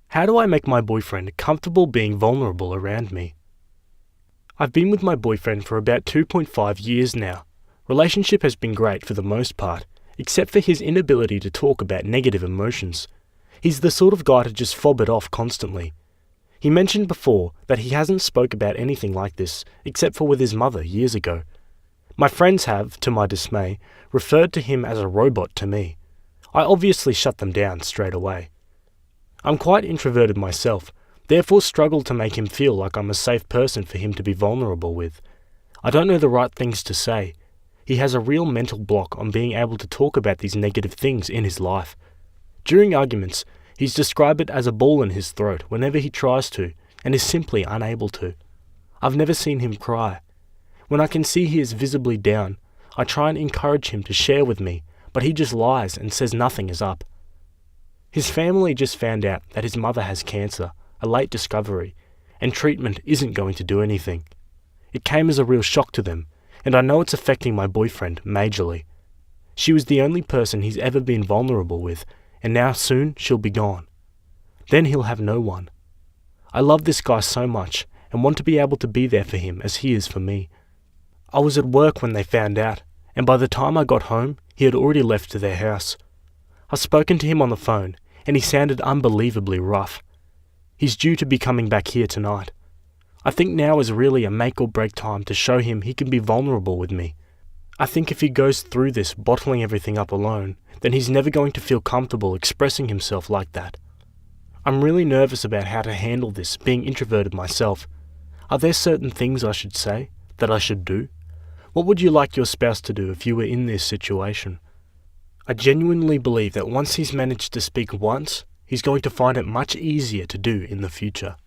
How do I make my boyfriend comfortable being vulnerable around me? I've been with my boyfriend for about 2.5 years now. Relationship has been great for the most part, except for his inability to talk about negative emotions. He's the sort of guy to just fob it off constantly. He mentioned before that he hasn't spoke about anything like this, except for with his mother years ago. My friends have, to my dismay, referred to him as a robot to me. I obviously shut them down straight away. I'm quite introverted myself, therefore struggle to make him feel like I'm a safe person for him to be vulnerable with. I don't know the right things to say. He has a real mental block on being able to talk about these negative things in his life. During arguments, he's described it as a ball in his throat whenever he tries to, and is simply unable to. I've never seen him cry. When I can see he is visibly down, I try and encourage him to share with me, but he just lies and says nothing is up. His family just found out that his mother has cancer, a late discovery, and treatment isn't going to do anything. It came as a real shock to them, and I know it's affecting my boyfriend majorly. She was the only person he's ever been vulnerable with, and now soon she'll be gone. Then he'll have no one. I love this guy so much and want to be able to be there for him as he is for me. I was at work when they found out, and by the time I got home, he had already left to their house. I've spoken to him on the phone, and he sounded unbelievably rough. He's due to be coming back here tonight. I think now is really a make or break time to show him he can be vulnerable with me. I think if he goes through this bottling everything up alone, then he's never going to feel comfortable expressing himself like that. I'm really nervous about how to handle this, being introverted myself. Are there certain things I should say, that I should do? What would you like your spouse to do if you were in this situation? I genuinely believe that once he's managed to speak once, he's going to find it much easier to do in the future.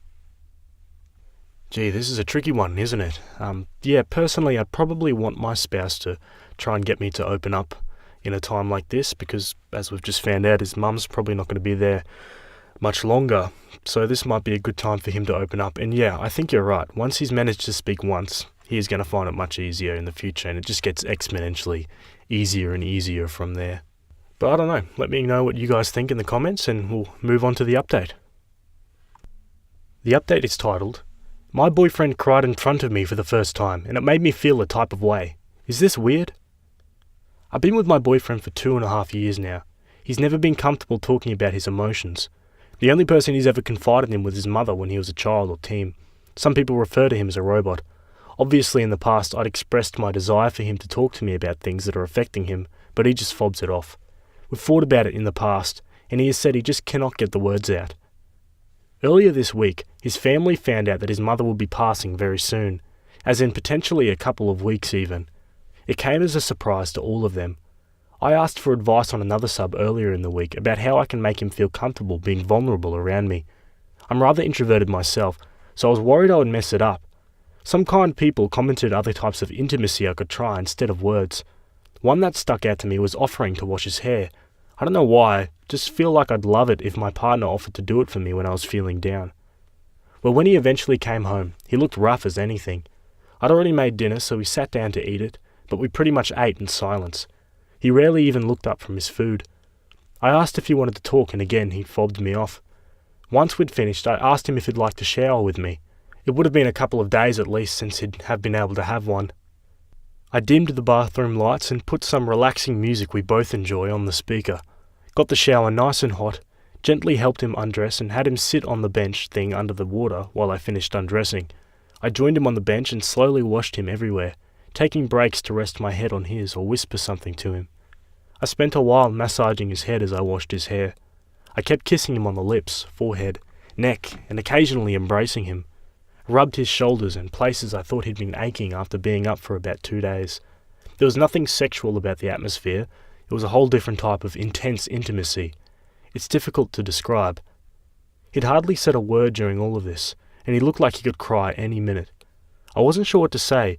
Gee, this is a tricky one, isn't it? Personally, I'd probably want my spouse to try and get me to open up in a time like this because, as we've just found out, his mum's probably not going to be there much longer. So this might be a good time for him to open up. And yeah, I think you're right. Once he's managed to speak once, he is going to find it much easier in the future, and it just gets exponentially easier and easier from there. But I don't know. Let me know what you guys think in the comments, and we'll move on to the update. The update is titled, "My boyfriend cried in front of me for the first time, and it made me feel a type of way. Is this weird?" I've been with my boyfriend for 2.5 years now. He's never been comfortable talking about his emotions. The only person he's ever confided in was his mother when he was a child or teen. Some people refer to him as a robot. Obviously in the past I'd expressed my desire for him to talk to me about things that are affecting him, but he just fobs it off. We've thought about it in the past, and he has said he just cannot get the words out. Earlier this week, his family found out that his mother will be passing very soon, as in potentially a couple of weeks even. It came as a surprise to all of them. I asked for advice on another sub earlier in the week about how I can make him feel comfortable being vulnerable around me. I'm rather introverted myself, so I was worried I would mess it up. Some kind people commented other types of intimacy I could try instead of words. One that stuck out to me was offering to wash his hair. I don't know why, just feel like I'd love it if my partner offered to do it for me when I was feeling down. Well, when he eventually came home, he looked rough as anything. I'd already made dinner, so we sat down to eat it, but we pretty much ate in silence. He rarely even looked up from his food. I asked if he wanted to talk, and again he fobbed me off. Once we'd finished, I asked him if he'd like to shower with me. It would have been a couple of days at least since he'd have been able to have one. I dimmed the bathroom lights and put some relaxing music we both enjoy on the speaker. Got the shower nice and hot, gently helped him undress and had him sit on the bench thing under the water while I finished undressing. I joined him on the bench and slowly washed him everywhere, taking breaks to rest my head on his or whisper something to him. I spent a while massaging his head as I washed his hair. I kept kissing him on the lips, forehead, neck, and occasionally embracing him. Rubbed his shoulders and places I thought he'd been aching after being up for about 2 days. There was nothing sexual about the atmosphere. It was a whole different type of intense intimacy. It's difficult to describe. He'd hardly said a word during all of this, and he looked like he could cry any minute. I wasn't sure what to say.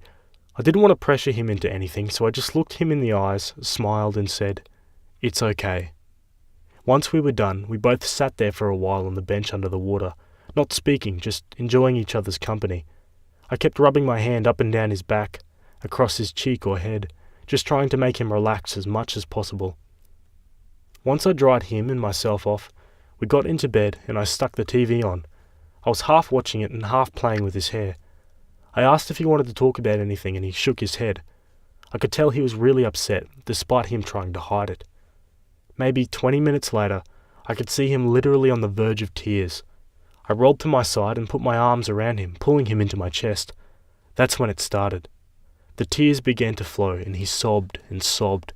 I didn't want to pressure him into anything, so I just looked him in the eyes, smiled and said, "It's okay." Once we were done, we both sat there for a while on the bench under the water, not speaking, just enjoying each other's company. I kept rubbing my hand up and down his back, across his cheek or head, just trying to make him relax as much as possible. Once I dried him and myself off, We got into bed and I stuck the TV on. I was half watching it and half playing with his hair. I asked if he wanted to talk about anything and he shook his head. I could tell he was really upset, despite him trying to hide it. Maybe 20 minutes later, I could see him literally on the verge of tears. I rolled to my side and put my arms around him, pulling him into my chest. That's when it started. The tears began to flow and he sobbed and sobbed.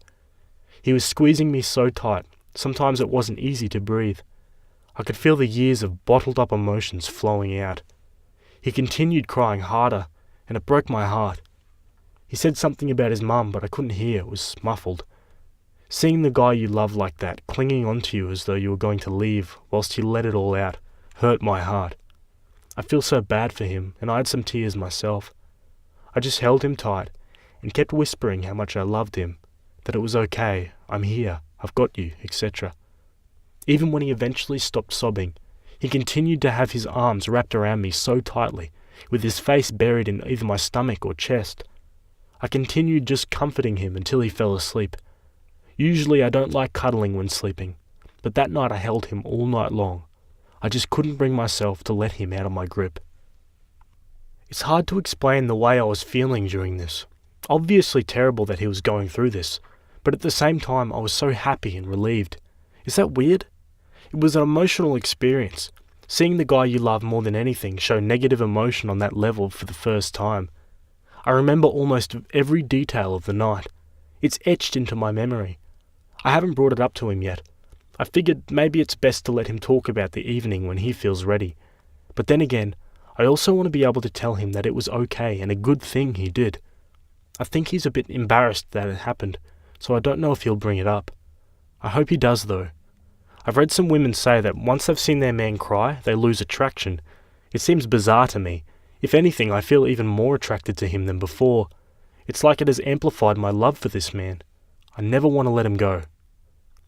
He was squeezing me so tight, sometimes it wasn't easy to breathe. I could feel the years of bottled up emotions flowing out. He continued crying harder, and it broke my heart. He said something about his mum, but I couldn't hear, it was muffled. Seeing the guy you love like that, clinging onto you as though you were going to leave, whilst he let it all out, hurt my heart. I feel so bad for him, and I had some tears myself. I just held him tight, and kept whispering how much I loved him, that it was okay, I'm here, I've got you, etc. Even when he eventually stopped sobbing, he continued to have his arms wrapped around me so tightly, with his face buried in either my stomach or chest. I continued just comforting him until he fell asleep. Usually I don't like cuddling when sleeping, but that night I held him all night long. I just couldn't bring myself to let him out of my grip. It's hard to explain the way I was feeling during this. Obviously terrible that he was going through this, but at the same time I was so happy and relieved. Is that weird? It was an emotional experience. Seeing the guy you love more than anything show negative emotion on that level for the first time. I remember almost every detail of the night. It's etched into my memory. I haven't brought it up to him yet. I figured maybe it's best to let him talk about the evening when he feels ready. But then again, I also want to be able to tell him that it was okay and a good thing he did. I think he's a bit embarrassed that it happened, so I don't know if he'll bring it up. I hope he does though. I've read some women say that once they've seen their man cry, they lose attraction. It seems bizarre to me. If anything, I feel even more attracted to him than before. It's like it has amplified my love for this man. I never want to let him go.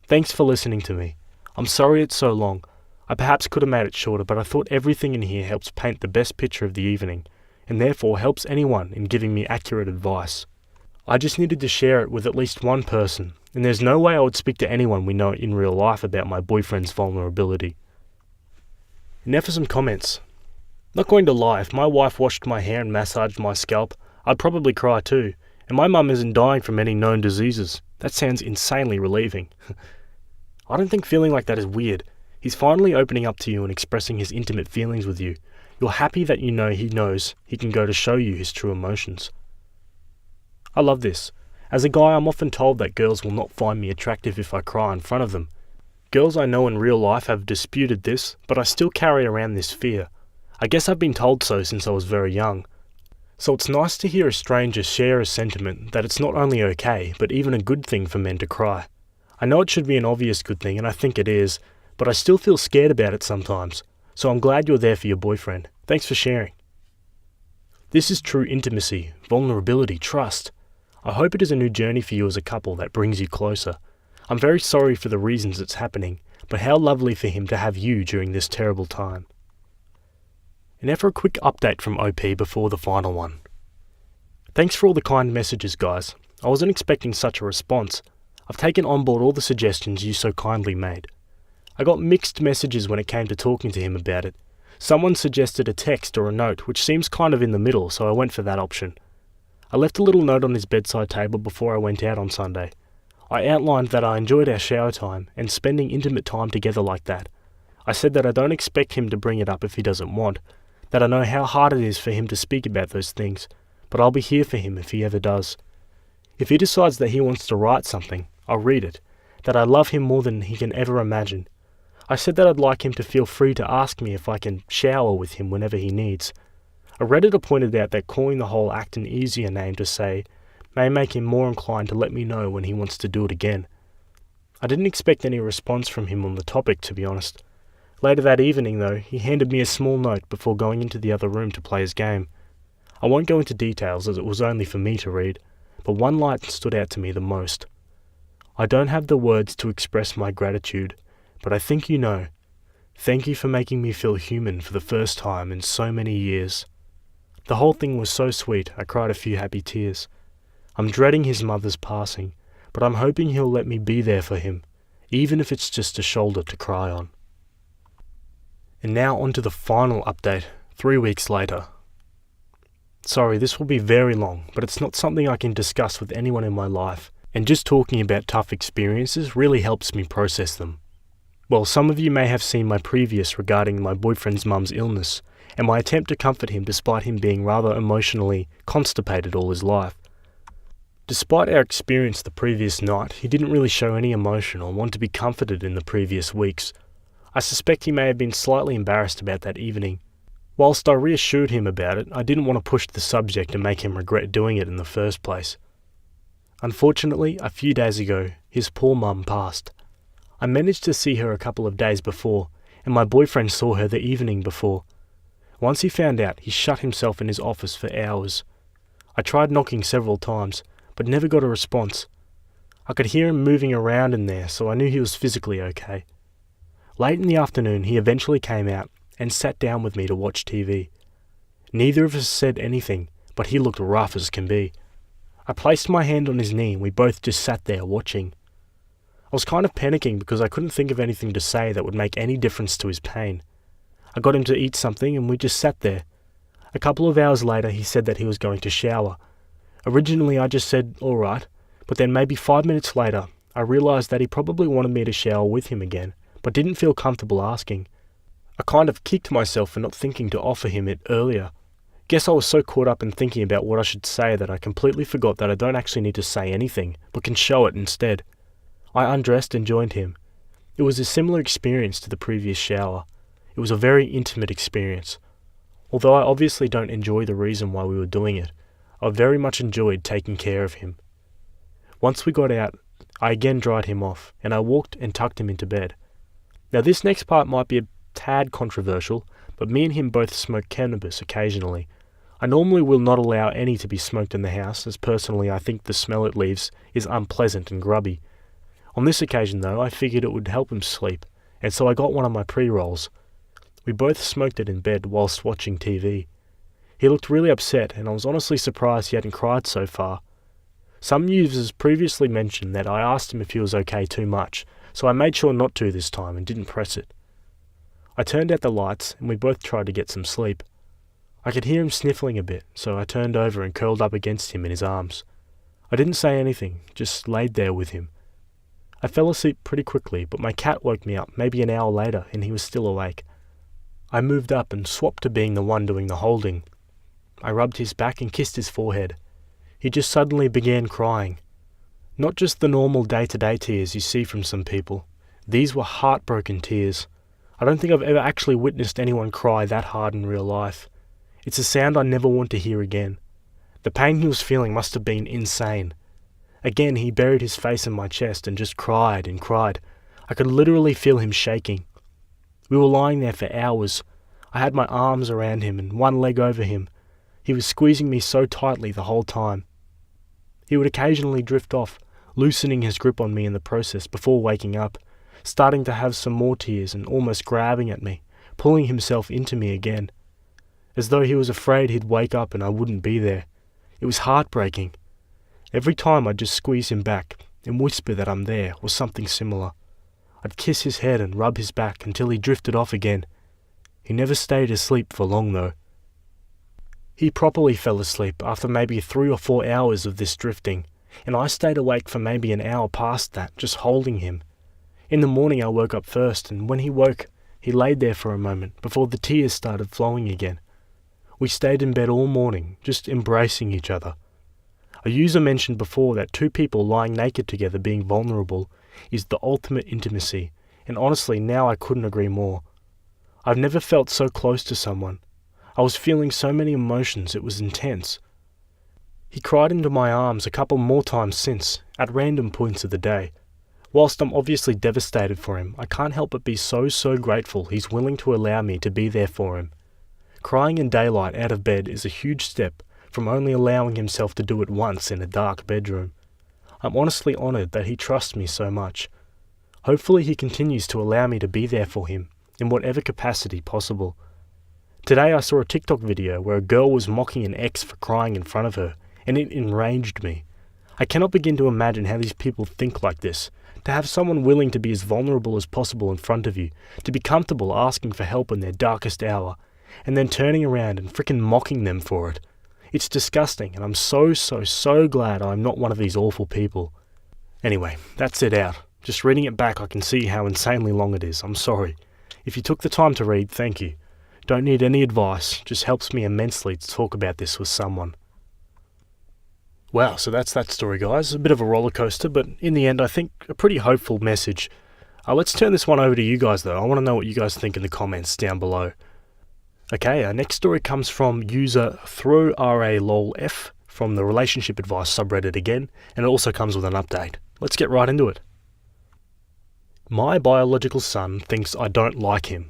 Thanks for listening to me. I'm sorry it's so long. I perhaps could have made it shorter, but I thought everything in here helps paint the best picture of the evening, and therefore helps anyone in giving me accurate advice. I just needed to share it with at least one person, and there's no way I would speak to anyone we know in real life about my boyfriend's vulnerability. Now for some comments. Not going to lie, if my wife washed my hair and massaged my scalp, I'd probably cry too, and my mum isn't dying from any known diseases. That sounds insanely relieving. I don't think feeling like that is weird. He's finally opening up to you and expressing his intimate feelings with you. You're happy that you know he knows he can go to show you his true emotions. I love this. As a guy, I'm often told that girls will not find me attractive if I cry in front of them. Girls I know in real life have disputed this, but I still carry around this fear. I guess I've been told so since I was very young. So it's nice to hear a stranger share a sentiment that it's not only okay, but even a good thing for men to cry. I know it should be an obvious good thing, and I think it is, but I still feel scared about it sometimes. So I'm glad you're there for your boyfriend. Thanks for sharing. This is true intimacy, vulnerability, trust. I hope it is a new journey for you as a couple that brings you closer. I'm very sorry for the reasons it's happening, but how lovely for him to have you during this terrible time. And now for a quick update from OP before the final one. Thanks for all the kind messages, guys. I wasn't expecting such a response. I've taken on board all the suggestions you so kindly made. I got mixed messages when it came to talking to him about it. Someone suggested a text or a note, which seems kind of in the middle, so I went for that option. I left a little note on his bedside table before I went out on Sunday. I outlined that I enjoyed our shower time and spending intimate time together like that. I said that I don't expect him to bring it up if he doesn't want, that I know how hard it is for him to speak about those things, but I'll be here for him if he ever does. If he decides that he wants to write something, I'll read it, that I love him more than he can ever imagine. I said that I'd like him to feel free to ask me if I can shower with him whenever he needs. A Redditor pointed out that calling the whole act an easier name to say may make him more inclined to let me know when he wants to do it again. I didn't expect any response from him on the topic, to be honest. Later that evening, though, he handed me a small note before going into the other room to play his game. I won't go into details as it was only for me to read, but one line stood out to me the most. I don't have the words to express my gratitude, but I think you know. Thank you for making me feel human for the first time in so many years. The whole thing was so sweet, I cried a few happy tears. I'm dreading his mother's passing, but I'm hoping he'll let me be there for him, even if it's just a shoulder to cry on. And now on to the final update, 3 weeks later. Sorry, this will be very long, but it's not something I can discuss with anyone in my life, and just talking about tough experiences really helps me process them. Well, some of you may have seen my previous regarding my boyfriend's mum's illness, and my attempt to comfort him despite him being rather emotionally constipated all his life. Despite our experience the previous night, he didn't really show any emotion or want to be comforted in the previous weeks. I suspect he may have been slightly embarrassed about that evening. Whilst I reassured him about it, I didn't want to push the subject and make him regret doing it in the first place. Unfortunately, a few days ago, his poor mum passed. I managed to see her a couple of days before, and my boyfriend saw her the evening before. Once he found out, he shut himself in his office for hours. I tried knocking several times, but never got a response. I could hear him moving around in there, so I knew he was physically okay. Late in the afternoon, he eventually came out and sat down with me to watch TV. Neither of us said anything, but he looked rough as can be. I placed my hand on his knee and we both just sat there watching. I was kind of panicking because I couldn't think of anything to say that would make any difference to his pain. I got him to eat something and we just sat there. A couple of hours later, he said that he was going to shower. Originally, I just said, alright, but then maybe 5 minutes later, I realised that he probably wanted me to shower with him again, but didn't feel comfortable asking. I kind of kicked myself for not thinking to offer him it earlier. Guess I was so caught up in thinking about what I should say that I completely forgot that I don't actually need to say anything, but can show it instead. I undressed and joined him. It was a similar experience to the previous shower. It was a very intimate experience. Although I obviously don't enjoy the reason why we were doing it, I very much enjoyed taking care of him. Once we got out, I again dried him off, and I walked and tucked him into bed. Now this next part might be a tad controversial, but me and him both smoke cannabis occasionally. I normally will not allow any to be smoked in the house, as personally I think the smell it leaves is unpleasant and grubby. On this occasion though, I figured it would help him sleep, and so I got one of my pre-rolls. We both smoked it in bed whilst watching TV. He looked really upset, and I was honestly surprised he hadn't cried so far. Some users previously mentioned that I asked him if he was okay too much, so I made sure not to this time and didn't press it. I turned out the lights and we both tried to get some sleep. I could hear him sniffling a bit, so I turned over and curled up against him in his arms. I didn't say anything, just laid there with him. I fell asleep pretty quickly, but my cat woke me up maybe an hour later and he was still awake. I moved up and swapped to being the one doing the holding. I rubbed his back and kissed his forehead. He just suddenly began crying. Not just the normal day-to-day tears you see from some people. These were heartbroken tears. I don't think I've ever actually witnessed anyone cry that hard in real life. It's a sound I never want to hear again. The pain he was feeling must have been insane. Again, he buried his face in my chest and just cried and cried. I could literally feel him shaking. We were lying there for hours. I had my arms around him and one leg over him. He was squeezing me so tightly the whole time. He would occasionally drift off, loosening his grip on me in the process before waking up, starting to have some more tears and almost grabbing at me, pulling himself into me again. As though he was afraid he'd wake up and I wouldn't be there. It was heartbreaking. Every time I'd just squeeze him back and whisper that I'm there or something similar. I'd kiss his head and rub his back until he drifted off again. He never stayed asleep for long though. He properly fell asleep after maybe 3 or 4 hours of this drifting, and I stayed awake for maybe an hour past that, just holding him. In the morning I woke up first, and when he woke, he laid there for a moment before the tears started flowing again. We stayed in bed all morning, just embracing each other. A user mentioned before that 2 people lying naked together being vulnerable is the ultimate intimacy, and honestly now I couldn't agree more. I've never felt so close to someone. I was feeling so many emotions, it was intense. He cried into my arms a couple more times since, at random points of the day. Whilst I'm obviously devastated for him, I can't help but be so grateful he's willing to allow me to be there for him. Crying in daylight out of bed is a huge step from only allowing himself to do it once in a dark bedroom. I'm honestly honoured that he trusts me so much. Hopefully he continues to allow me to be there for him, in whatever capacity possible. Today I saw a TikTok video where a girl was mocking an ex for crying in front of her, and it enraged me. I cannot begin to imagine how these people think like this, To have someone willing to be as vulnerable as possible in front of you, to be comfortable asking for help in their darkest hour, and then turning around and frickin' mocking them for it. It's disgusting, and I'm so glad I'm not one of these awful people. Anyway, that's it out. Just reading it back, I can see how insanely long it is. I'm sorry. If you took the time to read, thank you. Don't need any advice, just helps me immensely to talk about this with someone. Wow, so that's that story, guys. A bit of a roller coaster, but in the end, I think a pretty hopeful message. Let's turn this one over to you guys, though. I want to know what you guys think in the comments down below. Okay, our next story comes from user ThrowRALOLF from the Relationship Advice subreddit again, and it also comes with an update. Let's get right into it. My biological son thinks I don't like him.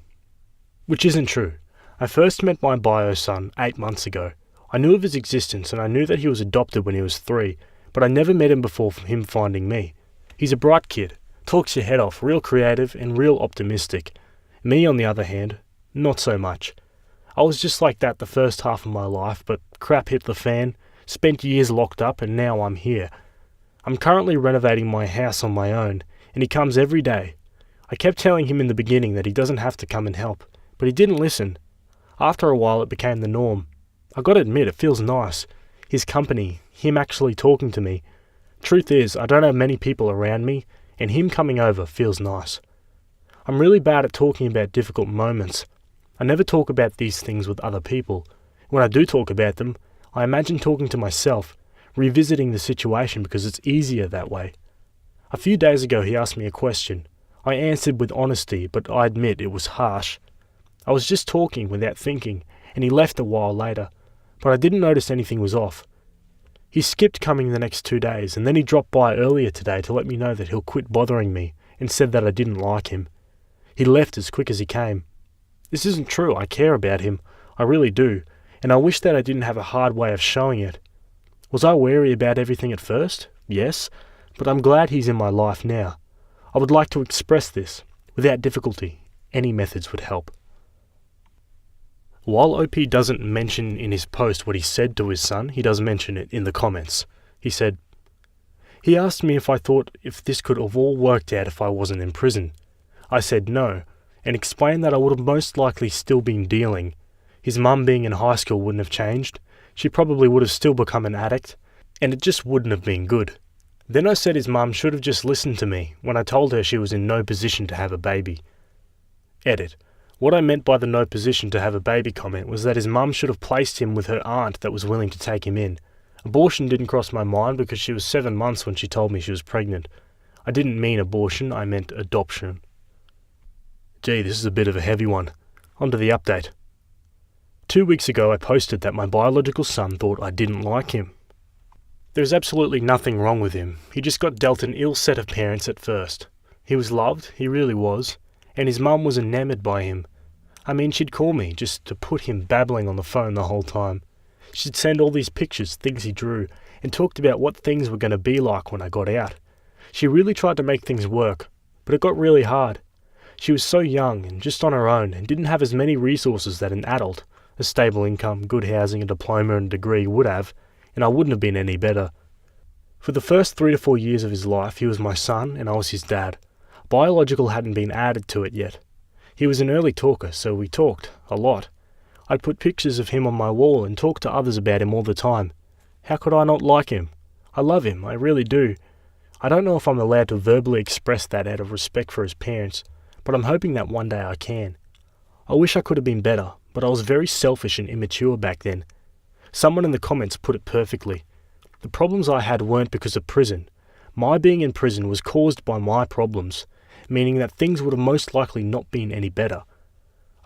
Which isn't true. I first met my bio son 8 months ago. I knew of his existence and I knew that he was adopted when he was 3, but I never met him before him finding me. He's a bright kid, talks your head off, real creative and real optimistic. Me, on the other hand, not so much. I was just like that the first half of my life, but crap hit the fan, spent years locked up, and now I'm here. I'm currently renovating my house on my own, and he comes every day. I kept telling him in the beginning that he doesn't have to come and help, but he didn't listen. After a while it became the norm. I gotta admit, it feels nice. His company, him actually talking to me. Truth is, I don't have many people around me, and him coming over feels nice. I'm really bad at talking about difficult moments. I never talk about these things with other people. When I do talk about them, I imagine talking to myself, revisiting the situation because it's easier that way. A few days ago he asked me a question. I answered with honesty, but I admit it was harsh. I was just talking without thinking, and he left a while later, but I didn't notice anything was off. He skipped coming the next 2 days, and then he dropped by earlier today to let me know that he'll quit bothering me, and said that I didn't like him. He left as quick as he came. This isn't true. I care about him. I really do, and I wish that I didn't have a hard way of showing it. Was I wary about everything at first? Yes, but I'm glad he's in my life now. I would like to express this, without difficulty. Any methods would help. While OP doesn't mention in his post what he said to his son, he does mention it in the comments. He said, "He asked me if I thought if this could have all worked out if I wasn't in prison. I said no, and explained that I would have most likely still been dealing. His mum being in high school wouldn't have changed. She probably would have still become an addict, and it just wouldn't have been good. Then I said his mum should have just listened to me when I told her she was in no position to have a baby." Edit. What I meant by the no position to have a baby comment was that his mum should have placed him with her aunt that was willing to take him in. Abortion didn't cross my mind because she was 7 months when she told me she was pregnant. I didn't mean abortion, I meant adoption. Gee, this is a bit of a heavy one. On to the update. 2 weeks ago I posted that my biological son thought I didn't like him. There's absolutely nothing wrong with him. He just got dealt an ill set of parents at first. He was loved, he really was, and his mum was enamoured by him. I mean, she'd call me just to put him babbling on the phone the whole time. She'd send all these pictures, things he drew, and talked about what things were going to be like when I got out. She really tried to make things work, but it got really hard. She was so young and just on her own and didn't have as many resources that an adult, a stable income, good housing, a diploma and a degree would have, and I wouldn't have been any better. For the first 3 to 4 years of his life, he was my son and I was his dad. Biological hadn't been added to it yet. He was an early talker, so we talked, a lot. I'd put pictures of him on my wall and talk to others about him all the time. How could I not like him? I love him, I really do. I don't know if I'm allowed to verbally express that out of respect for his parents, but I'm hoping that one day I can. I wish I could have been better, but I was very selfish and immature back then. Someone in the comments put it perfectly. The problems I had weren't because of prison. My being in prison was caused by my problems, meaning that things would have most likely not been any better.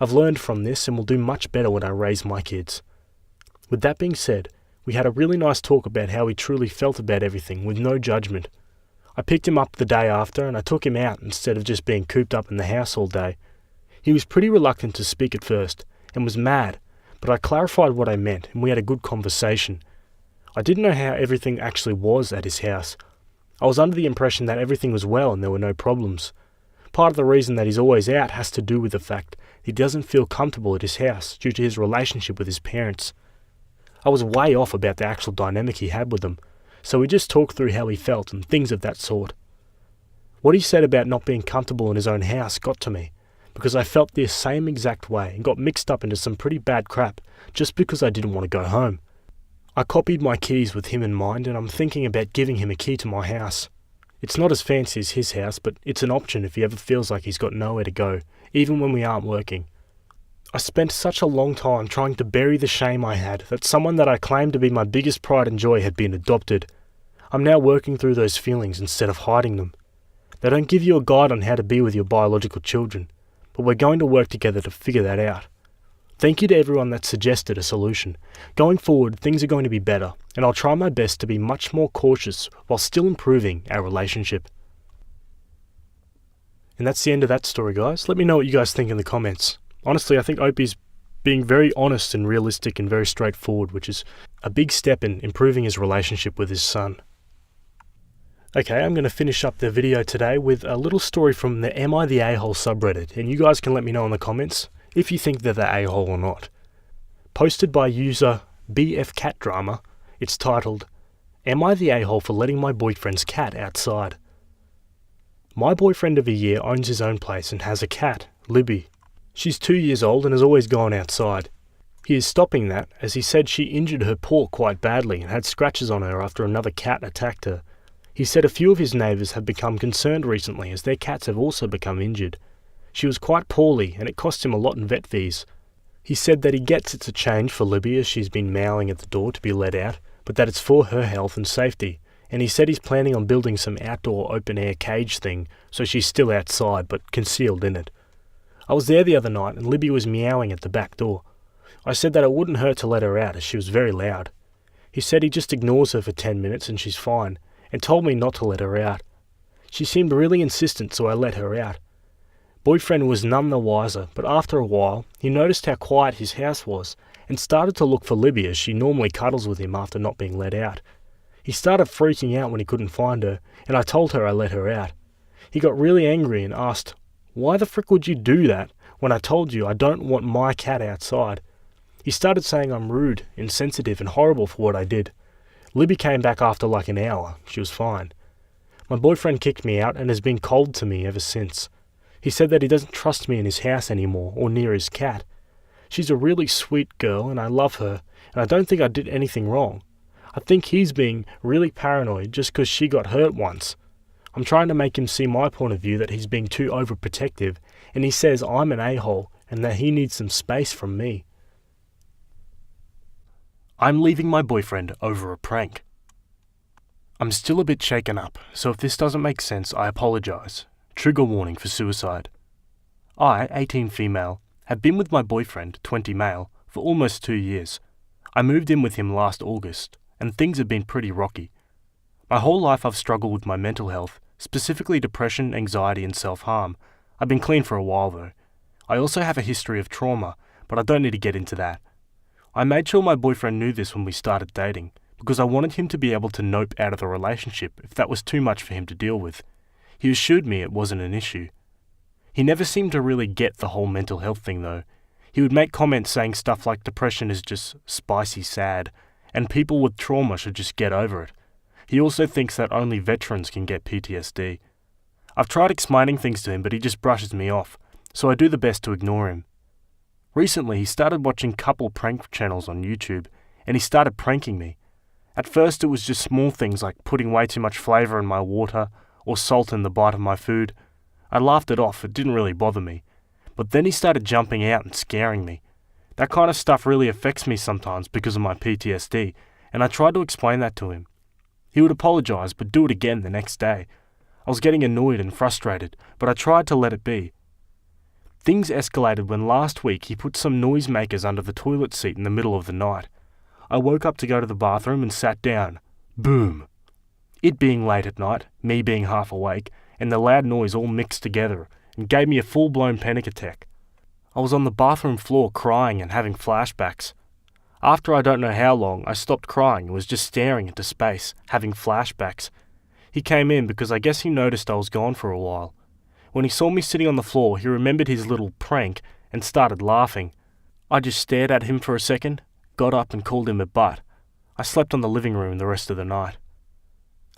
I've learned from this and will do much better when I raise my kids. With that being said, we had a really nice talk about how he truly felt about everything with no judgment. I picked him up the day after and I took him out instead of just being cooped up in the house all day. He was pretty reluctant to speak at first and was mad, but I clarified what I meant and we had a good conversation. I didn't know how everything actually was at his house. I was under the impression that everything was well and there were no problems. Part of the reason that he's always out has to do with the fact he doesn't feel comfortable at his house due to his relationship with his parents. I was way off about the actual dynamic he had with them, so we just talked through how he felt and things of that sort. What he said about not being comfortable in his own house got to me, because I felt the same exact way and got mixed up into some pretty bad crap just because I didn't want to go home. I copied my keys with him in mind, and I'm thinking about giving him a key to my house. It's not as fancy as his house, but it's an option if he ever feels like he's got nowhere to go, even when we aren't working. I spent such a long time trying to bury the shame I had that someone that I claimed to be my biggest pride and joy had been adopted. I'm now working through those feelings instead of hiding them. They don't give you a guide on how to be with your biological children, but we're going to work together to figure that out. Thank you to everyone that suggested a solution. Going forward, things are going to be better, and I'll try my best to be much more cautious while still improving our relationship. And that's the end of that story, guys. Let me know what you guys think in the comments. Honestly, I think Opie's being very honest and realistic and very straightforward, which is a big step in improving his relationship with his son. Okay, I'm going to finish up the video today with a little story from the Am I the A-hole subreddit, and you guys can let me know in the comments if you think they're the a-hole or not. Posted by user BFCatDrama, it's titled, Am I the a-hole for letting my boyfriend's cat outside? My boyfriend of a year owns his own place and has a cat, Libby. She's 2 years old and has always gone outside. He is stopping that, as he said she injured her paw quite badly and had scratches on her after another cat attacked her. He said a few of his neighbours have become concerned recently as their cats have also become injured. She was quite poorly and it cost him a lot in vet fees. He said that he gets it's a change for Libby as she's been meowing at the door to be let out, but that it's for her health and safety. And he said he's planning on building some outdoor open-air cage thing so she's still outside but concealed in it. I was there the other night and Libby was meowing at the back door. I said that it wouldn't hurt to let her out as she was very loud. He said he just ignores her for 10 minutes and she's fine, and told me not to let her out. She seemed really insistent, so I let her out. Boyfriend was none the wiser, but after a while he noticed how quiet his house was and started to look for Libby as she normally cuddles with him after not being let out. He started freaking out when he couldn't find her, and I told her I let her out. He got really angry and asked, "Why the frick would you do that when I told you I don't want my cat outside?" He started saying I'm rude, insensitive and horrible for what I did. Libby came back after like an hour. She was fine. My boyfriend kicked me out and has been cold to me ever since. He said that he doesn't trust me in his house anymore or near his cat. She's a really sweet girl and I love her, and I don't think I did anything wrong. I think he's being really paranoid just because she got hurt once. I'm trying to make him see my point of view that he's being too overprotective, and he says I'm an a-hole and that he needs some space from me. I'm leaving my boyfriend over a prank. I'm still a bit shaken up, so if this doesn't make sense, I apologise. Trigger warning for suicide. I, 18 female, have been with my boyfriend, 20 male, for almost 2 years. I moved in with him last August, and things have been pretty rocky. My whole life I've struggled with my mental health, specifically depression, anxiety and self-harm. I've been clean for a while though. I also have a history of trauma, but I don't need to get into that. I made sure my boyfriend knew this when we started dating, because I wanted him to be able to nope out of the relationship if that was too much for him to deal with. He assured me it wasn't an issue. He never seemed to really get the whole mental health thing though. He would make comments saying stuff like depression is just spicy sad, and people with trauma should just get over it. He also thinks that only veterans can get PTSD. I've tried explaining things to him, but he just brushes me off, so I do the best to ignore him. Recently, he started watching couple prank channels on YouTube, and he started pranking me. At first, it was just small things like putting way too much flavour in my water, or salt in the bite of my food. I laughed it off, it didn't really bother me. But then he started jumping out and scaring me. That kind of stuff really affects me sometimes because of my PTSD, and I tried to explain that to him. He would apologise, but do it again the next day. I was getting annoyed and frustrated, but I tried to let it be. Things escalated when last week he put some noisemakers under the toilet seat in the middle of the night. I woke up to go to the bathroom and sat down. Boom! It being late at night, me being half awake, and the loud noise all mixed together, and gave me a full-blown panic attack. I was on the bathroom floor crying and having flashbacks. After I don't know how long, I stopped crying and was just staring into space, having flashbacks. He came in because I guess he noticed I was gone for a while. When he saw me sitting on the floor, he remembered his little prank and started laughing. I just stared at him for a second, got up and called him a butt. I slept on the living room the rest of the night.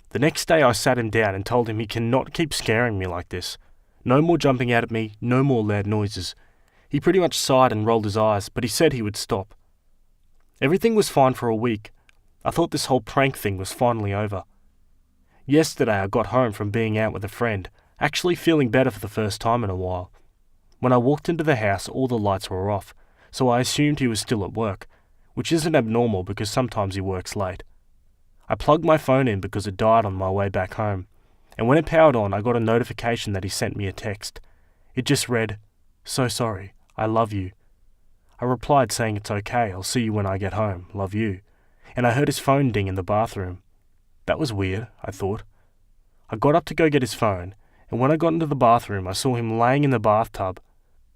The next day I sat him down and told him he cannot keep scaring me like this. No more jumping out at me, no more loud noises. He pretty much sighed and rolled his eyes, but he said he would stop. Everything was fine for a week. I thought this whole prank thing was finally over. Yesterday I got home from being out with a friend, actually feeling better for the first time in a while. When I walked into the house, all the lights were off, so I assumed he was still at work, which isn't abnormal because sometimes he works late. I plugged my phone in because it died on my way back home, and when it powered on, I got a notification that he sent me a text. It just read, "So sorry, I love you." I replied saying it's okay, I'll see you when I get home, love you, and I heard his phone ding in the bathroom. That was weird, I thought. I got up to go get his phone, and when I got into the bathroom, I saw him laying in the bathtub.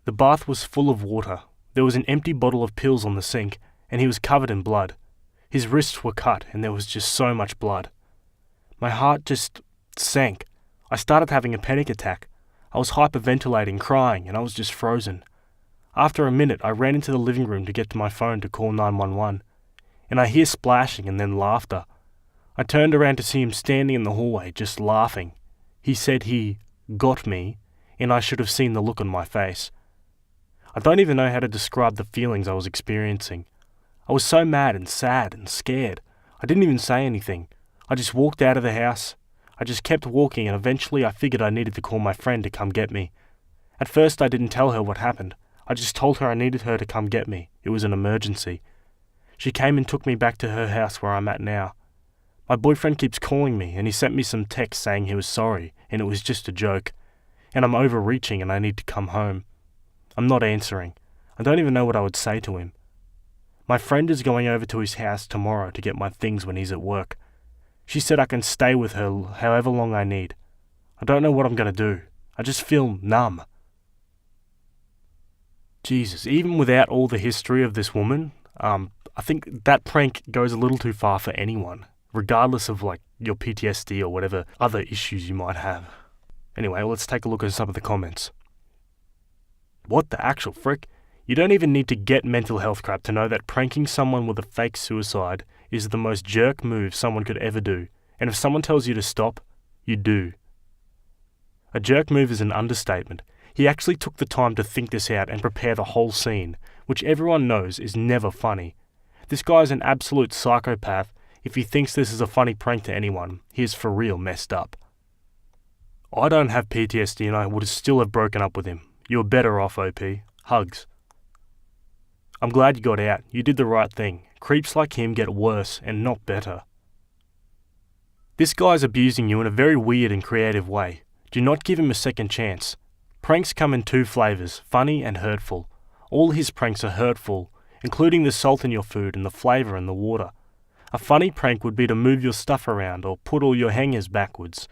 The bath was full of water. There was an empty bottle of pills on the sink, and he was covered in blood. His wrists were cut, and there was just so much blood. My heart just sank. I started having a panic attack. I was hyperventilating, crying, and I was just frozen. After a minute, I ran into the living room to get to my phone to call 911, and I hear splashing and then laughter. I turned around to see him standing in the hallway, just laughing. He said he got me, and I should have seen the look on my face. I don't even know how to describe the feelings I was experiencing. I was so mad and sad and scared. I didn't even say anything. I just walked out of the house. I just kept walking, and eventually I figured I needed to call my friend to come get me. At first I didn't tell her what happened. I just told her I needed her to come get me. It was an emergency. She came and took me back to her house where I'm at now. My boyfriend keeps calling me, and he sent me some text saying he was sorry and it was just a joke, and I'm overreaching and I need to come home. I'm not answering. I don't even know what I would say to him. My friend is going over to his house tomorrow to get my things when he's at work. She said I can stay with her however long I need. I don't know what I'm going to do. I just feel numb. Jesus, even without all the history of this woman, I think that prank goes a little too far for anyone, regardless of your PTSD or whatever other issues you might have. Anyway, let's take a look at some of the comments. What the actual frick? You don't even need to get mental health crap to know that pranking someone with a fake suicide is the most jerk move someone could ever do, and if someone tells you to stop, you do. A jerk move is an understatement. He actually took the time to think this out and prepare the whole scene, which everyone knows is never funny. This guy is an absolute psychopath. If he thinks this is a funny prank to anyone, he is for real messed up. I don't have PTSD and I would still have broken up with him. You're better off, OP. Hugs. I'm glad you got out. You did the right thing. Creeps like him get worse and not better. This guy's abusing you in a very weird and creative way. Do not give him a second chance. Pranks come in two flavors, funny and hurtful. All his pranks are hurtful, including the salt in your food and the flavor in the water. A funny prank would be to move your stuff around or put all your hangers backwards,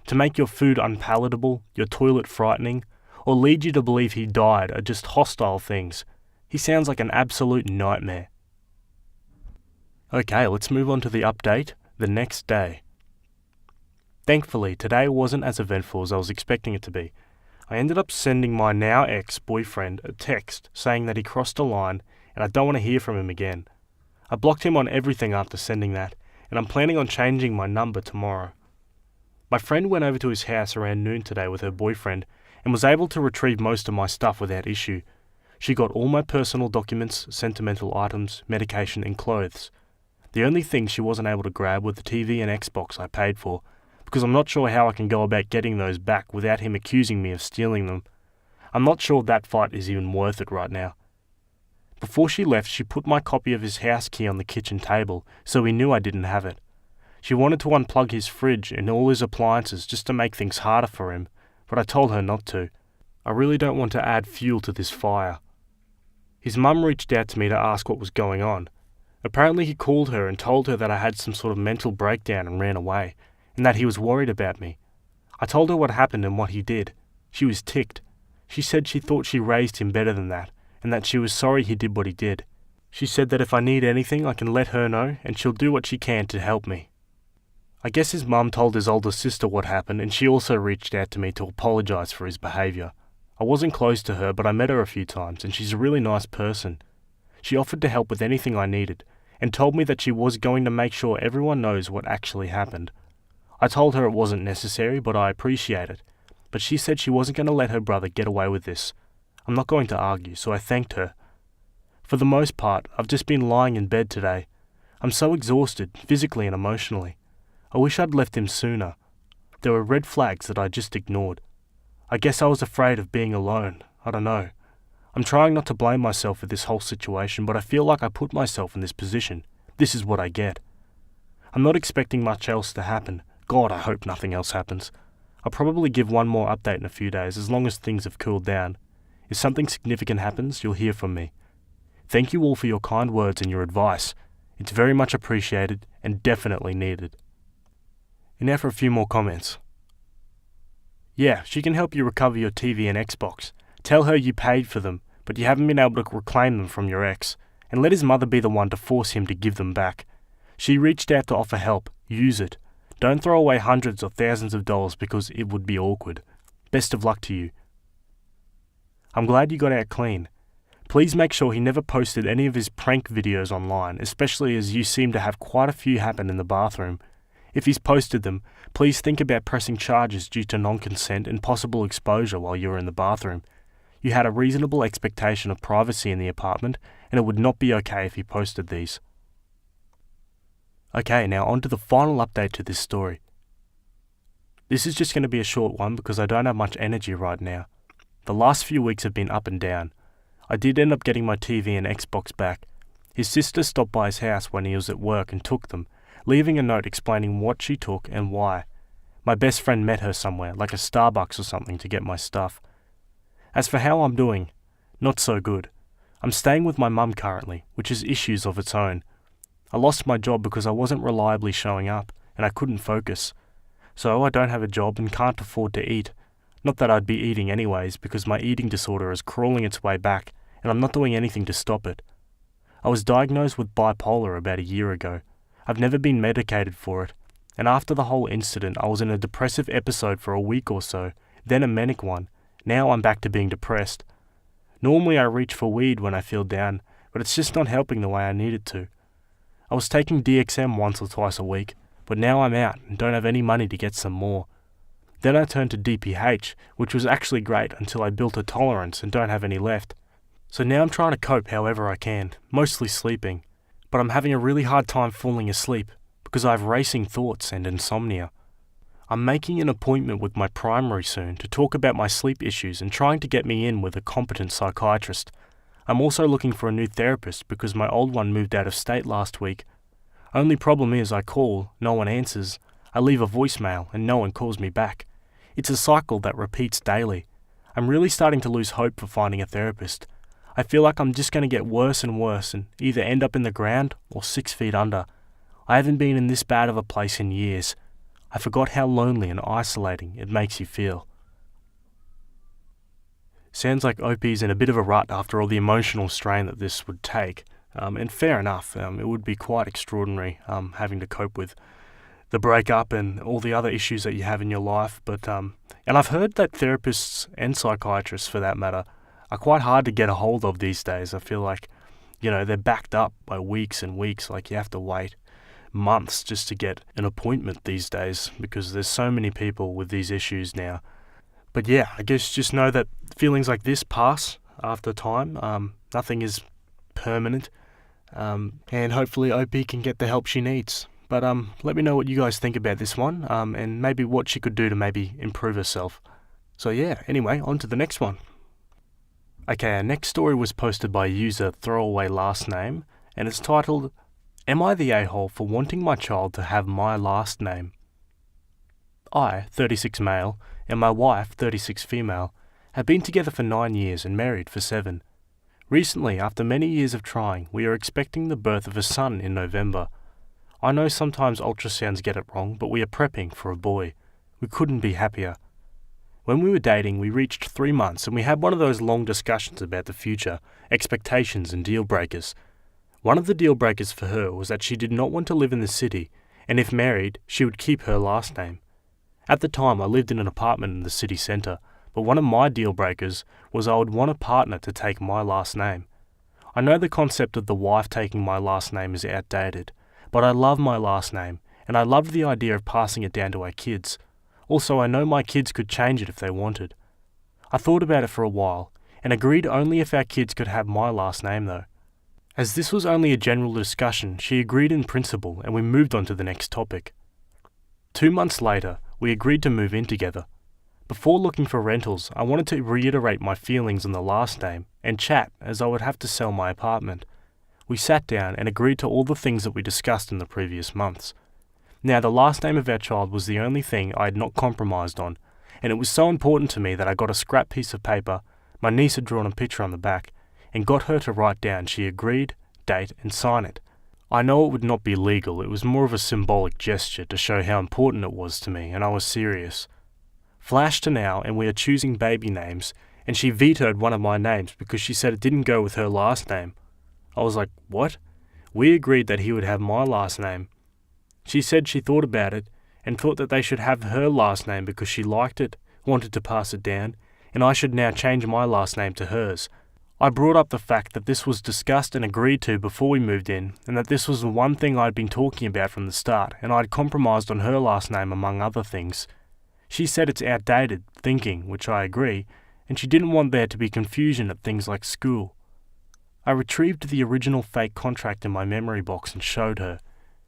to make your food unpalatable, your toilet frightening, or lead you to believe he died are just hostile things. He sounds like an absolute nightmare. Okay, let's move on to the update the next day. Thankfully, today wasn't as eventful as I was expecting it to be. I ended up sending my now ex-boyfriend a text saying that he crossed a line and I don't want to hear from him again. I blocked him on everything after sending that, and I'm planning on changing my number tomorrow. My friend went over to his house around noon today with her boyfriend and was able to retrieve most of my stuff without issue. She got all my personal documents, sentimental items, medication and clothes. The only thing she wasn't able to grab were the TV and Xbox I paid for, because I'm not sure how I can go about getting those back without him accusing me of stealing them. I'm not sure that fight is even worth it right now. Before she left, she put my copy of his house key on the kitchen table, so he knew I didn't have it. She wanted to unplug his fridge and all his appliances just to make things harder for him, but I told her not to. I really don't want to add fuel to this fire. His mum reached out to me to ask what was going on. Apparently he called her and told her that I had some sort of mental breakdown and ran away, and that he was worried about me. I told her what happened and what he did. She was ticked. She said she thought she raised him better than that, and that she was sorry he did what he did. She said that if I need anything I can let her know and she'll do what she can to help me. I guess his mum told his older sister what happened and she also reached out to me to apologise for his behaviour. I wasn't close to her, but I met her a few times and she's a really nice person. She offered to help with anything I needed and told me that she was going to make sure everyone knows what actually happened. I told her it wasn't necessary, but I appreciate it. But she said she wasn't going to let her brother get away with this. I'm not going to argue, so I thanked her. For the most part, I've just been lying in bed today. I'm so exhausted, physically and emotionally. I wish I'd left him sooner. There were red flags that I just ignored. I guess I was afraid of being alone. I don't know. I'm trying not to blame myself for this whole situation, but I feel like I put myself in this position. This is what I get. I'm not expecting much else to happen. God, I hope nothing else happens. I'll probably give one more update in a few days, as long as things have cooled down. If something significant happens, you'll hear from me. Thank you all for your kind words and your advice. It's very much appreciated and definitely needed. And now for a few more comments. Yeah, she can help you recover your TV and Xbox. Tell her you paid for them, but you haven't been able to reclaim them from your ex, and let his mother be the one to force him to give them back. She reached out to offer help. Use it. Don't throw away hundreds or thousands of dollars because it would be awkward. Best of luck to you. I'm glad you got out clean. Please make sure he never posted any of his prank videos online, especially as you seem to have quite a few happen in the bathroom. If he's posted them, please think about pressing charges due to non-consent and possible exposure while you were in the bathroom. You had a reasonable expectation of privacy in the apartment, and it would not be okay if he posted these. Okay, now on to the final update to this story. This is just going to be a short one because I don't have much energy right now. The last few weeks have been up and down. I did end up getting my TV and Xbox back. His sister stopped by his house when he was at work and took them, leaving a note explaining what she took and why. My best friend met her somewhere, like a Starbucks or something, to get my stuff. As for how I'm doing, not so good. I'm staying with my mum currently, which is issues of its own. I lost my job because I wasn't reliably showing up, and I couldn't focus. So I don't have a job and can't afford to eat. Not that I'd be eating anyways, because my eating disorder is crawling its way back, and I'm not doing anything to stop it. I was diagnosed with bipolar about a year ago. I've never been medicated for it, and after the whole incident I was in a depressive episode for a week or so, then a manic one. Now I'm back to being depressed. Normally I reach for weed when I feel down, but it's just not helping the way I need it to. I was taking DXM once or twice a week, but now I'm out and don't have any money to get some more. Then I turned to DPH, which was actually great until I built a tolerance and don't have any left. So now I'm trying to cope however I can, mostly sleeping, but I'm having a really hard time falling asleep because I have racing thoughts and insomnia. I'm making an appointment with my primary soon to talk about my sleep issues and trying to get me in with a competent psychiatrist. I'm also looking for a new therapist because my old one moved out of state last week. Only problem is I call, no one answers. I leave a voicemail and no one calls me back. It's a cycle that repeats daily. I'm really starting to lose hope for finding a therapist. I feel like I'm just going to get worse and worse and either end up in the ground or 6 feet under. I haven't been in this bad of a place in years. I forgot how lonely and isolating it makes you feel. Sounds like Opie's in a bit of a rut after all the emotional strain that this would take. And fair enough, it would be quite extraordinary having to cope with the breakup and all the other issues that you have in your life. But and I've heard that therapists and psychiatrists, for that matter, are quite hard to get a hold of these days. I feel like, they're backed up by weeks and weeks. Like you have to wait months just to get an appointment these days because there's so many people with these issues now. But yeah, I guess just know that feelings like this pass after time. Nothing is permanent. And hopefully Opie can get the help she needs. But let me know what you guys think about this one, and maybe what she could do to maybe improve herself. So yeah, anyway, on to the next one. Okay, our next story was posted by user Throwaway Last Name, and it's titled, Am I the a-hole for wanting my child to have my last name? I, 36 male, and my wife, 36 female, have been together for 9 years and married for 7. Recently, after many years of trying, we are expecting the birth of a son in November. I know sometimes ultrasounds get it wrong, but we are prepping for a boy. We couldn't be happier. When we were dating, we reached 3 months and we had one of those long discussions about the future, expectations and deal breakers. One of the deal breakers for her was that she did not want to live in the city, and if married, she would keep her last name. At the time, I lived in an apartment in the city centre, but one of my deal breakers was I would want a partner to take my last name. I know the concept of the wife taking my last name is outdated, but I love my last name, and I loved the idea of passing it down to our kids. Also, I know my kids could change it if they wanted. I thought about it for a while, and agreed only if our kids could have my last name though. As this was only a general discussion, she agreed in principle and we moved on to the next topic. 2 months later, we agreed to move in together. Before looking for rentals, I wanted to reiterate my feelings on the last name and chat as I would have to sell my apartment. We sat down and agreed to all the things that we discussed in the previous months. Now, the last name of our child was the only thing I had not compromised on, and it was so important to me that I got a scrap piece of paper, my niece had drawn a picture on the back, and got her to write down she agreed, date, and sign it. I know it would not be legal, it was more of a symbolic gesture to show how important it was to me, and I was serious. Flash to now, and we are choosing baby names, and she vetoed one of my names because she said it didn't go with her last name. I was like, what? We agreed that he would have my last name. She said she thought about it, and thought that they should have her last name because she liked it, wanted to pass it down, and I should now change my last name to hers. I brought up the fact that this was discussed and agreed to before we moved in, and that this was the one thing I'd been talking about from the start, and I'd compromised on her last name among other things. She said it's outdated thinking, which I agree, and she didn't want there to be confusion at things like school. I retrieved the original fake contract in my memory box and showed her.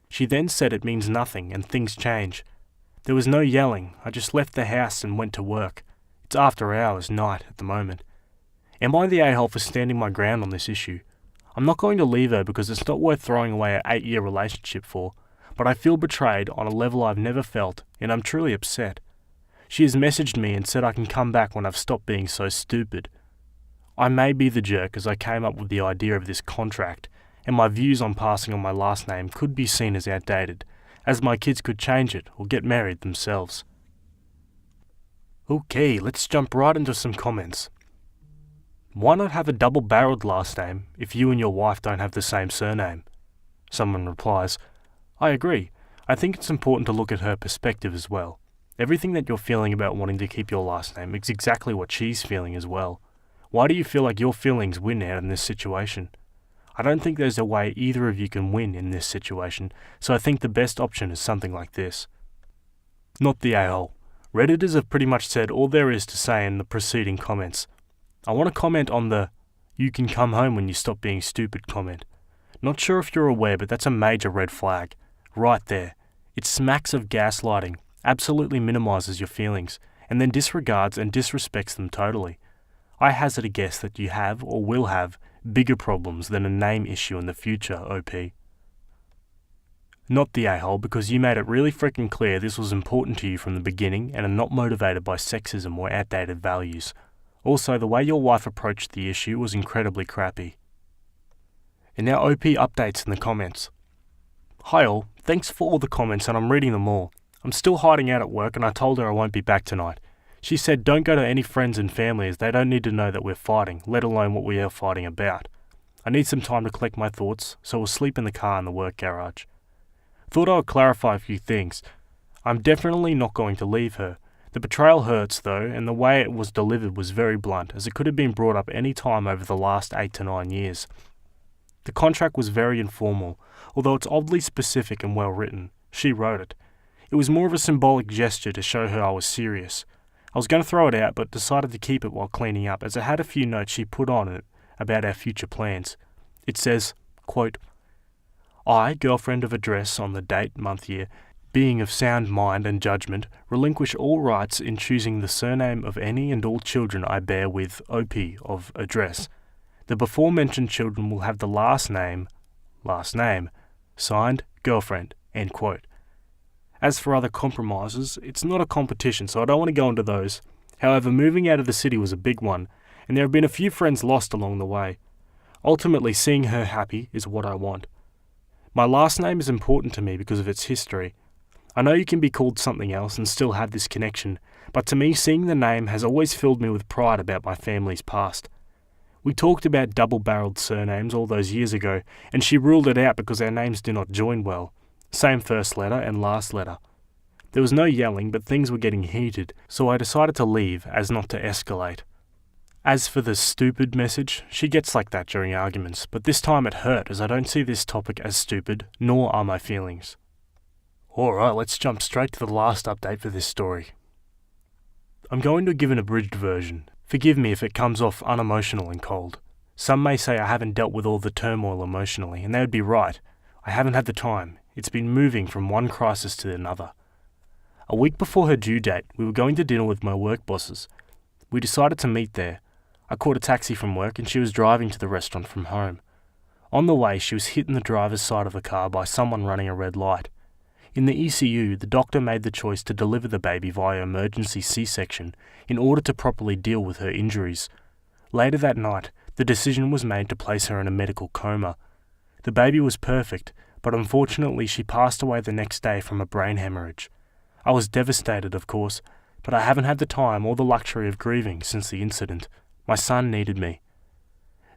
She then said it means nothing and things change. There was no yelling, I just left the house and went to work. It's after hours, night at the moment. Am I the a-hole for standing my ground on this issue? I'm not going to leave her because it's not worth throwing away an 8-year relationship for, but I feel betrayed on a level I've never felt, and I'm truly upset. She has messaged me and said I can come back when I've stopped being so stupid. I may be the jerk as I came up with the idea of this contract, and my views on passing on my last name could be seen as outdated, as my kids could change it or get married themselves. Okay, let's jump right into some comments. Why not have a double-barreled last name if you and your wife don't have the same surname? Someone replies, I agree. I think it's important to look at her perspective as well. Everything that you're feeling about wanting to keep your last name is exactly what she's feeling as well. Why do you feel like your feelings win out in this situation? I don't think there's a way either of you can win in this situation, so I think the best option is something like this. Not the a-hole. Redditors have pretty much said all there is to say in the preceding comments. I want to comment on the "you can come home when you stop being stupid" comment. Not sure if you're aware, but that's a major red flag. Right there. It smacks of gaslighting, absolutely minimises your feelings, and then disregards and disrespects them totally. I hazard a guess that you have, or will have, bigger problems than a name issue in the future, OP. Not the a-hole, because you made it really freaking clear this was important to you from the beginning and are not motivated by sexism or outdated values. Also, the way your wife approached the issue was incredibly crappy. And now OP updates in the comments. Hi all, thanks for all the comments and I'm reading them all. I'm still hiding out at work and I told her I won't be back tonight. She said don't go to any friends and family as they don't need to know that we're fighting, let alone what we are fighting about. I need some time to collect my thoughts, so we'll sleep in the car in the work garage. Thought I would clarify a few things. I'm definitely not going to leave her. The betrayal hurts though, and the way it was delivered was very blunt, as it could have been brought up any time over the last 8 to 9 years. The contract was very informal, although it's oddly specific and well written. She wrote it. It was more of a symbolic gesture to show her I was serious. I was going to throw it out, but decided to keep it while cleaning up, as it had a few notes she put on it about our future plans. It says, quote, I, girlfriend of address on the date, month, year, being of sound mind and judgment, relinquish all rights in choosing the surname of any and all children I bear with OP of address. The before-mentioned children will have the last name, signed, girlfriend, end quote. As for other compromises, it's not a competition, so I don't want to go into those. However, moving out of the city was a big one, and there have been a few friends lost along the way. Ultimately, seeing her happy is what I want. My last name is important to me because of its history. I know you can be called something else and still have this connection, but to me, seeing the name has always filled me with pride about my family's past. We talked about double-barreled surnames all those years ago, and she ruled it out because our names do not join well. Same first letter and last letter. There was no yelling, but things were getting heated, so I decided to leave as not to escalate. As for the stupid message, she gets like that during arguments, but this time it hurt as I don't see this topic as stupid, nor are my feelings. Alright, let's jump straight to the last update for this story. I'm going to give an abridged version. Forgive me if it comes off unemotional and cold. Some may say I haven't dealt with all the turmoil emotionally, and they would be right. I haven't had the time. It's been moving from one crisis to another. A week before her due date, we were going to dinner with my work bosses. We decided to meet there. I caught a taxi from work and she was driving to the restaurant from home. On the way, she was hit in the driver's side of the car by someone running a red light. In the ECU, the doctor made the choice to deliver the baby via emergency C-section in order to properly deal with her injuries. Later that night, the decision was made to place her in a medical coma. The baby was perfect, but unfortunately she passed away the next day from a brain hemorrhage. I was devastated, of course, but I haven't had the time or the luxury of grieving since the incident. My son needed me.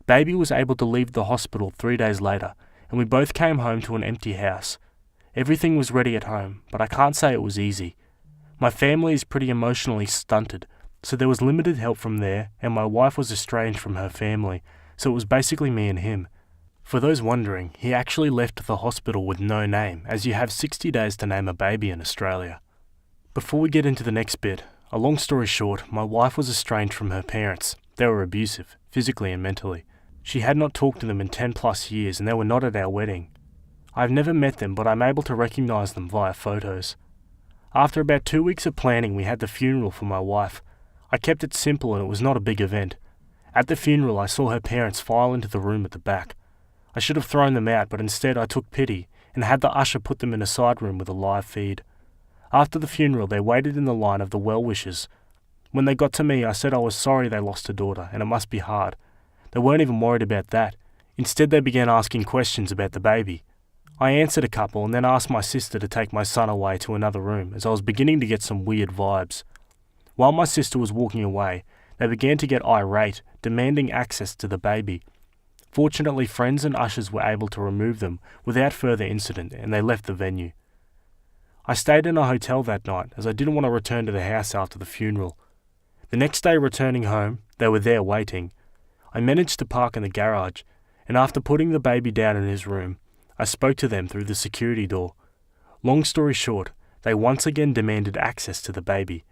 Baby was able to leave the hospital 3 days later, and we both came home to an empty house. Everything was ready at home, but I can't say it was easy. My family is pretty emotionally stunted, so there was limited help from there, and my wife was estranged from her family, so it was basically me and him. For those wondering, he actually left the hospital with no name, as you have 60 days to name a baby in Australia. Before we get into the next bit, a long story short, my wife was estranged from her parents. They were abusive, physically and mentally. She had not talked to them in 10 plus years, and they were not at our wedding. I've never met them, but I'm able to recognise them via photos. After about 2 weeks of planning, we had the funeral for my wife. I kept it simple and it was not a big event. At the funeral, I saw her parents file into the room at the back. I should have thrown them out, but instead I took pity and had the usher put them in a side room with a live feed. After the funeral, they waited in the line of the well-wishers. When they got to me, I said I was sorry they lost a daughter and it must be hard. They weren't even worried about that. Instead, they began asking questions about the baby. I answered a couple and then asked my sister to take my son away to another room as I was beginning to get some weird vibes. While my sister was walking away, they began to get irate, demanding access to the baby. Fortunately, friends and ushers were able to remove them without further incident and they left the venue. I stayed in a hotel that night as I didn't want to return to the house after the funeral. The next day returning home, they were there waiting. I managed to park in the garage, and after putting the baby down in his room, I spoke to them through the security door. Long story short, they once again demanded access to the baby.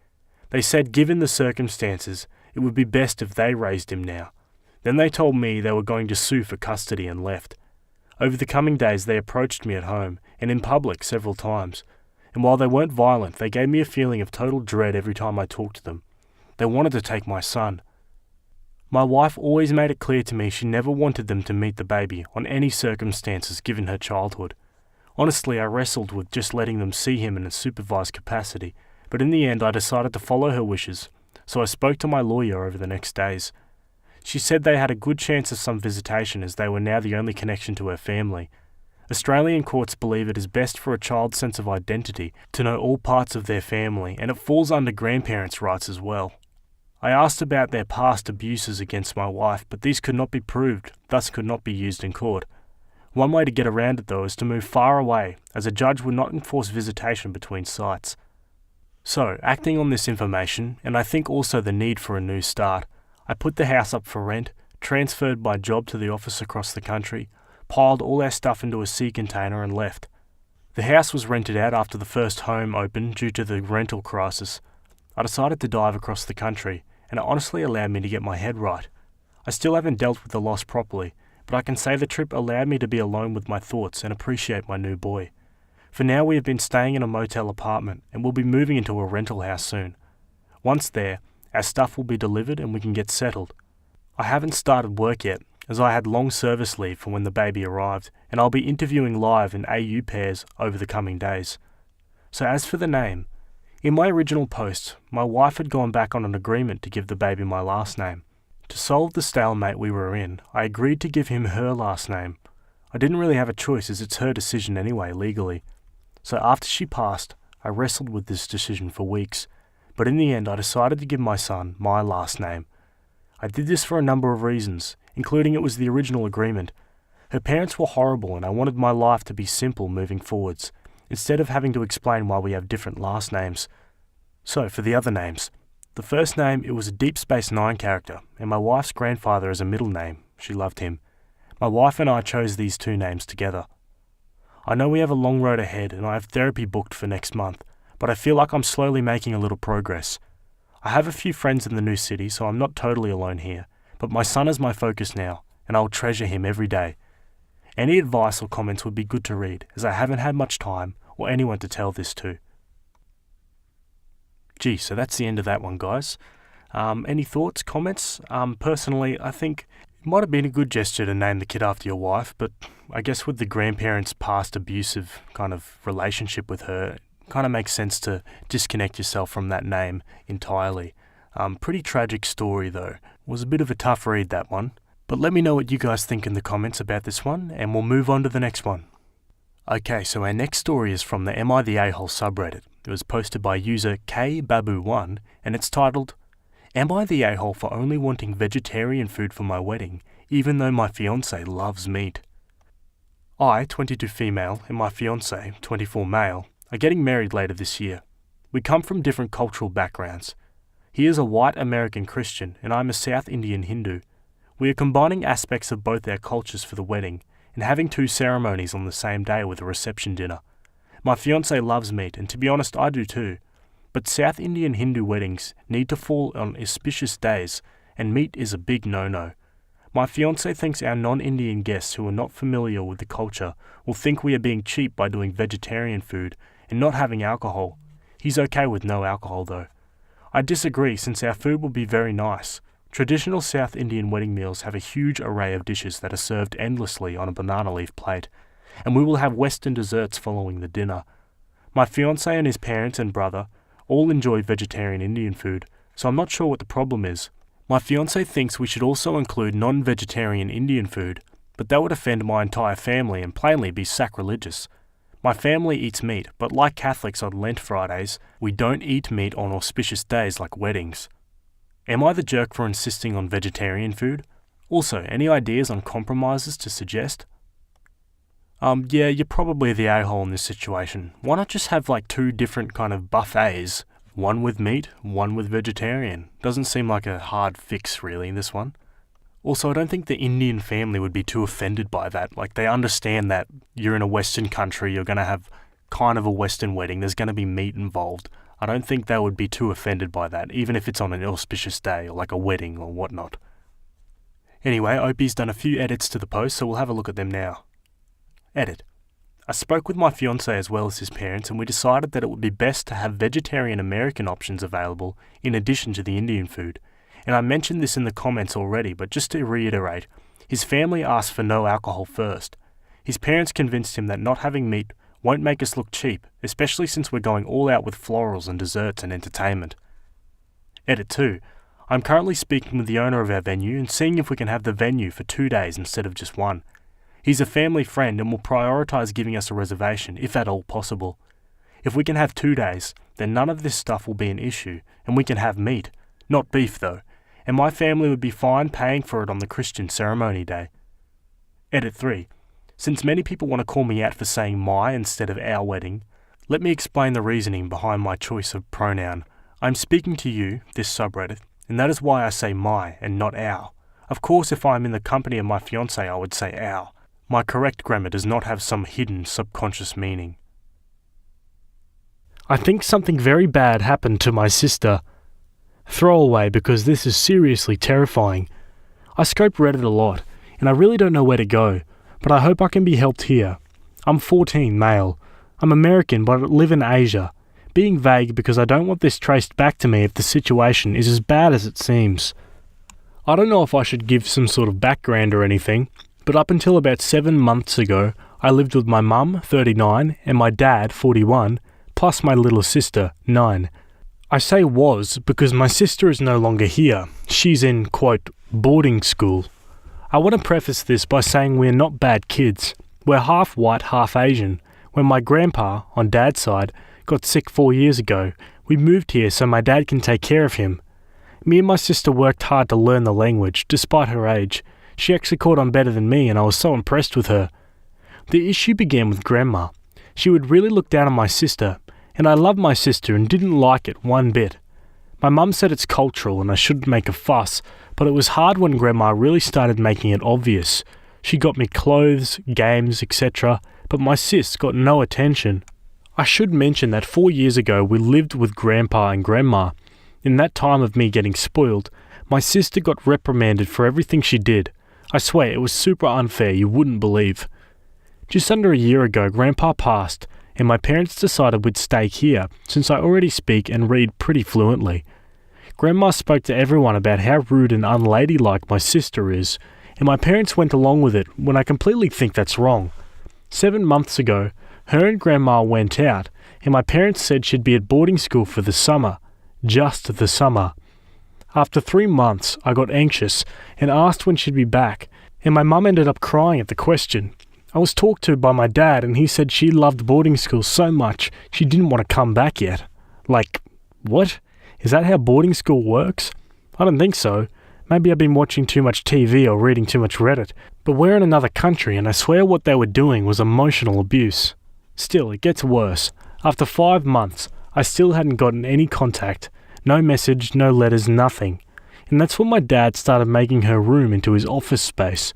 They said given the circumstances, it would be best if they raised him now. Then they told me they were going to sue for custody and left. Over the coming days they approached me at home and in public several times, and while they weren't violent, they gave me a feeling of total dread every time I talked to them. They wanted to take my son. My wife always made it clear to me she never wanted them to meet the baby on any circumstances given her childhood. Honestly, I wrestled with just letting them see him in a supervised capacity, but in the end I decided to follow her wishes, so I spoke to my lawyer over the next days. She said they had a good chance of some visitation as they were now the only connection to her family. Australian courts believe it is best for a child's sense of identity to know all parts of their family, and it falls under grandparents' rights as well. I asked about their past abuses against my wife, but these could not be proved, thus could not be used in court. One way to get around it though is to move far away, as a judge would not enforce visitation between sites. So, acting on this information, and I think also the need for a new start, I put the house up for rent, transferred my job to the office across the country, piled all our stuff into a sea container and left. The house was rented out after the first home opened due to the rental crisis. I decided to dive across the country, and it honestly allowed me to get my head right. I still haven't dealt with the loss properly, but I can say the trip allowed me to be alone with my thoughts and appreciate my new boy. For now we have been staying in a motel apartment and will be moving into a rental house soon. Once there, our stuff will be delivered and we can get settled. I haven't started work yet, as I had long service leave for when the baby arrived, and I'll be interviewing live in AU pairs over the coming days. So as for the name, in my original post, my wife had gone back on an agreement to give the baby my last name. To solve the stalemate we were in, I agreed to give him her last name. I didn't really have a choice as it's her decision anyway, legally. So after she passed, I wrestled with this decision for weeks, but in the end I decided to give my son my last name. I did this for a number of reasons, including it was the original agreement. Her parents were horrible and I wanted my life to be simple moving forwards, instead of having to explain why we have different last names. So, for the other names. The first name, it was a Deep Space Nine character, and my wife's grandfather as a middle name. She loved him. My wife and I chose these two names together. I know we have a long road ahead and I have therapy booked for next month, but I feel like I'm slowly making a little progress. I have a few friends in the new city, so I'm not totally alone here, but my son is my focus now, and I'll treasure him every day. Any advice or comments would be good to read, as I haven't had much time or anyone to tell this to. Gee, so that's the end of that one, guys. Any thoughts, comments? Personally, I think it might have been a good gesture to name the kid after your wife, but I guess with the grandparents' past abusive kind of relationship with her, it kind of makes sense to disconnect yourself from that name entirely. Pretty tragic story though. Was a bit of a tough read, that one. But let me know what you guys think in the comments about this one, and we'll move on to the next one. Okay, so our next story is from the Am I the A-hole subreddit. It was posted by user KBabu1, and it's titled, Am I the a-hole for only wanting vegetarian food for my wedding, even though my fiancé loves meat? I, 22 female, and my fiancé, 24 male, are getting married later this year. We come from different cultural backgrounds. He is a white American Christian, and I'm a South Indian Hindu. We are combining aspects of both our cultures for the wedding, and having 2 ceremonies on the same day with a reception dinner. My fiancé loves meat, and to be honest, I do too. But South Indian Hindu weddings need to fall on auspicious days, and meat is a big no-no. My fiancé thinks our non-Indian guests who are not familiar with the culture will think we are being cheap by doing vegetarian food and not having alcohol. He's okay with no alcohol though. I disagree, since our food will be very nice. Traditional South Indian wedding meals have a huge array of dishes that are served endlessly on a banana leaf plate, and we will have Western desserts following the dinner. My fiancé and his parents and brother all enjoy vegetarian Indian food, so I'm not sure what the problem is. My fiancé thinks we should also include non-vegetarian Indian food, but that would offend my entire family and plainly be sacrilegious. My family eats meat, but like Catholics on Lent Fridays, we don't eat meat on auspicious days like weddings. Am I the jerk for insisting on vegetarian food? Also, any ideas on compromises to suggest? Yeah, you're probably the a-hole in this situation. Why not just have like 2 different kind of buffets? One with meat, one with vegetarian. Doesn't seem like a hard fix really, this one. Also, I don't think the Indian family would be too offended by that. Like, they understand that you're in a Western country, you're going to have kind of a Western wedding, there's going to be meat involved. I don't think they would be too offended by that, even if it's on an auspicious day or like a wedding or whatnot. Anyway, Opie's done a few edits to the post, so we'll have a look at them now. Edit. I spoke with my fiancé as well as his parents, and we decided that it would be best to have vegetarian American options available in addition to the Indian food. And I mentioned this in the comments already, but just to reiterate, his family asked for no alcohol first. His parents convinced him that not having meat won't make us look cheap, especially since we're going all out with florals and desserts and entertainment. Edit 2. I'm currently speaking with the owner of our venue and seeing if we can have the venue for 2 days instead of just 1. He's a family friend and will prioritise giving us a reservation, if at all possible. If we can have 2 days, then none of this stuff will be an issue, and we can have meat. Not beef though, and my family would be fine paying for it on the Christian ceremony day. Edit 3. Since many people want to call me out for saying my instead of our wedding, let me explain the reasoning behind my choice of pronoun. I'm speaking to you, this subreddit, and that is why I say my and not our. Of course, if I'm in the company of my fiancé, I would say our. My correct grammar does not have some hidden subconscious meaning. I think something very bad happened to my sister. Throwaway, because this is seriously terrifying. I scope Reddit a lot, and I really don't know where to go, but I hope I can be helped here. I'm 14, male. I'm American, but I live in Asia. Being vague because I don't want this traced back to me if the situation is as bad as it seems. I don't know if I should give some sort of background or anything, but up until about 7 months ago, I lived with my mum, 39, and my dad, 41, plus my little sister, 9. I say was because my sister is no longer here. She's in, quote, boarding school. I want to preface this by saying we're not bad kids. We're half white, half Asian. When my grandpa, on dad's side, got sick 4 years ago, we moved here so my dad can take care of him. Me and my sister worked hard to learn the language, despite her age. She actually caught on better than me, and I was so impressed with her. The issue began with Grandma. She would really look down on my sister, and I loved my sister and didn't like it one bit. My mum said it's cultural and I shouldn't make a fuss, but it was hard when Grandma really started making it obvious. She got me clothes, games, etc., but my sis got no attention. I should mention that 4 years ago we lived with Grandpa and Grandma. In that time of me getting spoiled, my sister got reprimanded for everything she did. I swear it was super unfair, you wouldn't believe. Just under a year ago, Grandpa passed, and my parents decided we'd stay here, since I already speak and read pretty fluently. Grandma spoke to everyone about how rude and unladylike my sister is, and my parents went along with it when I completely think that's wrong. 7 months ago, her and Grandma went out, and my parents said she'd be at boarding school for the summer. Just the summer. After 3 months, I got anxious and asked when she'd be back, and my mum ended up crying at the question. I was talked to by my dad, and he said she loved boarding school so much she didn't want to come back yet. Like, what? Is that how boarding school works? I don't think so. Maybe I've been watching too much TV or reading too much Reddit, but we're in another country and I swear what they were doing was emotional abuse. Still, it gets worse. After 5 months, I still hadn't gotten any contact. No message, no letters, nothing. And that's when my dad started making her room into his office space.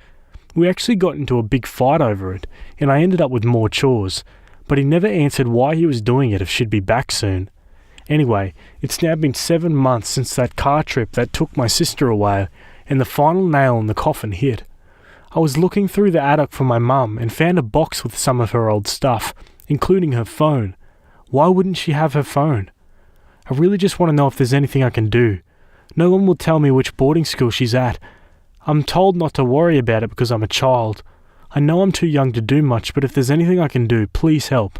We actually got into a big fight over it, and I ended up with more chores, but he never answered why he was doing it if she'd be back soon. Anyway, it's now been 7 months since that car trip that took my sister away, and the final nail in the coffin hit. I was looking through the attic for my mum and found a box with some of her old stuff, including her phone. Why wouldn't she have her phone? I really just want to know if there's anything I can do. No one will tell me which boarding school she's at. I'm told not to worry about it because I'm a child. I know I'm too young to do much, but if there's anything I can do, please help.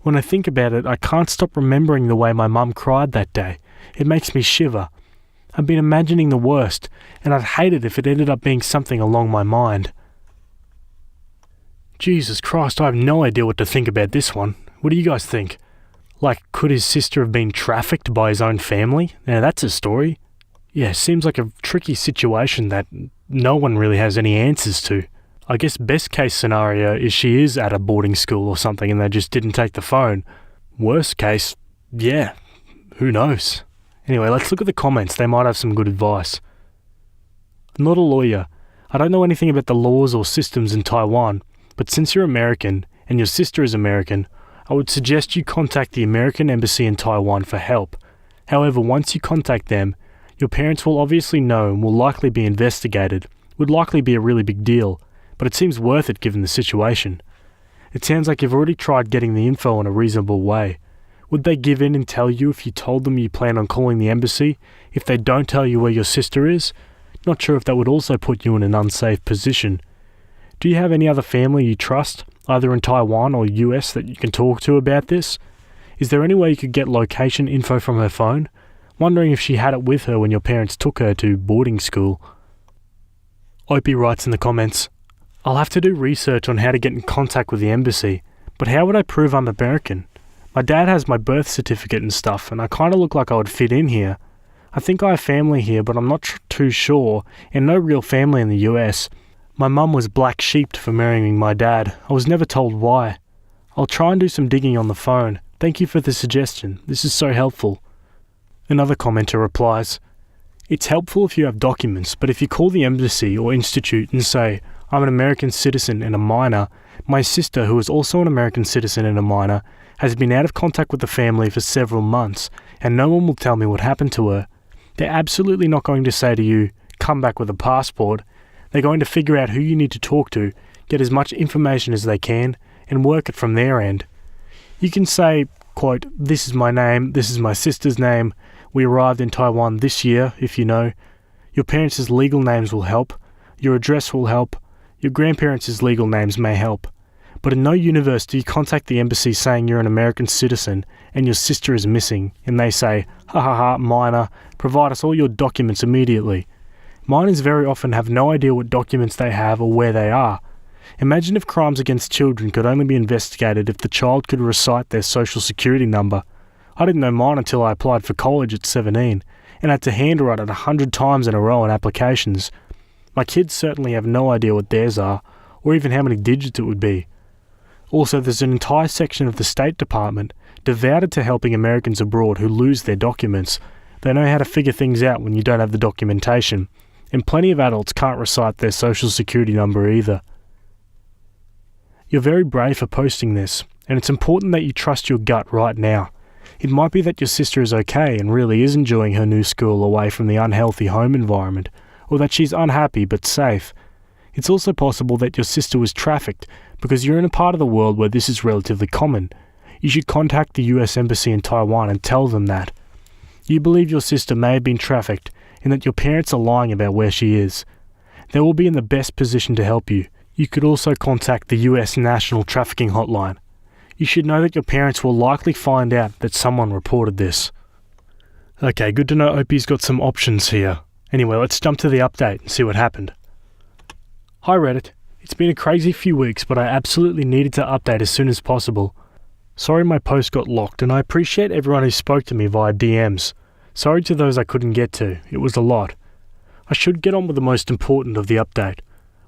When I think about it, I can't stop remembering the way my mum cried that day. It makes me shiver. I've been imagining the worst, and I'd hate it if it ended up being something along my mind. Jesus Christ, I have no idea what to think about this one. What do you guys think? Like, could his sister have been trafficked by his own family? Now that's a story. Yeah, seems like a tricky situation that no one really has any answers to. I guess best case scenario is she is at a boarding school or something and they just didn't take the phone. Worst case, yeah, who knows? Anyway, let's look at the comments. They might have some good advice. Not a lawyer. I don't know anything about the laws or systems in Taiwan, but since you're American and your sister is American, I would suggest you contact the American Embassy in Taiwan for help. However, once you contact them, your parents will obviously know and will likely be investigated. Would likely be a really big deal, but it seems worth it given the situation. It sounds like you've already tried getting the info in a reasonable way. Would they give in and tell you if you told them you plan on calling the embassy, if they don't tell you where your sister is? Not sure if that would also put you in an unsafe position. Do you have any other family you trust, either in Taiwan or US, that you can talk to about this? Is there any way you could get location info from her phone? Wondering if she had it with her when your parents took her to boarding school. Opie writes in the comments, I'll have to do research on how to get in contact with the embassy, but how would I prove I'm American? My dad has my birth certificate and stuff, and I kind of look like I would fit in here. I think I have family here, but I'm not too sure, and no real family in the US. My mum was black sheeped for marrying my dad. I was never told why. I'll try and do some digging on the phone. Thank you for the suggestion. This is so helpful. Another commenter replies, It's helpful if you have documents, but if you call the embassy or institute and say, I'm an American citizen and a minor, my sister, who is also an American citizen and a minor, has been out of contact with the family for several months, and no one will tell me what happened to her. They're absolutely not going to say to you, come back with a passport. They're going to figure out who you need to talk to, get as much information as they can, and work it from their end. You can say, quote, this is my name, this is my sister's name, we arrived in Taiwan this year, if you know. Your parents' legal names will help, your address will help, your grandparents' legal names may help. But in no universe do you contact the embassy saying you're an American citizen and your sister is missing, and they say, ha ha ha, minor, provide us all your documents immediately. Minors very often have no idea what documents they have or where they are. Imagine if crimes against children could only be investigated if the child could recite their social security number. I didn't know mine until I applied for college at 17, and had to handwrite it 100 times in a row in applications. My kids certainly have no idea what theirs are, or even how many digits it would be. Also, there's an entire section of the State Department devoted to helping Americans abroad who lose their documents. They know how to figure things out when you don't have the documentation, and plenty of adults can't recite their social security number either. You're very brave for posting this, and it's important that you trust your gut right now. It might be that your sister is okay and really is enjoying her new school away from the unhealthy home environment, or that she's unhappy but safe. It's also possible that your sister was trafficked because you're in a part of the world where this is relatively common. You should contact the US Embassy in Taiwan and tell them that. You believe your sister may have been trafficked and that your parents are lying about where she is. They will be in the best position to help you. You could also contact the US National Trafficking Hotline. You should know that your parents will likely find out that someone reported this. Okay, good to know Opie's got some options here. Anyway, let's jump to the update and see what happened. Hi Reddit. It's been a crazy few weeks, but I absolutely needed to update as soon as possible. Sorry my post got locked, and I appreciate everyone who spoke to me via DMs. Sorry to those I couldn't get to. It was a lot. I should get on with the most important of the update,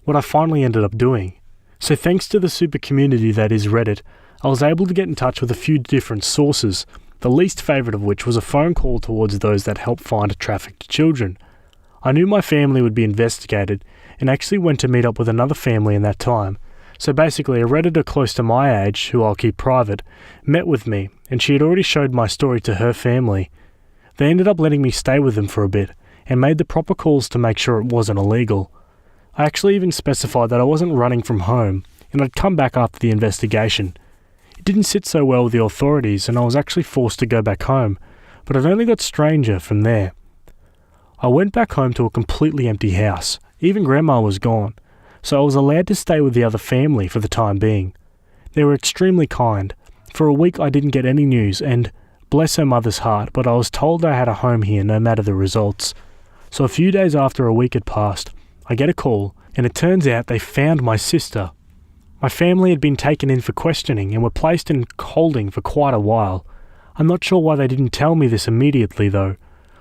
what I finally ended up doing. So thanks to the super community that is Reddit, I was able to get in touch with a few different sources, the least favourite of which was a phone call towards those that help find trafficked children. I knew my family would be investigated, and actually went to meet up with another family in that time. So basically, a Redditor close to my age, who I'll keep private, met with me, and she had already showed my story to her family. They ended up letting me stay with them for a bit, and made the proper calls to make sure it wasn't illegal. I actually even specified that I wasn't running from home, and I'd come back after the investigation. It didn't sit so well with the authorities, and I was actually forced to go back home, but it only got stranger from there. I went back home to a completely empty house. Even Grandma was gone, so I was allowed to stay with the other family for the time being. They were extremely kind. For a week I didn't get any news, and bless her mother's heart, but I was told I had a home here no matter the results. So a few days after a week had passed, I get a call, and it turns out they found my sister. My family had been taken in for questioning and were placed in holding for quite a while. I'm not sure why they didn't tell me this immediately though.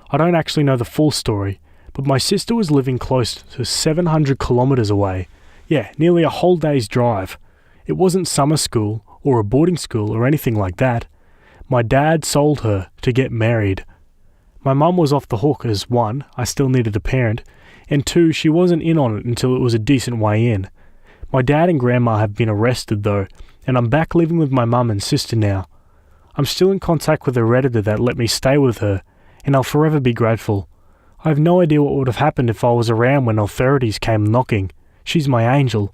I don't actually know the full story, but my sister was living close to 700 kilometres away. Yeah, nearly a whole day's drive. It wasn't summer school or a boarding school or anything like that. My dad sold her to get married. My mum was off the hook as one, I still needed a parent, and two, she wasn't in on it until it was a decent way in. My dad and grandma have been arrested though, and I'm back living with my mum and sister now. I'm still in contact with the Redditor that let me stay with her, and I'll forever be grateful. I have no idea what would have happened if I was around when authorities came knocking. She's my angel.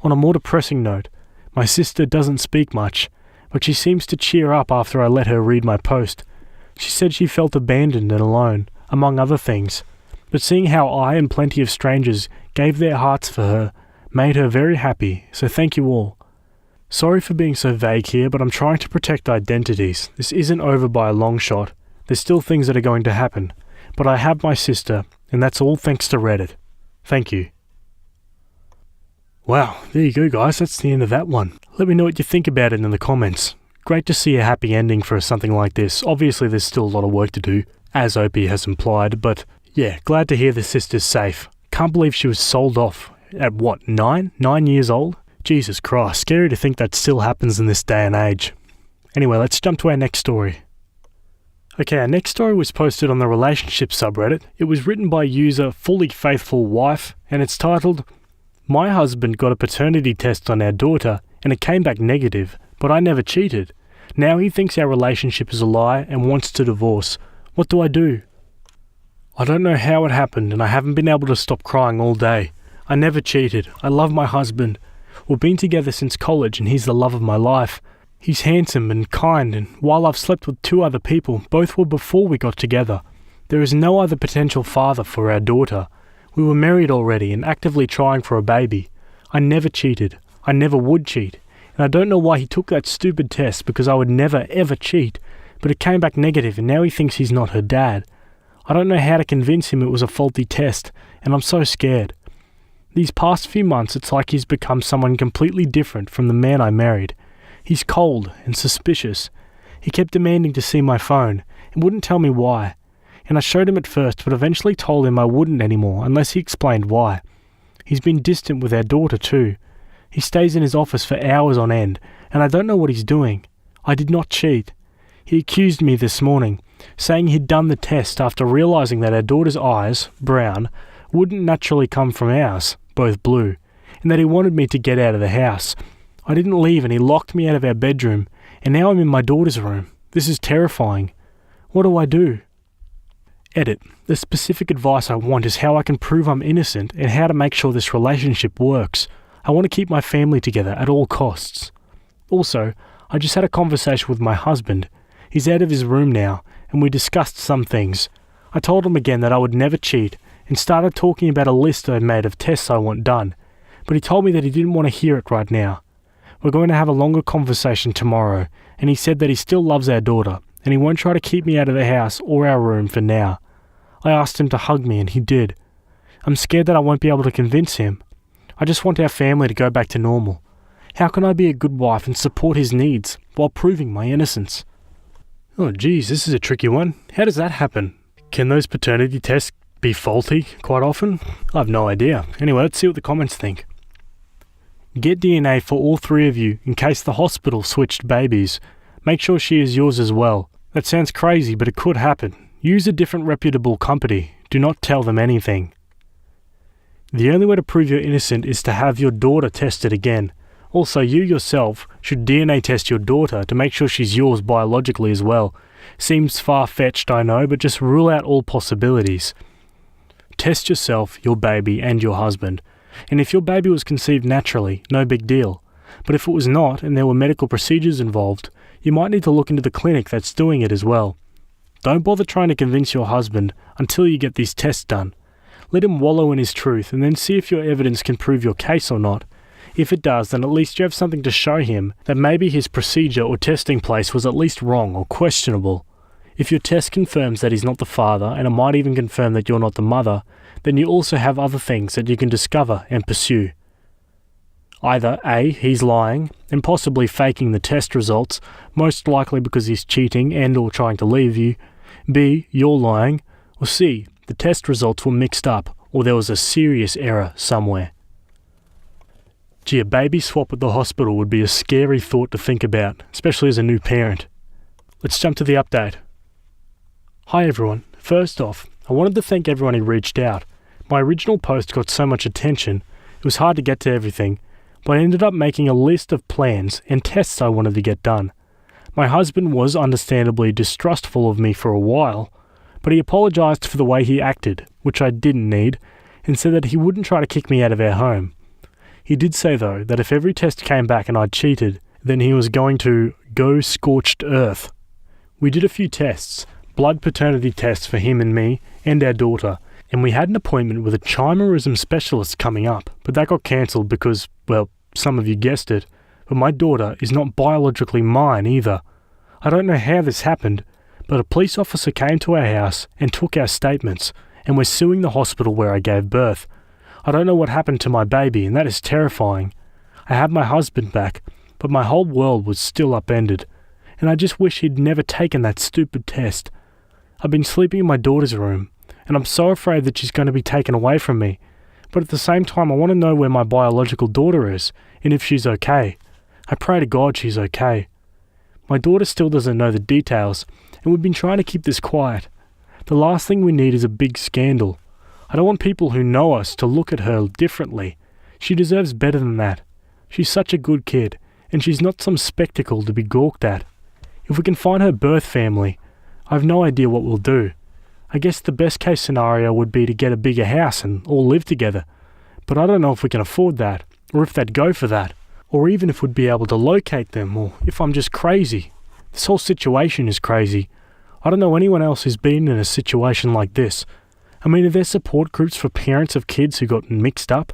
On a more depressing note, my sister doesn't speak much, but she seems to cheer up after I let her read my post. She said she felt abandoned and alone, among other things, but seeing how I and plenty of strangers gave their hearts for her made her very happy, so thank you all. Sorry for being so vague here, but I'm trying to protect identities. This isn't over by a long shot. There's still things that are going to happen, but I have my sister, and that's all thanks to Reddit. Thank you. Wow, there you go guys, that's the end of that one. Let me know what you think about it in the comments. Great to see a happy ending for something like this. Obviously there's still a lot of work to do, as Opie has implied, but yeah, glad to hear the sister's safe. Can't believe she was sold off at what, 9 years old? Jesus Christ, scary to think that still happens in this day and age. Anyway, let's jump to our next story. Okay, our next story was posted on the relationship subreddit. It was written by user Fully Faithful Wife, and it's titled, "My husband got a paternity test on our daughter and it came back negative, but I never cheated. Now he thinks our relationship is a lie and wants to divorce. What do I do? I don't know how it happened and I haven't been able to stop crying all day. I never cheated. I love my husband. We've been together since college and he's the love of my life. He's handsome and kind, and while I've slept with 2 other people, both were before we got together. There is no other potential father for our daughter. We were married already and actively trying for a baby. I never cheated. I never would cheat. And I don't know why he took that stupid test because I would never ever cheat, but it came back negative and now he thinks he's not her dad. I don't know how to convince him it was a faulty test, and I'm so scared. These past few months it's like he's become someone completely different from the man I married. He's cold and suspicious. He kept demanding to see my phone and wouldn't tell me why. And I showed him at first, but eventually told him I wouldn't anymore unless he explained why. He's been distant with our daughter too. He stays in his office for hours on end, and I don't know what he's doing. I did not cheat. He accused me this morning, saying he'd done the test after realizing that our daughter's eyes, brown, wouldn't naturally come from ours, both blue, and that he wanted me to get out of the house. I didn't leave and he locked me out of our bedroom, and now I'm in my daughter's room. This is terrifying. What do I do? Edit. The specific advice I want is how I can prove I'm innocent and how to make sure this relationship works. I want to keep my family together at all costs. Also, I just had a conversation with my husband. He's out of his room now, and we discussed some things. I told him again that I would never cheat, and started talking about a list I'd made of tests I want done, but he told me that he didn't want to hear it right now. We're going to have a longer conversation tomorrow, and he said that he still loves our daughter, and he won't try to keep me out of the house or our room for now. I asked him to hug me, and he did. I'm scared that I won't be able to convince him. I just want our family to go back to normal. How can I be a good wife and support his needs while proving my innocence? Oh geez, this is a tricky one. How does that happen? Can those paternity tests be faulty quite often? I have no idea. Anyway, let's see what the comments think. Get DNA for all three of you in case the hospital switched babies. Make sure she is yours as well. That sounds crazy, but it could happen. Use a different reputable company. Do not tell them anything. The only way to prove you're innocent is to have your daughter tested again. Also, you yourself should DNA test your daughter to make sure she's yours biologically as well. Seems far-fetched, I know, but just rule out all possibilities. Test yourself, your baby, and your husband. And if your baby was conceived naturally, no big deal. But if it was not, and there were medical procedures involved, you might need to look into the clinic that's doing it as well. Don't bother trying to convince your husband until you get these tests done. Let him wallow in his truth and then see if your evidence can prove your case or not. If it does, then at least you have something to show him that maybe his procedure or testing place was at least wrong or questionable. If your test confirms that he's not the father, and it might even confirm that you're not the mother, then you also have other things that you can discover and pursue. Either A, he's lying and possibly faking the test results, most likely because he's cheating and or trying to leave you. B, you're lying. Or C, the test results were mixed up or there was a serious error somewhere. Gee, a baby swap at the hospital would be a scary thought to think about, especially as a new parent. Let's jump to the update. Hi everyone. First off, I wanted to thank everyone who reached out. My original post got so much attention, it was hard to get to everything, but I ended up making a list of plans and tests I wanted to get done. My husband was understandably distrustful of me for a while, but he apologised for the way he acted, which I didn't need, and said that he wouldn't try to kick me out of our home. He did say though that if every test came back and I cheated, then he was going to go scorched earth. We did a few tests, blood paternity tests for him and me and our daughter, and we had an appointment with a chimerism specialist coming up, but that got cancelled because, well, some of you guessed it, but my daughter is not biologically mine either. I don't know how this happened, but a police officer came to our house and took our statements, and we're suing the hospital where I gave birth. I don't know what happened to my baby, and that is terrifying. I have my husband back, but my whole world was still upended, and I just wish he'd never taken that stupid test. I've been sleeping in my daughter's room, and I'm so afraid that she's going to be taken away from me. But at the same time, I want to know where my biological daughter is, and if she's okay. I pray to God she's okay. My daughter still doesn't know the details, and we've been trying to keep this quiet. The last thing we need is a big scandal. I don't want people who know us to look at her differently. She deserves better than that. She's such a good kid, and she's not some spectacle to be gawked at. If we can find her birth family, I have no idea what we'll do. I guess the best case scenario would be to get a bigger house and all live together. But I don't know if we can afford that, or if they'd go for that, or even if we'd be able to locate them, or if I'm just crazy. This whole situation is crazy. I don't know anyone else who's been in a situation like this. I mean, are there support groups for parents of kids who got mixed up?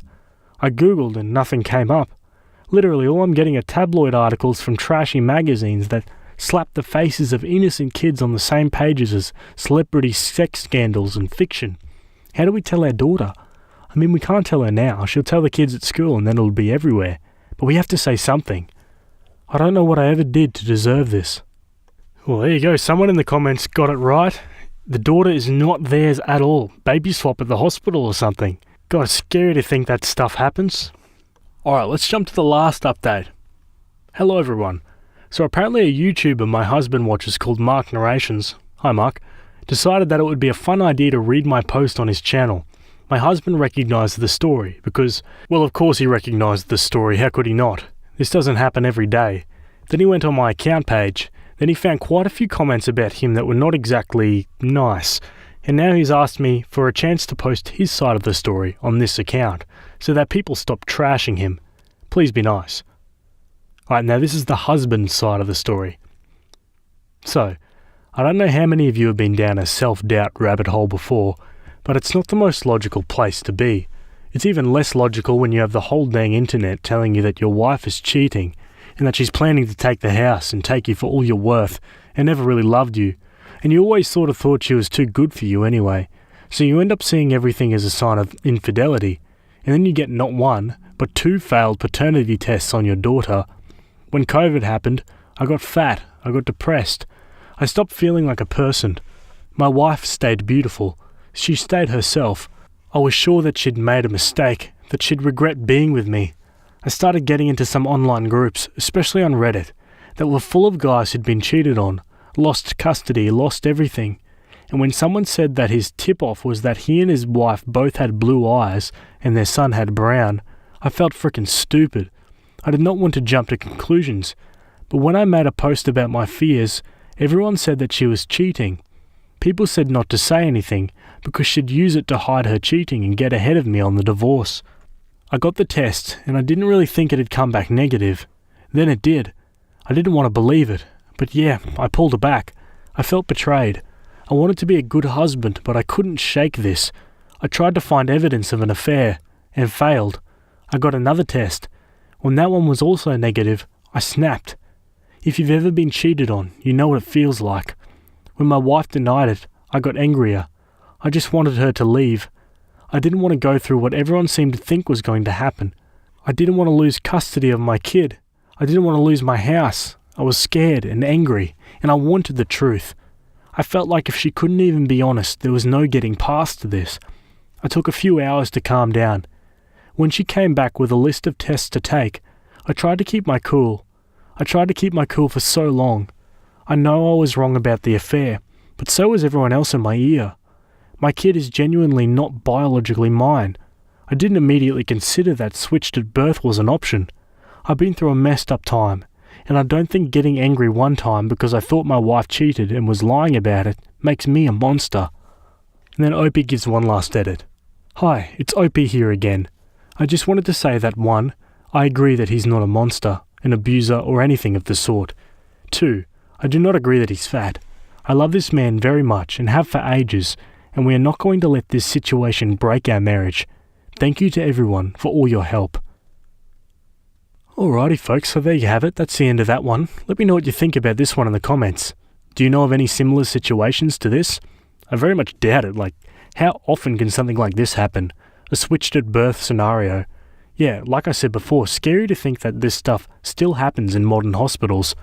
I googled and nothing came up. Literally all I'm getting are tabloid articles from trashy magazines that slap the faces of innocent kids on the same pages as celebrity sex scandals and fiction. How do we tell our daughter? I mean, we can't tell her now. She'll tell the kids at school and then it'll be everywhere. But we have to say something. I don't know what I ever did to deserve this. Well, there you go. Someone in the comments got it right. The daughter is not theirs at all. Baby swap at the hospital or something. God, it's scary to think that stuff happens. Alright, let's jump to the last update. Hello everyone. So apparently a YouTuber my husband watches called Mark Narrations, hi Mark, decided that it would be a fun idea to read my post on his channel. My husband recognised the story because, well, of course he recognised the story, how could he not? This doesn't happen every day. Then he went on my account page. Then he found quite a few comments about him that were not exactly nice. And now he's asked me for a chance to post his side of the story on this account so that people stop trashing him. Please be nice. Alright, now this is the husband's side of the story. So, I don't know how many of you have been down a self-doubt rabbit hole before, but it's not the most logical place to be. It's even less logical when you have the whole dang internet telling you that your wife is cheating and that she's planning to take the house and take you for all you're worth and never really loved you, and you always sort of thought she was too good for you anyway. So you end up seeing everything as a sign of infidelity, and then you get not one, but 2 failed paternity tests on your daughter. When COVID happened, I got fat, I got depressed, I stopped feeling like a person. My wife stayed beautiful. She stayed herself. I was sure that she'd made a mistake, that she'd regret being with me. I started getting into some online groups, especially on Reddit, that were full of guys who'd been cheated on, lost custody, lost everything. And when someone said that his tip-off was that he and his wife both had blue eyes and their son had brown, I felt frickin' stupid. I did not want to jump to conclusions, but when I made a post about my fears, everyone said that she was cheating. People said not to say anything because she'd use it to hide her cheating and get ahead of me on the divorce. I got the test and I didn't really think it'd come back negative. Then it did. I didn't want to believe it, but yeah, I pulled it back. I felt betrayed. I wanted to be a good husband, but I couldn't shake this. I tried to find evidence of an affair and failed. I got another test. When that one was also negative, I snapped. If you've ever been cheated on, you know what it feels like. When my wife denied it, I got angrier. I just wanted her to leave. I didn't want to go through what everyone seemed to think was going to happen. I didn't want to lose custody of my kid. I didn't want to lose my house. I was scared and angry, and I wanted the truth. I felt like if she couldn't even be honest, there was no getting past this. I took a few hours to calm down. When she came back with a list of tests to take, I tried to keep my cool. I tried to keep my cool for so long. I know I was wrong about the affair, but so was everyone else in my ear. My kid is genuinely not biologically mine. I didn't immediately consider that switched at birth was an option. I've been through a messed up time, and I don't think getting angry one time because I thought my wife cheated and was lying about it makes me a monster. And then Opie gives one last edit. Hi, it's Opie here again. I just wanted to say that 1, I agree that he's not a monster, an abuser or anything of the sort. 2, I do not agree that he's fat. I love this man very much and have for ages, and we are not going to let this situation break our marriage. Thank you to everyone for all your help. Alrighty folks, so there you have it. That's the end of that one. Let me know what you think about this one in the comments. Do you know of any similar situations to this? I very much doubt it. Like, how often can something like this happen? A switched at birth scenario. Yeah, like I said before, scary to think that this stuff still happens in modern hospitals.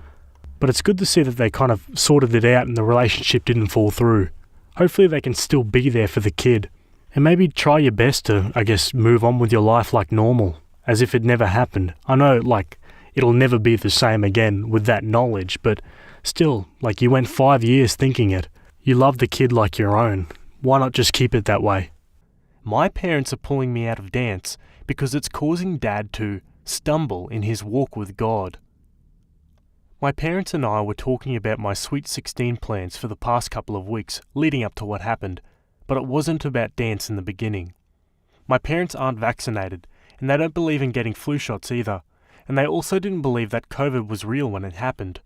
But it's good to see that they kind of sorted it out and the relationship didn't fall through. Hopefully they can still be there for the kid. And maybe try your best to, move on with your life like normal, as if it never happened. I know, it'll never be the same again with that knowledge, but still, you went 5 years thinking it. You love the kid like your own. Why not just keep it that way? My parents are pulling me out of dance because it's causing Dad to stumble in his walk with God. My parents and I were talking about my Sweet 16 plans for the past couple of weeks leading up to what happened, but it wasn't about dance in the beginning. My parents aren't vaccinated, and they don't believe in getting flu shots either, and they also didn't believe that COVID was real when it happened.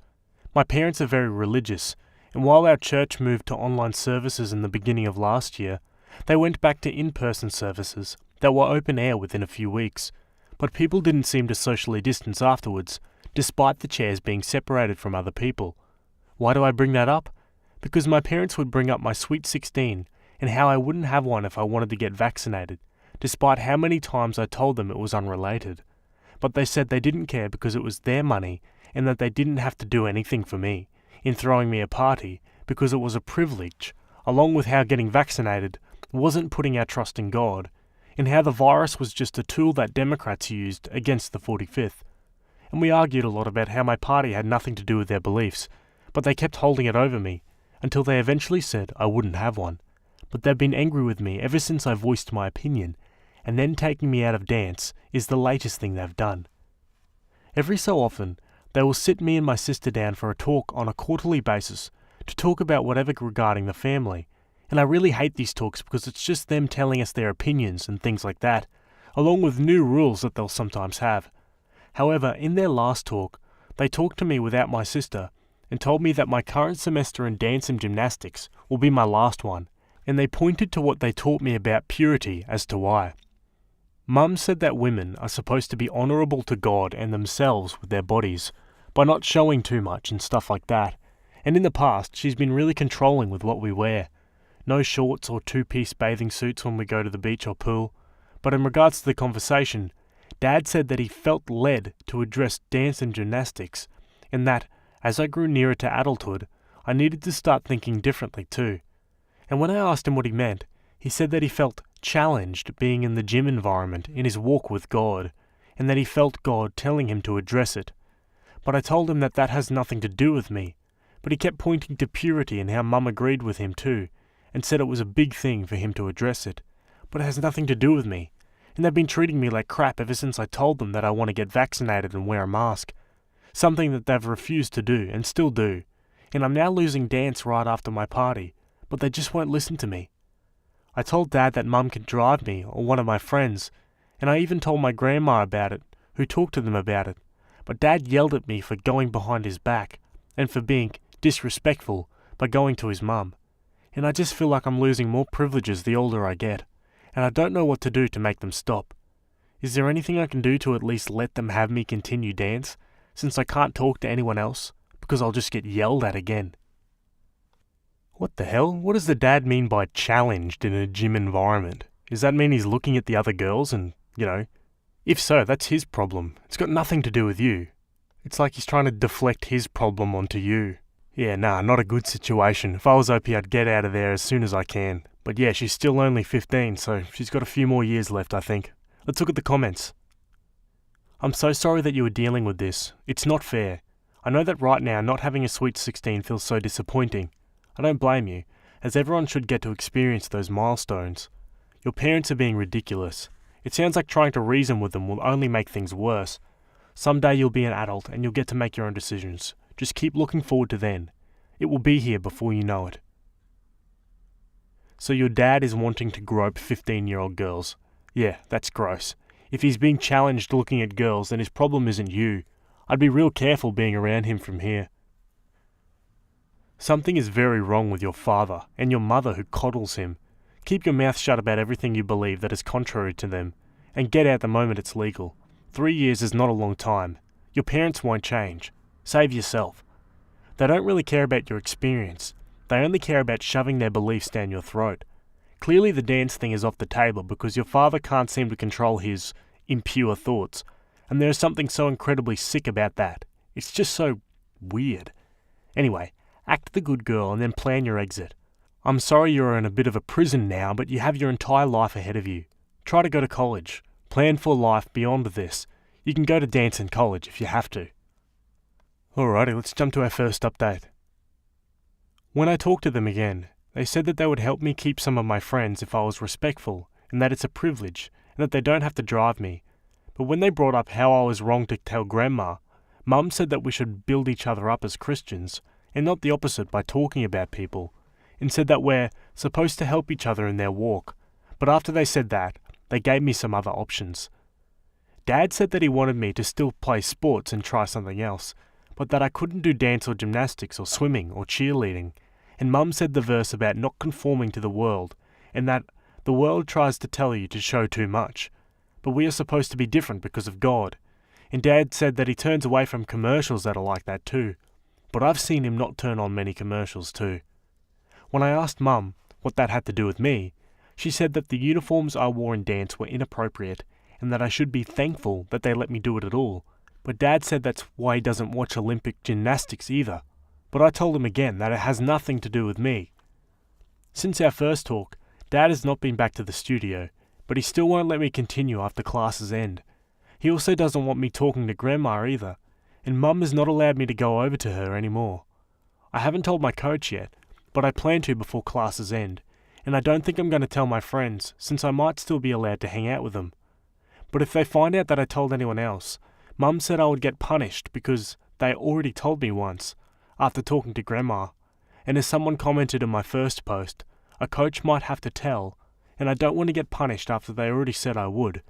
My parents are very religious, and while our church moved to online services in the beginning of last year, they went back to in-person services that were open air within a few weeks, but people didn't seem to socially distance afterwards, despite the chairs being separated from other people. Why do I bring that up? Because my parents would bring up my Sweet 16 and how I wouldn't have one if I wanted to get vaccinated, despite how many times I told them it was unrelated. But they said they didn't care because it was their money and that they didn't have to do anything for me in throwing me a party because it was a privilege, along with how getting vaccinated wasn't putting our trust in God, and how the virus was just a tool that Democrats used against the 45th. And we argued a lot about how my party had nothing to do with their beliefs, but they kept holding it over me, until they eventually said I wouldn't have one. But they've been angry with me ever since I voiced my opinion, and then taking me out of dance is the latest thing they've done. Every so often, they will sit me and my sister down for a talk on a quarterly basis to talk about whatever regarding the family, and I really hate these talks because it's just them telling us their opinions and things like that, along with new rules that they'll sometimes have. However, in their last talk, they talked to me without my sister and told me that my current semester in dance and gymnastics will be my last one, and they pointed to what they taught me about purity as to why. Mum said that women are supposed to be honourable to God and themselves with their bodies, by not showing too much and stuff like that, and in the past she's been really controlling with what we wear. No shorts or two-piece bathing suits when we go to the beach or pool, but in regards to the conversation, Dad said that he felt led to address dance and gymnastics, and that, as I grew nearer to adulthood, I needed to start thinking differently too. And when I asked him what he meant, he said that he felt challenged being in the gym environment in his walk with God, and that he felt God telling him to address it. But I told him that that has nothing to do with me, but he kept pointing to purity and how Mum agreed with him too, and said it was a big thing for him to address it, but it has nothing to do with me, and they've been treating me like crap ever since I told them that I want to get vaccinated and wear a mask, something that they've refused to do and still do, and I'm now losing dance right after my party, but they just won't listen to me. I told Dad that Mum could drive me or one of my friends, and I even told my grandma about it, who talked to them about it, but Dad yelled at me for going behind his back, and for being disrespectful by going to his mum, and I just feel like I'm losing more privileges the older I get, and I don't know what to do to make them stop. Is there anything I can do to at least let them have me continue dance, since I can't talk to anyone else, because I'll just get yelled at again? What the hell? What does the dad mean by challenged in a gym environment? Does that mean he's looking at the other girls and, if so, that's his problem. It's got nothing to do with you. It's like he's trying to deflect his problem onto you. Yeah, not a good situation. If I was OP, I'd get out of there as soon as I can. But yeah, she's still only 15, so she's got a few more years left, I think. Let's look at the comments. I'm so sorry that you were dealing with this. It's not fair. I know that right now not having a sweet 16 feels so disappointing. I don't blame you, as everyone should get to experience those milestones. Your parents are being ridiculous. It sounds like trying to reason with them will only make things worse. Someday you'll be an adult and you'll get to make your own decisions. Just keep looking forward to then. It will be here before you know it. So your dad is wanting to grope 15-year-old girls. Yeah, that's gross. If he's being challenged looking at girls, then his problem isn't you. I'd be real careful being around him from here. Something is very wrong with your father and your mother who coddles him. Keep your mouth shut about everything you believe that is contrary to them, and get out the moment it's legal. 3 years is not a long time. Your parents won't change. Save yourself. They don't really care about your experience. They only care about shoving their beliefs down your throat. Clearly the dance thing is off the table because your father can't seem to control his impure thoughts, and there is something so incredibly sick about that. It's just so weird. Anyway, act the good girl and then plan your exit. I'm sorry you're in a bit of a prison now, but you have your entire life ahead of you. Try to go to college. Plan for life beyond this. You can go to dance in college if you have to. Alrighty, let's jump to our first update. When I talked to them again, they said that they would help me keep some of my friends if I was respectful, and that it's a privilege, and that they don't have to drive me. But when they brought up how I was wrong to tell Grandma, Mum said that we should build each other up as Christians, and not the opposite by talking about people, and said that we're supposed to help each other in their walk. But after they said that, they gave me some other options. Dad said that he wanted me to still play sports and try something else, but that I couldn't do dance or gymnastics or swimming or cheerleading, and Mum said the verse about not conforming to the world, and that the world tries to tell you to show too much, but we are supposed to be different because of God, and Dad said that he turns away from commercials that are like that too, but I've seen him not turn on many commercials too. When I asked Mum what that had to do with me, she said that the uniforms I wore in dance were inappropriate, and that I should be thankful that they let me do it at all. But Dad said that's why he doesn't watch Olympic gymnastics either. But I told him again that it has nothing to do with me. Since our first talk, Dad has not been back to the studio, but he still won't let me continue after classes end. He also doesn't want me talking to Grandma either, and Mum has not allowed me to go over to her anymore. I haven't told my coach yet, but I plan to before classes end, and I don't think I'm going to tell my friends, since I might still be allowed to hang out with them. But if they find out that I told anyone else, Mum said I would get punished because they already told me once, after talking to Grandma, and as someone commented in my first post, a coach might have to tell, and I don't want to get punished after they already said I would.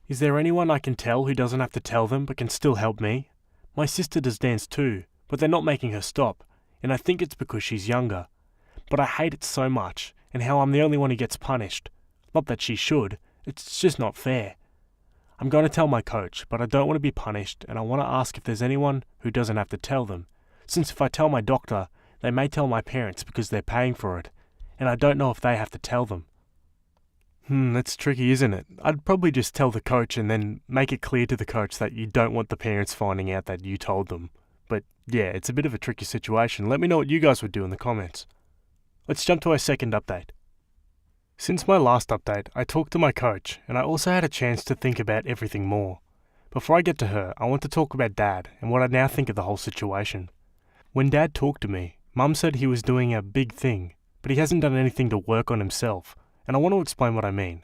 Is there anyone I can tell who doesn't have to tell them but can still help me? My sister does dance too, but they're not making her stop, and I think it's because she's younger. But I hate it so much, and how I'm the only one who gets punished. Not that she should, it's just not fair. I'm going to tell my coach, but I don't want to be punished, and I want to ask if there's anyone who doesn't have to tell them, since if I tell my doctor, they may tell my parents because they're paying for it, and I don't know if they have to tell them. That's tricky, isn't it? I'd probably just tell the coach and then make it clear to the coach that you don't want the parents finding out that you told them. But yeah, it's a bit of a tricky situation. Let me know what you guys would do in the comments. Let's jump to our second update. Since my last update, I talked to my coach, and I also had a chance to think about everything more. Before I get to her, I want to talk about Dad and what I now think of the whole situation. When Dad talked to me, Mum said he was doing a big thing, but he hasn't done anything to work on himself, and I want to explain what I mean.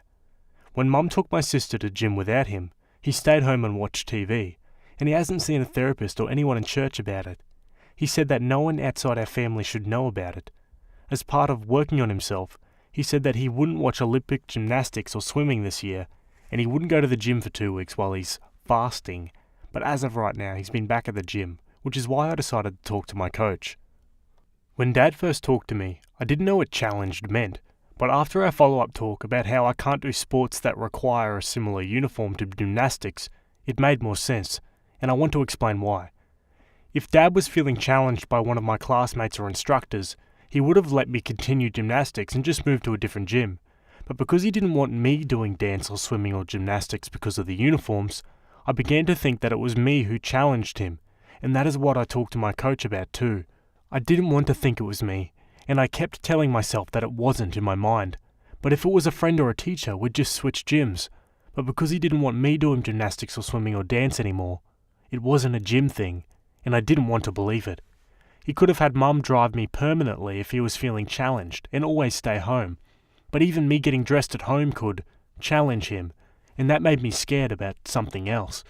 When Mum took my sister to gym without him, he stayed home and watched TV, and he hasn't seen a therapist or anyone in church about it. He said that no one outside our family should know about it. As part of working on himself, he said that he wouldn't watch Olympic gymnastics or swimming this year, and he wouldn't go to the gym for 2 weeks while he's fasting, but as of right now, he's been back at the gym, which is why I decided to talk to my coach. When Dad first talked to me, I didn't know what challenged meant, but after our follow-up talk about how I can't do sports that require a similar uniform to gymnastics, it made more sense, and I want to explain why. If Dad was feeling challenged by one of my classmates or instructors, he would have let me continue gymnastics and just moved to a different gym. But because he didn't want me doing dance or swimming or gymnastics because of the uniforms, I began to think that it was me who challenged him, and that is what I talked to my coach about too. I didn't want to think it was me, and I kept telling myself that it wasn't in my mind. But if it was a friend or a teacher, we'd just switch gyms. But because he didn't want me doing gymnastics or swimming or dance anymore, it wasn't a gym thing, and I didn't want to believe it. He could have had Mum drive me permanently if he was feeling challenged and always stay home. But even me getting dressed at home could challenge him, and that made me scared about something else.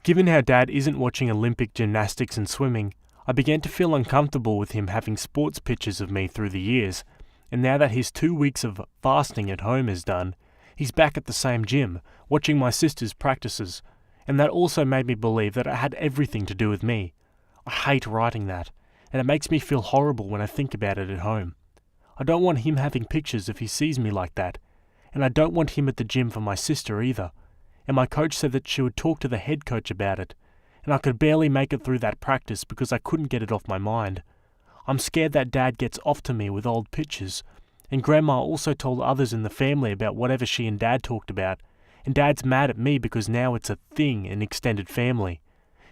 Given how Dad isn't watching Olympic gymnastics and swimming, I began to feel uncomfortable with him having sports pictures of me through the years, and now that his 2 weeks of fasting at home is done, he's back at the same gym, watching my sister's practices, and that also made me believe that it had everything to do with me. I hate writing that, and it makes me feel horrible when I think about it at home. I don't want him having pictures if he sees me like that, and I don't want him at the gym for my sister either. And my coach said that she would talk to the head coach about it, and I could barely make it through that practice because I couldn't get it off my mind. I'm scared that Dad gets off to me with old pictures, and Grandma also told others in the family about whatever she and Dad talked about, and Dad's mad at me because now it's a thing in extended family.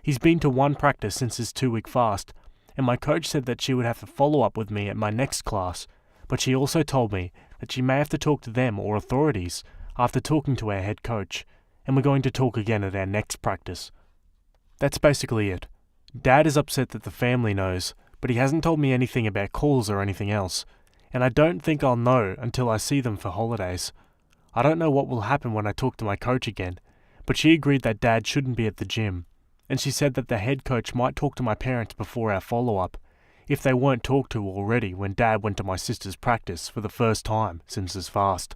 He's been to one practice since his 2-week fast, and my coach said that she would have to follow up with me at my next class, but she also told me that she may have to talk to them or authorities after talking to our head coach, and we're going to talk again at our next practice. That's basically it. Dad is upset that the family knows, but he hasn't told me anything about calls or anything else, and I don't think I'll know until I see them for holidays. I don't know what will happen when I talk to my coach again, but she agreed that Dad shouldn't be at the gym, and she said that the head coach might talk to my parents before our follow-up, if they weren't talked to already when Dad went to my sister's practice for the first time since his fast.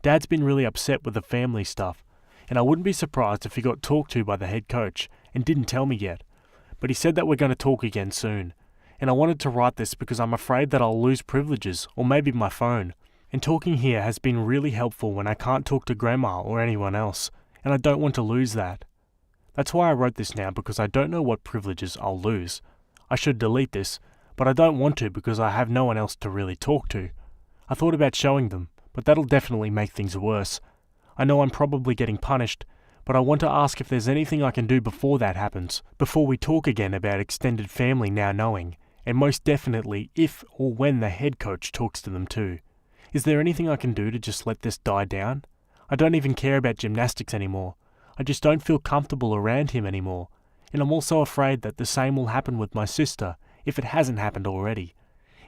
Dad's been really upset with the family stuff, and I wouldn't be surprised if he got talked to by the head coach and didn't tell me yet, but he said that we're going to talk again soon, and I wanted to write this because I'm afraid that I'll lose privileges, or maybe my phone, and talking here has been really helpful when I can't talk to Grandma or anyone else, and I don't want to lose that. That's why I wrote this now, because I don't know what privileges I'll lose. I should delete this, but I don't want to because I have no one else to really talk to. I thought about showing them, but that'll definitely make things worse. I know I'm probably getting punished, but I want to ask if there's anything I can do before that happens, before we talk again about extended family now knowing, and most definitely if or when the head coach talks to them too. Is there anything I can do to just let this die down? I don't even care about gymnastics anymore. I just don't feel comfortable around him anymore, and I'm also afraid that the same will happen with my sister if it hasn't happened already.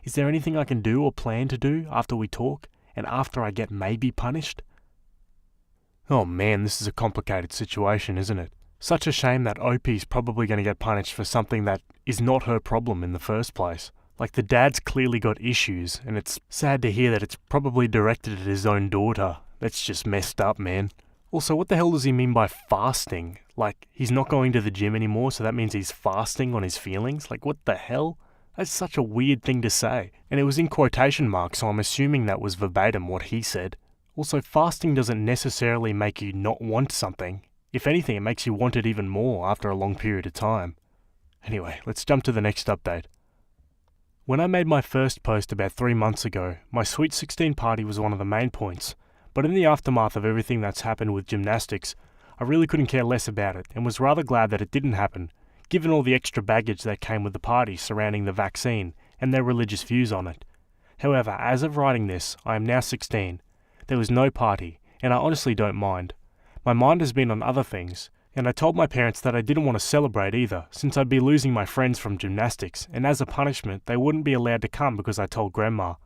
Is there anything I can do or plan to do after we talk, and after I get maybe punished? Oh man, this is a complicated situation, isn't it? Such a shame that Opie's probably going to get punished for something that is not her problem in the first place. Like, the dad's clearly got issues, and it's sad to hear that it's probably directed at his own daughter. That's just messed up, man. Also, what the hell does he mean by fasting? Like, he's not going to the gym anymore, so that means he's fasting on his feelings? Like, what the hell? That's such a weird thing to say. And it was in quotation marks, so I'm assuming that was verbatim what he said. Also, fasting doesn't necessarily make you not want something. If anything, it makes you want it even more after a long period of time. Anyway, let's jump to the next update. When I made my first post about 3 months ago, my Sweet 16 party was one of the main points. But in the aftermath of everything that's happened with gymnastics, I really couldn't care less about it and was rather glad that it didn't happen, given all the extra baggage that came with the party surrounding the vaccine and their religious views on it. However, as of writing this, I am now 16. There was no party, and I honestly don't mind. My mind has been on other things, and I told my parents that I didn't want to celebrate either, since I'd be losing my friends from gymnastics, and as a punishment, they wouldn't be allowed to come because I told Grandma.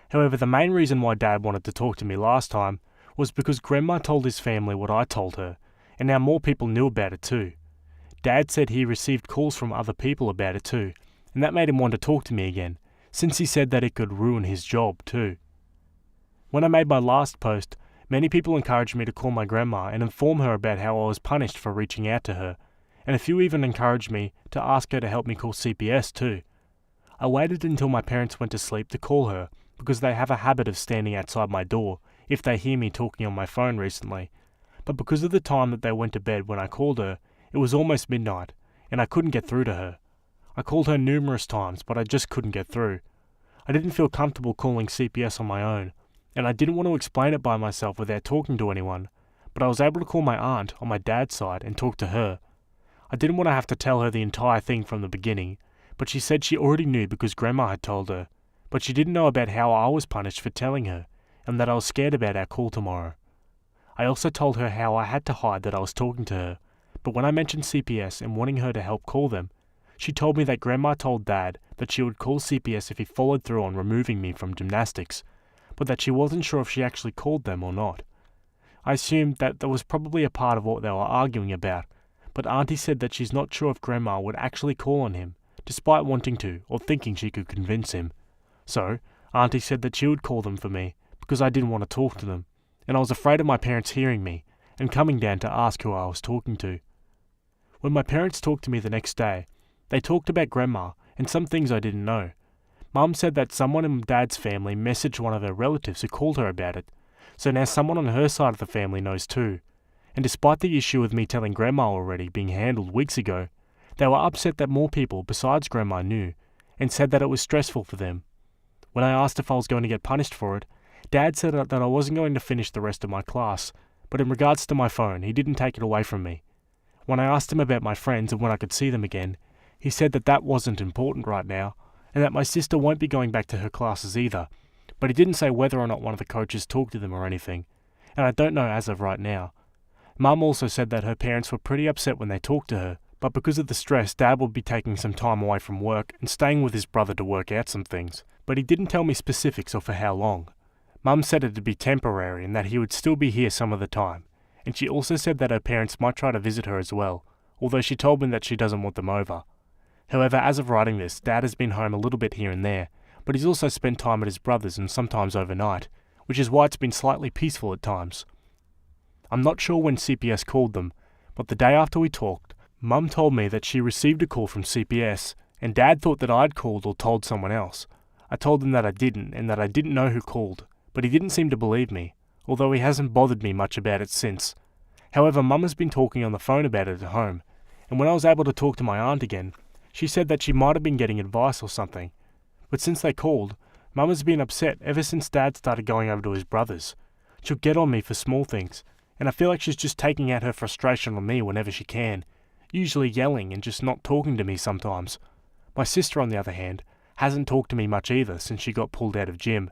However, the main reason why Dad wanted to talk to me last time was because Grandma told his family what I told her, and now more people knew about it too. Dad said he received calls from other people about it too, and that made him want to talk to me again, since he said that it could ruin his job too. When I made my last post, many people encouraged me to call my grandma and inform her about how I was punished for reaching out to her, and a few even encouraged me to ask her to help me call CPS too. I waited until my parents went to sleep to call her, because they have a habit of standing outside my door if they hear me talking on my phone recently, but because of the time that they went to bed when I called her, it was almost midnight, and I couldn't get through to her. I called her numerous times, but I just couldn't get through. I didn't feel comfortable calling CPS on my own, and I didn't want to explain it by myself without talking to anyone, but I was able to call my aunt on my dad's side and talk to her. I didn't want to have to tell her the entire thing from the beginning, but she said she already knew because Grandma had told her, but she didn't know about how I was punished for telling her, and that I was scared about our call tomorrow. I also told her how I had to hide that I was talking to her, but when I mentioned CPS and wanting her to help call them, she told me that Grandma told Dad that she would call CPS if he followed through on removing me from gymnastics, but that she wasn't sure if she actually called them or not. I assumed that was probably a part of what they were arguing about, but Auntie said that she's not sure if Grandma would actually call on him, despite wanting to or thinking she could convince him. So, Auntie said that she would call them for me, because I didn't want to talk to them, and I was afraid of my parents hearing me and coming down to ask who I was talking to. When my parents talked to me the next day, they talked about Grandma and some things I didn't know. Mum said that someone in Dad's family messaged one of her relatives who called her about it, so now someone on her side of the family knows too. And despite the issue with me telling Grandma already being handled weeks ago, they were upset that more people besides Grandma knew, and said that it was stressful for them. When I asked if I was going to get punished for it, Dad said that I wasn't going to finish the rest of my class, but in regards to my phone, he didn't take it away from me. When I asked him about my friends and when I could see them again, he said that that wasn't important right now, and that my sister won't be going back to her classes either, but he didn't say whether or not one of the coaches talked to them or anything, and I don't know as of right now. Mum also said that her parents were pretty upset when they talked to her, but because of the stress, Dad would be taking some time away from work and staying with his brother to work out some things, but he didn't tell me specifics or for how long. Mum said it'd be temporary and that he would still be here some of the time, and she also said that her parents might try to visit her as well, although she told me that she doesn't want them over. However, as of writing this, Dad has been home a little bit here and there, but he's also spent time at his brother's and sometimes overnight, which is why it's been slightly peaceful at times. I'm not sure when CPS called them, but the day after we talked, Mum told me that she received a call from CPS, and Dad thought that I'd called or told someone else. I told him that I didn't, and that I didn't know who called, but he didn't seem to believe me, although he hasn't bothered me much about it since. However, Mum has been talking on the phone about it at home, and when I was able to talk to my aunt again, she said that she might have been getting advice or something. But since they called, Mum has been upset ever since Dad started going over to his brother's. She'll get on me for small things, and I feel like she's just taking out her frustration on me whenever she can, usually yelling and just not talking to me sometimes. My sister, on the other hand, hasn't talked to me much either since she got pulled out of gym,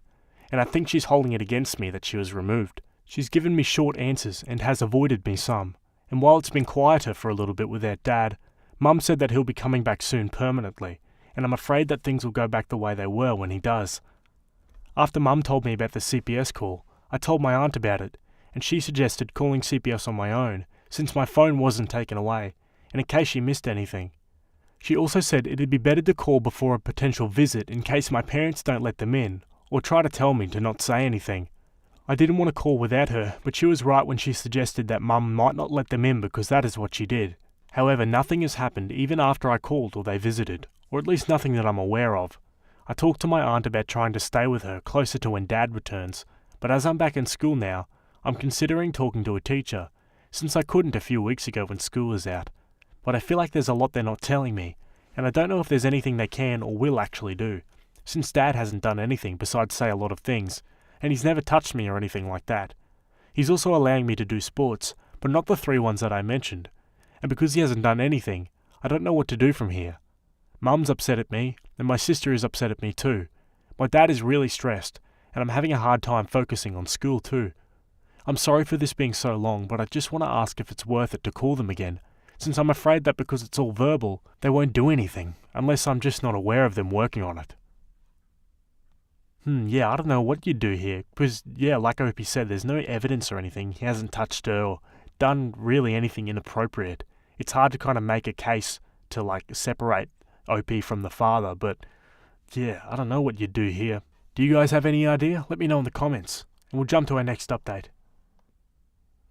and I think she's holding it against me that she was removed. She's given me short answers and has avoided me some, and while it's been quieter for a little bit without Dad, Mum said that he'll be coming back soon permanently, and I'm afraid that things will go back the way they were when he does. After Mum told me about the CPS call, I told my aunt about it, and she suggested calling CPS on my own, since my phone wasn't taken away, and in case she missed anything. She also said it'd be better to call before a potential visit in case my parents don't let them in, or try to tell me to not say anything. I didn't want to call without her, but she was right when she suggested that Mum might not let them in because that is what she did. However, nothing has happened even after I called or they visited, or at least nothing that I'm aware of. I talked to my aunt about trying to stay with her closer to when Dad returns, but as I'm back in school now, I'm considering talking to a teacher, since I couldn't a few weeks ago when school is out. But I feel like there's a lot they're not telling me, and I don't know if there's anything they can or will actually do, since Dad hasn't done anything besides say a lot of things, and he's never touched me or anything like that. He's also allowing me to do sports, but not the 3 ones that I mentioned, and because he hasn't done anything, I don't know what to do from here. Mum's upset at me, and my sister is upset at me too. My dad is really stressed, and I'm having a hard time focusing on school too. I'm sorry for this being so long, but I just want to ask if it's worth it to call them again, since I'm afraid that because it's all verbal, they won't do anything, unless I'm just not aware of them working on it. Yeah, I don't know what you'd do here, because, like OP said, there's no evidence or anything. He hasn't touched her or done really anything inappropriate. It's hard to kind of make a case to, separate OP from the father, but, I don't know what you'd do here. Do you guys have any idea? Let me know in the comments, and we'll jump to our next update.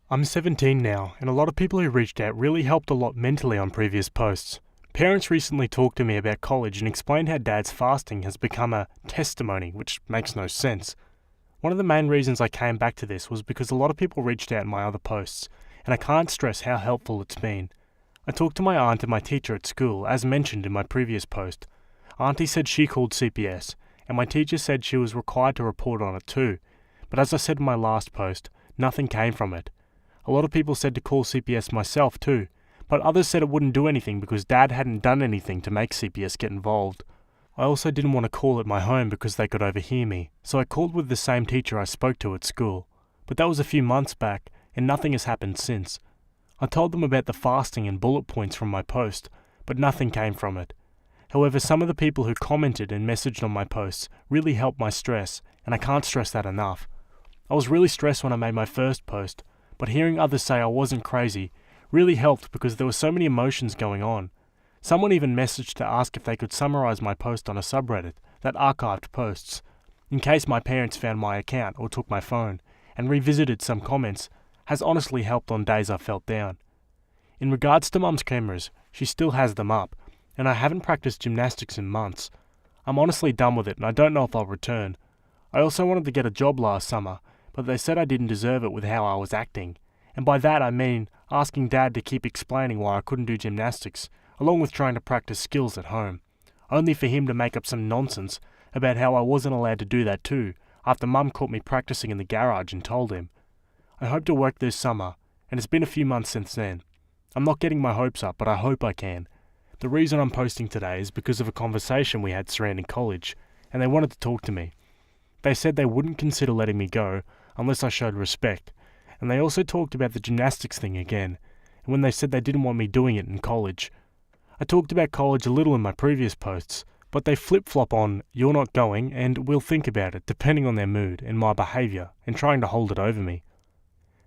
I'm 17 now, and a lot of people who reached out really helped a lot mentally on previous posts. Parents recently talked to me about college and explained how Dad's fasting has become a testimony, which makes no sense. One of the main reasons I came back to this was because a lot of people reached out in my other posts, and I can't stress how helpful it's been. I talked to my aunt and my teacher at school, as mentioned in my previous post. Auntie said she called CPS, and my teacher said she was required to report on it too, but as I said in my last post, nothing came from it. A lot of people said to call CPS myself too, but others said it wouldn't do anything because Dad hadn't done anything to make CPS get involved. I also didn't want to call at my home because they could overhear me, so I called with the same teacher I spoke to at school. But that was a few months back, and nothing has happened since. I told them about the fasting and bullet points from my post, but nothing came from it. However, some of the people who commented and messaged on my posts really helped my stress, and I can't stress that enough. I was really stressed when I made my first post, but hearing others say I wasn't crazy really helped because there were so many emotions going on. Someone even messaged to ask if they could summarize my post on a subreddit that archived posts, in case my parents found my account or took my phone, and revisited some comments, has honestly helped on days I felt down. In regards to Mum's cameras, she still has them up, and I haven't practiced gymnastics in months. I'm honestly done with it and I don't know if I'll return. I also wanted to get a job last summer, but they said I didn't deserve it with how I was acting. And by that I mean asking Dad to keep explaining why I couldn't do gymnastics, along with trying to practice skills at home, only for him to make up some nonsense about how I wasn't allowed to do that too, after Mum caught me practicing in the garage and told him. I hope to work this summer, and it's been a few months since then. I'm not getting my hopes up, but I hope I can. The reason I'm posting today is because of a conversation we had surrounding college, and they wanted to talk to me. They said they wouldn't consider letting me go unless I showed respect, and they also talked about the gymnastics thing again, and when they said they didn't want me doing it in college. I talked about college a little in my previous posts, but they flip-flop on "you're not going" and "we'll think about it" depending on their mood and my behaviour, and trying to hold it over me.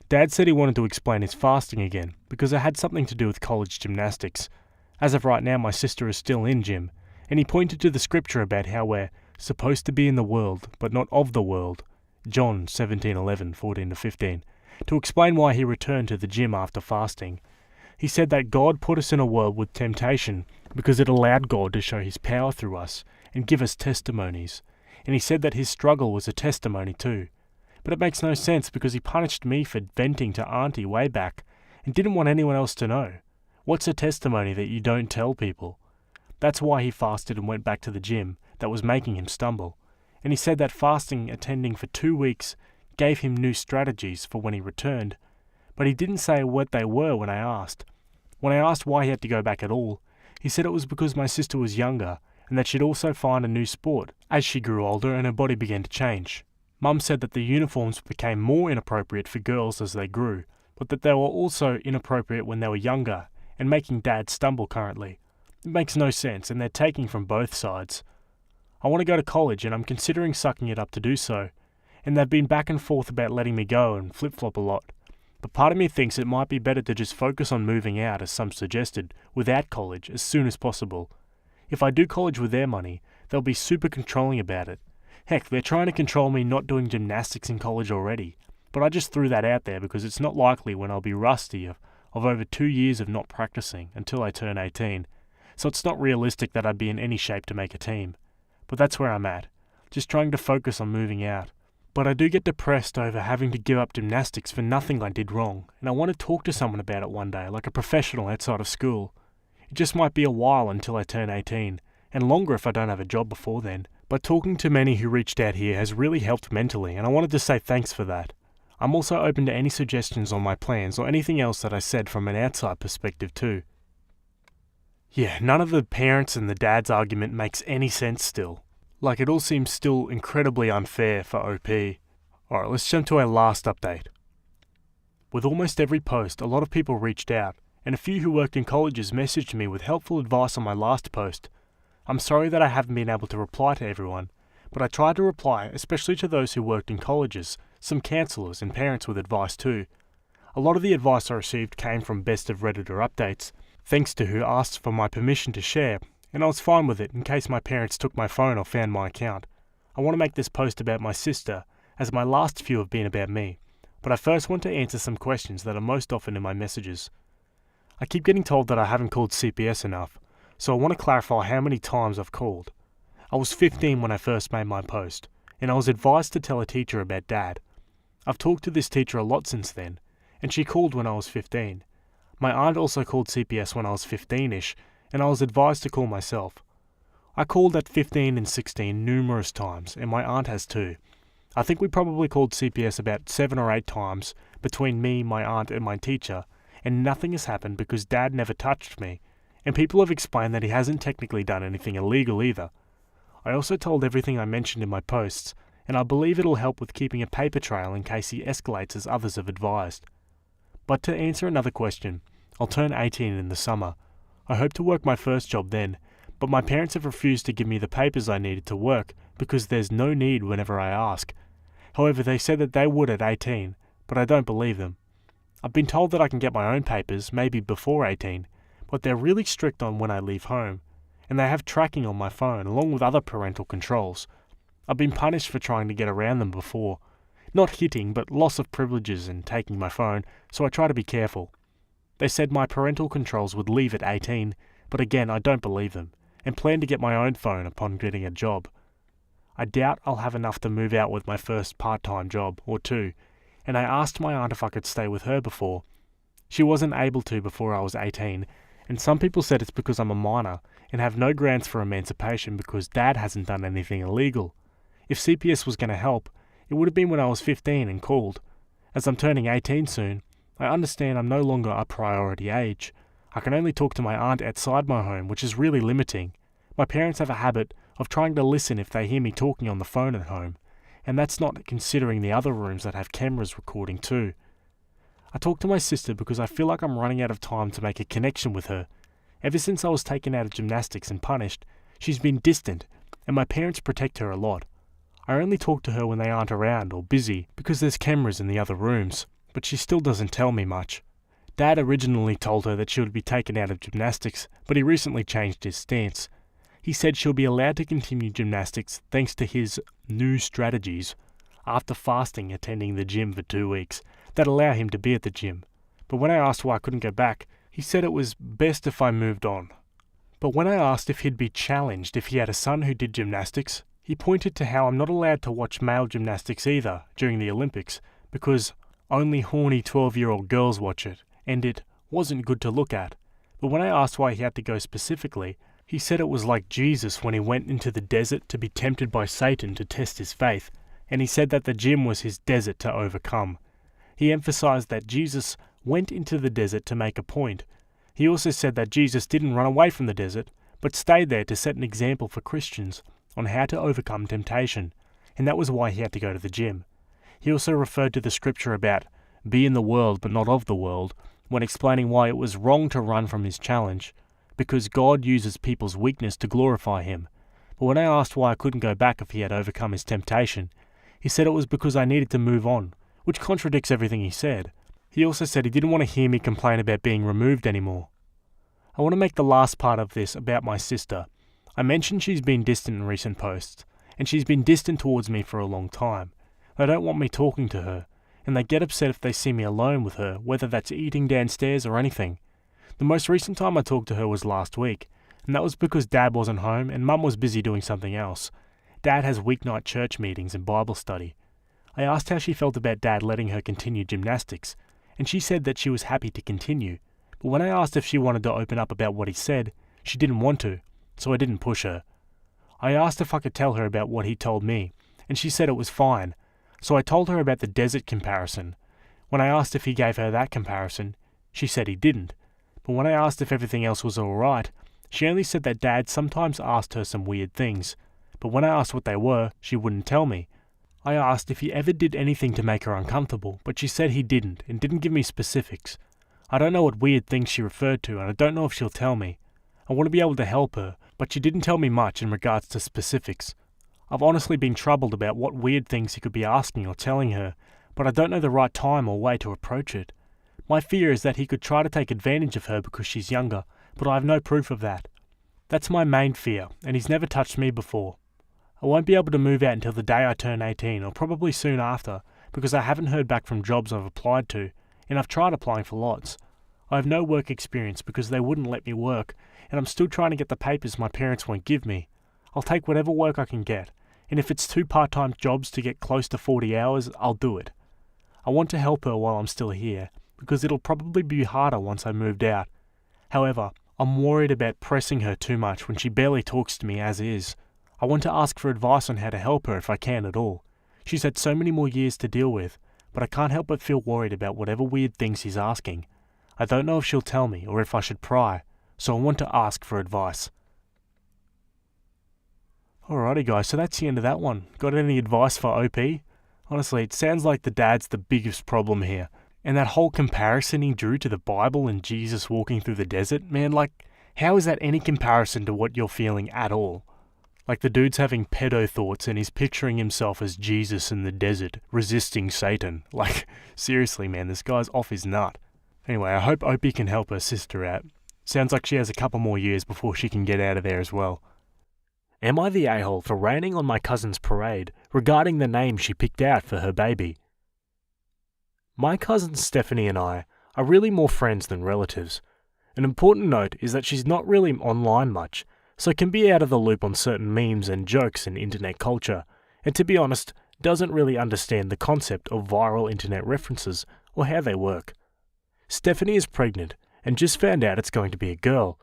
Dad said he wanted to explain his fasting again, because it had something to do with college gymnastics. As of right now, my sister is still in gym, and he pointed to the scripture about how we're supposed to be in the world, but not of the world, John 17:11-14-15, to explain why he returned to the gym after fasting. He said that God put us in a world with temptation because it allowed God to show his power through us and give us testimonies, and he said that his struggle was a testimony too. But it makes no sense because he punished me for venting to Auntie way back and didn't want anyone else to know. What's a testimony that you don't tell people? That's why he fasted and went back to the gym that was making him stumble, and he said that fasting attending for 2 weeks gave him new strategies for when he returned, but he didn't say what they were when I asked. When I asked why he had to go back at all, he said it was because my sister was younger and that she'd also find a new sport as she grew older and her body began to change. Mum said that the uniforms became more inappropriate for girls as they grew, but that they were also inappropriate when they were younger and making Dad stumble currently. It makes no sense, and they're taking from both sides. I want to go to college and I'm considering sucking it up to do so, and they've been back and forth about letting me go and flip-flop a lot. But part of me thinks it might be better to just focus on moving out, as some suggested, without college as soon as possible. If I do college with their money, they'll be super controlling about it. Heck, they're trying to control me not doing gymnastics in college already. But I just threw that out there because it's not likely when I'll be rusty of over 2 years of not practicing until I turn 18. So it's not realistic that I'd be in any shape to make a team. But that's where I'm at, just trying to focus on moving out. But I do get depressed over having to give up gymnastics for nothing I did wrong, and I want to talk to someone about it one day, like a professional outside of school. It just might be a while until I turn 18, and longer if I don't have a job before then. But talking to many who reached out here has really helped mentally, and I wanted to say thanks for that. I'm also open to any suggestions on my plans or anything else that I said from an outside perspective too. Yeah, none of the parents and the dad's argument makes any sense still. Like, it all seems still incredibly unfair for OP. Alright, let's jump to our last update. With almost every post, a lot of people reached out, and a few who worked in colleges messaged me with helpful advice on my last post. I'm sorry that I haven't been able to reply to everyone, but I tried to reply, especially to those who worked in colleges, some counsellors and parents with advice too. A lot of the advice I received came from Best of Redditor updates, thanks to who asked for my permission to share, and I was fine with it in case my parents took my phone or found my account. I want to make this post about my sister, as my last few have been about me, but I first want to answer some questions that are most often in my messages. I keep getting told that I haven't called CPS enough, so I want to clarify how many times I've called. I was 15 when I first made my post, and I was advised to tell a teacher about Dad. I've talked to this teacher a lot since then, and she called when I was 15. My aunt also called CPS when I was 15-ish, and I was advised to call myself. I called at 15 and 16 numerous times, and my aunt has too. I think we probably called CPS about 7 or 8 times between me, my aunt, and my teacher, and nothing has happened because Dad never touched me, and people have explained that he hasn't technically done anything illegal either. I also told everything I mentioned in my posts, and I believe it'll help with keeping a paper trail in case he escalates as others have advised. But to answer another question, I'll turn 18 in the summer. I hope to work my first job then, but my parents have refused to give me the papers I needed to work because there's no need whenever I ask. However, they said that they would at 18, but I don't believe them. I've been told that I can get my own papers, maybe before 18, but they're really strict on when I leave home, and they have tracking on my phone along with other parental controls. I've been punished for trying to get around them before. Not hitting, but loss of privileges and taking my phone, so I try to be careful. They said my parental controls would leave at 18, but again I don't believe them, and plan to get my own phone upon getting a job. I doubt I'll have enough to move out with my first part-time job, or 2, and I asked my aunt if I could stay with her before. She wasn't able to before I was 18, and some people said it's because I'm a minor, and have no grounds for emancipation because Dad hasn't done anything illegal. If CPS was going to help, it would have been when I was 15 and called. As I'm turning 18 soon, I understand I'm no longer a priority age. I can only talk to my aunt outside my home, which is really limiting. My parents have a habit of trying to listen if they hear me talking on the phone at home, and that's not considering the other rooms that have cameras recording too. I talk to my sister because I feel like I'm running out of time to make a connection with her. Ever since I was taken out of gymnastics and punished, she's been distant, and my parents protect her a lot. I only talk to her when they aren't around or busy because there's cameras in the other rooms, but she still doesn't tell me much. Dad originally told her that she would be taken out of gymnastics, but he recently changed his stance. He said she'll be allowed to continue gymnastics thanks to his new strategies after fasting attending the gym for 2 weeks that allow him to be at the gym. But when I asked why I couldn't go back, he said it was best if I moved on. But when I asked if he'd be challenged if he had a son who did gymnastics, he pointed to how I'm not allowed to watch male gymnastics either during the Olympics because only horny 12-year-old girls watch it, and it wasn't good to look at. But when I asked why he had to go specifically, he said it was like Jesus when he went into the desert to be tempted by Satan to test his faith, and he said that the gym was his desert to overcome. He emphasized that Jesus went into the desert to make a point. He also said that Jesus didn't run away from the desert, but stayed there to set an example for Christians on how to overcome temptation, and that was why he had to go to the gym. He also referred to the scripture about be in the world but not of the world when explaining why it was wrong to run from his challenge, because God uses people's weakness to glorify him. But when I asked why I couldn't go back if he had overcome his temptation, he said it was because I needed to move on, which contradicts everything he said. He also said he didn't want to hear me complain about being removed anymore. I want to make the last part of this about my sister. I mentioned she's been distant in recent posts, and she's been distant towards me for a long time. They don't want me talking to her, and they get upset if they see me alone with her, whether that's eating downstairs or anything. The most recent time I talked to her was last week, and that was because Dad wasn't home and Mum was busy doing something else. Dad has weeknight church meetings and Bible study. I asked how she felt about Dad letting her continue gymnastics, and she said that she was happy to continue. But when I asked if she wanted to open up about what he said, she didn't want to, so I didn't push her. I asked if I could tell her about what he told me, and she said it was fine, so I told her about the desert comparison. When I asked if he gave her that comparison, she said he didn't. But when I asked if everything else was alright, she only said that Dad sometimes asked her some weird things, but when I asked what they were, she wouldn't tell me. I asked if he ever did anything to make her uncomfortable, but she said he didn't, and didn't give me specifics. I don't know what weird things she referred to, and I don't know if she'll tell me. I want to be able to help her, but she didn't tell me much in regards to specifics. I've honestly been troubled about what weird things he could be asking or telling her, but I don't know the right time or way to approach it. My fear is that he could try to take advantage of her because she's younger, but I have no proof of that. That's my main fear, and he's never touched me before. I won't be able to move out until the day I turn 18, or probably soon after, because I haven't heard back from jobs I've applied to, and I've tried applying for lots. I have no work experience because they wouldn't let me work, and I'm still trying to get the papers my parents won't give me. I'll take whatever work I can get, and if it's 2 part-time jobs to get close to 40 hours, I'll do it. I want to help her while I'm still here, because it'll probably be harder once I moved out. However, I'm worried about pressing her too much when she barely talks to me as is. I want to ask for advice on how to help her if I can at all. She's had so many more years to deal with, but I can't help but feel worried about whatever weird things he's asking. I don't know if she'll tell me or if I should pry, so I want to ask for advice. Alrighty guys, so that's the end of that one. Got any advice for OP? Honestly, it sounds like the dad's the biggest problem here. And that whole comparison he drew to the Bible and Jesus walking through the desert, man, like, how is that any comparison to what you're feeling at all? Like the dude's having pedo thoughts and he's picturing himself as Jesus in the desert, resisting Satan. Like, seriously man, this guy's off his nut. Anyway, I hope Opie can help her sister out. Sounds like she has a couple more years before she can get out of there as well. Am I the a-hole for raining on my cousin's parade regarding the name she picked out for her baby? My cousin Stephanie and I are really more friends than relatives. An important note is that she's not really online much, so can be out of the loop on certain memes and jokes in internet culture, and to be honest, doesn't really understand the concept of viral internet references or how they work. Stephanie is pregnant and just found out it's going to be a girl.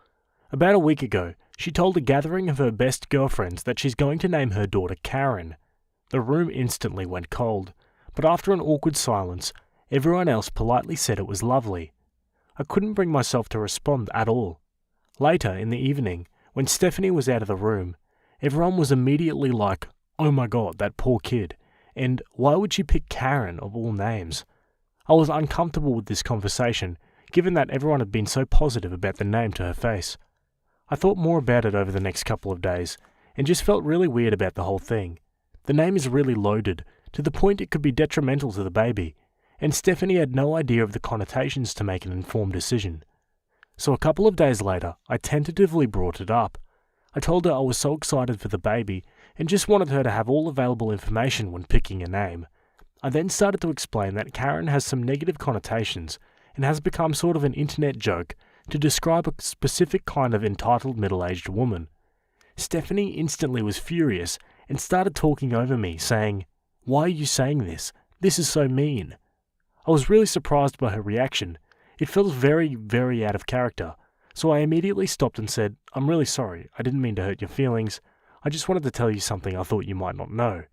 About a week ago, she told a gathering of her best girlfriends that she's going to name her daughter Karen. The room instantly went cold, but after an awkward silence, everyone else politely said it was lovely. I couldn't bring myself to respond at all. Later in the evening, when Stephanie was out of the room, everyone was immediately like, "Oh my god, that poor kid," and why would she pick Karen of all names? I was uncomfortable with this conversation, given that everyone had been so positive about the name to her face. I thought more about it over the next couple of days, and just felt really weird about the whole thing. The name is really loaded, to the point it could be detrimental to the baby, and Stephanie had no idea of the connotations to make an informed decision. So a couple of days later, I tentatively brought it up. I told her I was so excited for the baby, and just wanted her to have all available information when picking a name. I then started to explain that Karen has some negative connotations, and has become sort of an internet joke to describe a specific kind of entitled middle-aged woman. Stephanie instantly was furious and started talking over me, saying, "Why are you saying this? This is so mean." I was really surprised by her reaction. It felt very, very out of character, so I immediately stopped and said, "I'm really sorry, I didn't mean to hurt your feelings. I just wanted to tell you something I thought you might not know."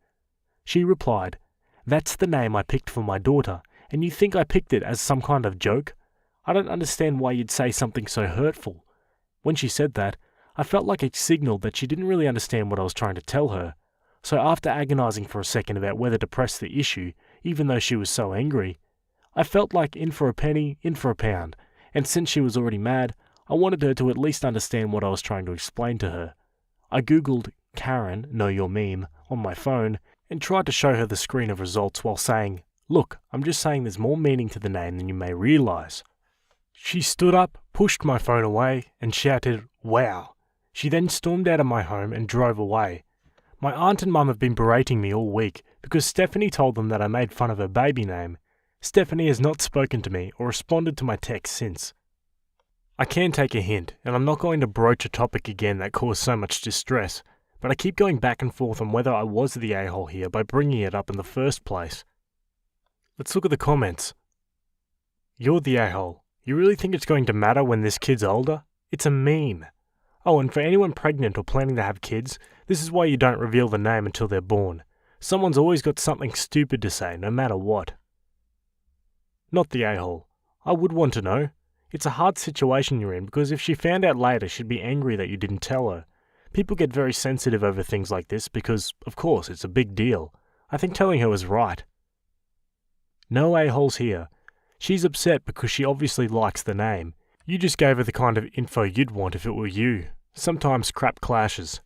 She replied, "That's the name I picked for my daughter, and you think I picked it as some kind of joke? I don't understand why you'd say something so hurtful." When she said that, I felt like it signaled that she didn't really understand what I was trying to tell her. So after agonizing for a second about whether to press the issue, even though she was so angry, I felt like in for a penny, in for a pound, and since she was already mad, I wanted her to at least understand what I was trying to explain to her. I googled Karen, know your meme, on my phone, and tried to show her the screen of results while saying, Look, I'm just saying there's more meaning to the name than you may realise. She stood up, pushed my phone away, and shouted, "Wow." She then stormed out of my home and drove away. My aunt and mum have been berating me all week because Stephanie told them that I made fun of her baby name. Stephanie has not spoken to me or responded to my text since. I can take a hint, and I'm not going to broach a topic again that caused so much distress, but I keep going back and forth on whether I was the a-hole here by bringing it up in the first place. Let's look at the comments. You're the a-hole. You really think it's going to matter when this kid's older? It's a meme. Oh, and for anyone pregnant or planning to have kids, this is why you don't reveal the name until they're born. Someone's always got something stupid to say, no matter what. Not the a-hole. I would want to know. It's a hard situation you're in because if she found out later, she'd be angry that you didn't tell her. People get very sensitive over things like this because, of course, it's a big deal. I think telling her was right. No a-holes here. She's upset because she obviously likes the name. You just gave her the kind of info you'd want if it were you. Sometimes crap clashes.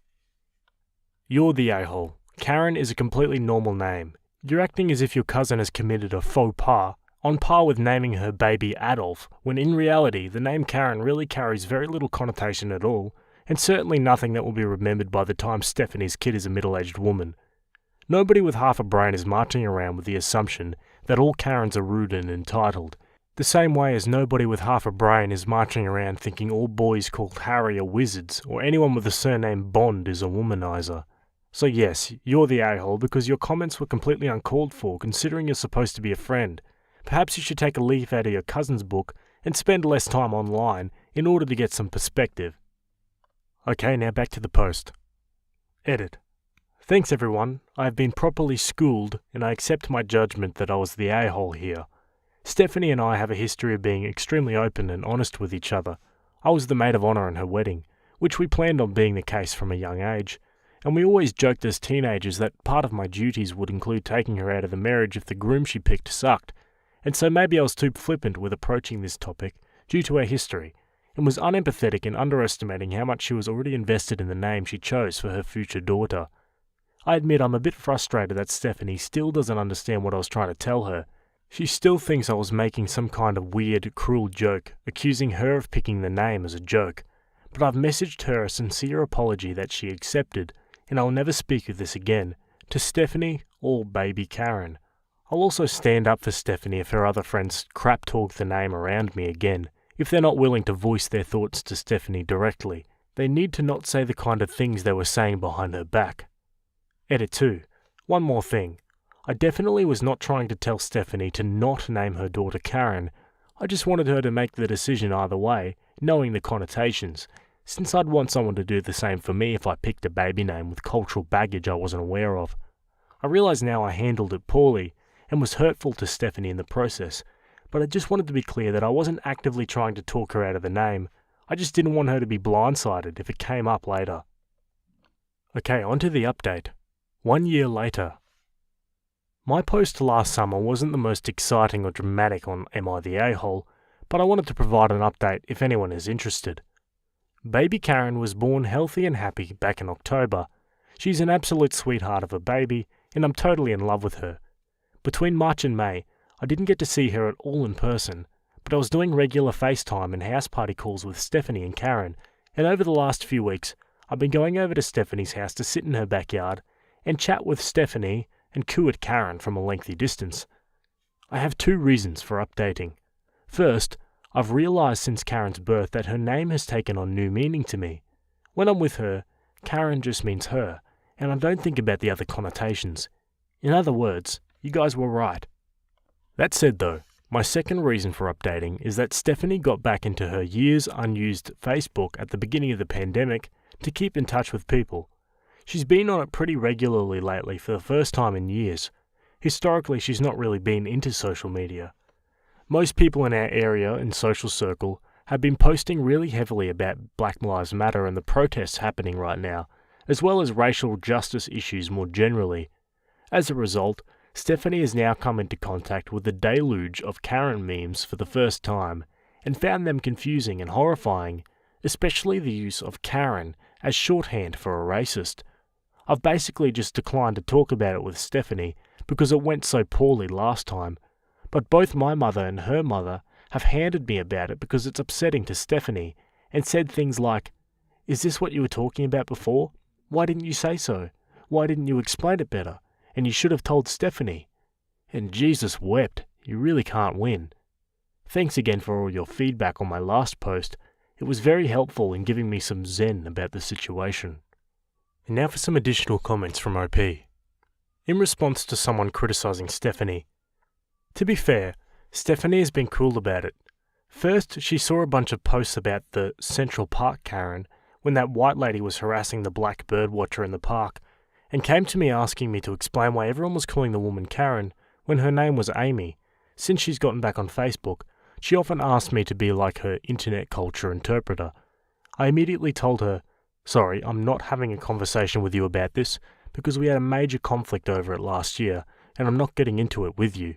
You're the a-hole. Karen is a completely normal name. You're acting as if your cousin has committed a faux pas, on par with naming her baby Adolf, when in reality the name Karen really carries very little connotation at all, and certainly nothing that will be remembered by the time Stephanie's kid is a middle-aged woman. Nobody with half a brain is marching around with the assumption that all Karens are rude and entitled, the same way as nobody with half a brain is marching around thinking all boys called Harry are wizards, or anyone with the surname Bond is a womanizer. So yes, you're the a-hole because your comments were completely uncalled for considering you're supposed to be a friend. Perhaps you should take a leaf out of your cousin's book and spend less time online in order to get some perspective. Okay, now back to the post. Edit. Thanks everyone, I have been properly schooled and I accept my judgment that I was the a-hole here. Stephanie and I have a history of being extremely open and honest with each other. I was the maid of honour in her wedding, which we planned on being the case from a young age, and we always joked as teenagers that part of my duties would include taking her out of the marriage if the groom she picked sucked, and so maybe I was too flippant with approaching this topic due to our history, and was unempathetic in underestimating how much she was already invested in the name she chose for her future daughter. I admit I'm a bit frustrated that Stephanie still doesn't understand what I was trying to tell her. She still thinks I was making some kind of weird, cruel joke, accusing her of picking the name as a joke, but I've messaged her a sincere apology that she accepted, and I'll never speak of this again, to Stephanie or baby Karen. I'll also stand up for Stephanie if her other friends crap talk the name around me again. If they're not willing to voice their thoughts to Stephanie directly, they need to not say the kind of things they were saying behind her back. Edit 2. One more thing. I definitely was not trying to tell Stephanie to not name her daughter Karen. I just wanted her to make the decision either way, knowing the connotations, since I'd want someone to do the same for me if I picked a baby name with cultural baggage I wasn't aware of. I realise now I handled it poorly, and was hurtful to Stephanie in the process, but I just wanted to be clear that I wasn't actively trying to talk her out of the name. I just didn't want her to be blindsided if it came up later. Okay, on to the update. 1 year later. My post last summer wasn't the most exciting or dramatic on Am I the A-hole, but I wanted to provide an update if anyone is interested. Baby Karen was born healthy and happy back in October. She's an absolute sweetheart of a baby, and I'm totally in love with her. Between March and May, I didn't get to see her at all in person, but I was doing regular FaceTime and house party calls with Stephanie and Karen, and over the last few weeks, I've been going over to Stephanie's house to sit in her backyard and chat with Stephanie and coo at Karen from a lengthy distance. I have 2 reasons for updating. First, I've realised since Karen's birth that her name has taken on new meaning to me. When I'm with her, Karen just means her, and I don't think about the other connotations. In other words, you guys were right. That said though, my second reason for updating is that Stephanie got back into her years unused Facebook at the beginning of the pandemic to keep in touch with people. She's been on it pretty regularly lately for the first time in years. Historically, she's not really been into social media. Most people in our area and social circle have been posting really heavily about Black Lives Matter and the protests happening right now, as well as racial justice issues more generally. As a result, Stephanie has now come into contact with the deluge of Karen memes for the first time, and found them confusing and horrifying, especially the use of Karen as shorthand for a racist. I've basically just declined to talk about it with Stephanie because it went so poorly last time, but both my mother and her mother have handed me about it because it's upsetting to Stephanie, and said things like, "Is this what you were talking about before? Why didn't you say so? Why didn't you explain it better? And you should have told Stephanie." And Jesus wept, you really can't win. Thanks again for all your feedback on my last post. It was very helpful in giving me some zen about the situation. And now for some additional comments from OP. In response to someone criticising Stephanie. To be fair, Stephanie has been cool about it. First, she saw a bunch of posts about the Central Park Karen when that white lady was harassing the black bird watcher in the park, and came to me asking me to explain why everyone was calling the woman Karen when her name was Amy. Since she's gotten back on Facebook, she often asked me to be like her internet culture interpreter. I immediately told her, "Sorry, I'm not having a conversation with you about this because we had a major conflict over it last year, and I'm not getting into it with you."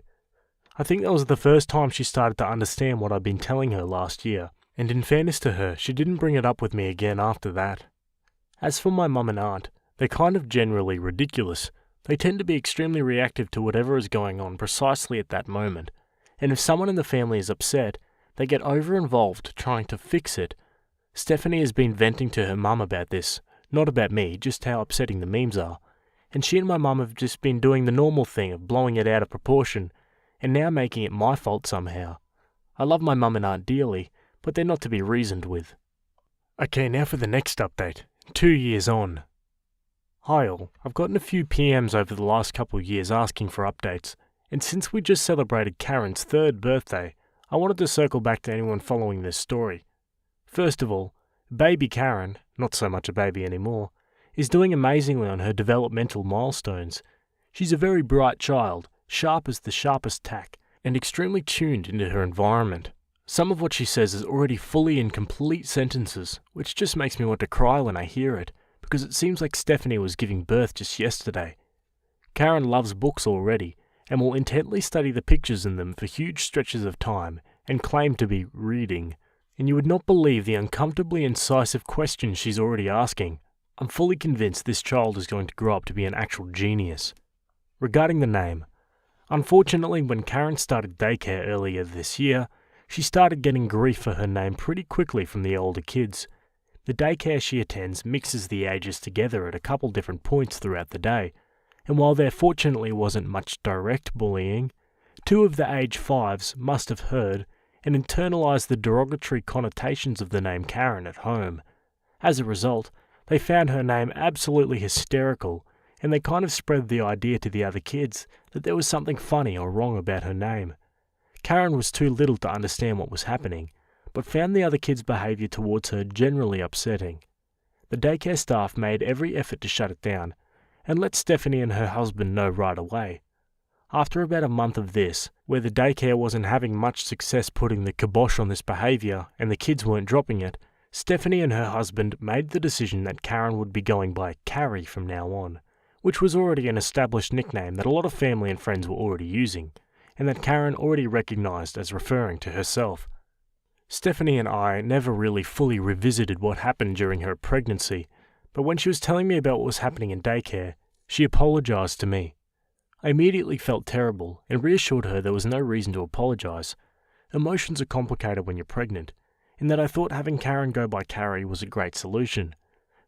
I think that was the first time she started to understand what I'd been telling her last year, and in fairness to her, she didn't bring it up with me again after that. As for my mum and aunt, they're kind of generally ridiculous. They tend to be extremely reactive to whatever is going on precisely at that moment, and if someone in the family is upset, they get over-involved trying to fix it. Stephanie has been venting to her mum about this, not about me, just how upsetting the memes are, and she and my mum have just been doing the normal thing of blowing it out of proportion, and now making it my fault somehow. I love my mum and aunt dearly, but they're not to be reasoned with. Okay, now for the next update. 2 years on. Hi all, I've gotten a few PMs over the last couple of years asking for updates, and since we just celebrated Karen's 3rd birthday, I wanted to circle back to anyone following this story. First of all, baby Karen, not so much a baby anymore, is doing amazingly on her developmental milestones. She's a very bright child, sharp as the sharpest tack, and extremely tuned into her environment. Some of what she says is already fully in complete sentences, which just makes me want to cry when I hear it, because it seems like Stephanie was giving birth just yesterday. Karen loves books already, and will intently study the pictures in them for huge stretches of time, and claim to be reading. And you would not believe the uncomfortably incisive questions she's already asking. I'm fully convinced this child is going to grow up to be an actual genius. Regarding the name, unfortunately, when Karen started daycare earlier this year, she started getting grief for her name pretty quickly from the older kids. The daycare she attends mixes the ages together at a couple different points throughout the day, and while there fortunately wasn't much direct bullying, 2 of the age 5s must have heard and internalized the derogatory connotations of the name Karen at home. As a result, they found her name absolutely hysterical, and they kind of spread the idea to the other kids that there was something funny or wrong about her name. Karen was too little to understand what was happening, but found the other kids' behaviour towards her generally upsetting. The daycare staff made every effort to shut it down, and let Stephanie and her husband know right away. After about a month of this, where the daycare wasn't having much success putting the kibosh on this behaviour and the kids weren't dropping it, Stephanie and her husband made the decision that Karen would be going by Carrie from now on, which was already an established nickname that a lot of family and friends were already using, and that Karen already recognised as referring to herself. Stephanie and I never really fully revisited what happened during her pregnancy, but when she was telling me about what was happening in daycare, she apologised to me. I immediately felt terrible and reassured her there was no reason to apologise. Emotions are complicated when you're pregnant, and that I thought having Karen go by Carrie was a great solution,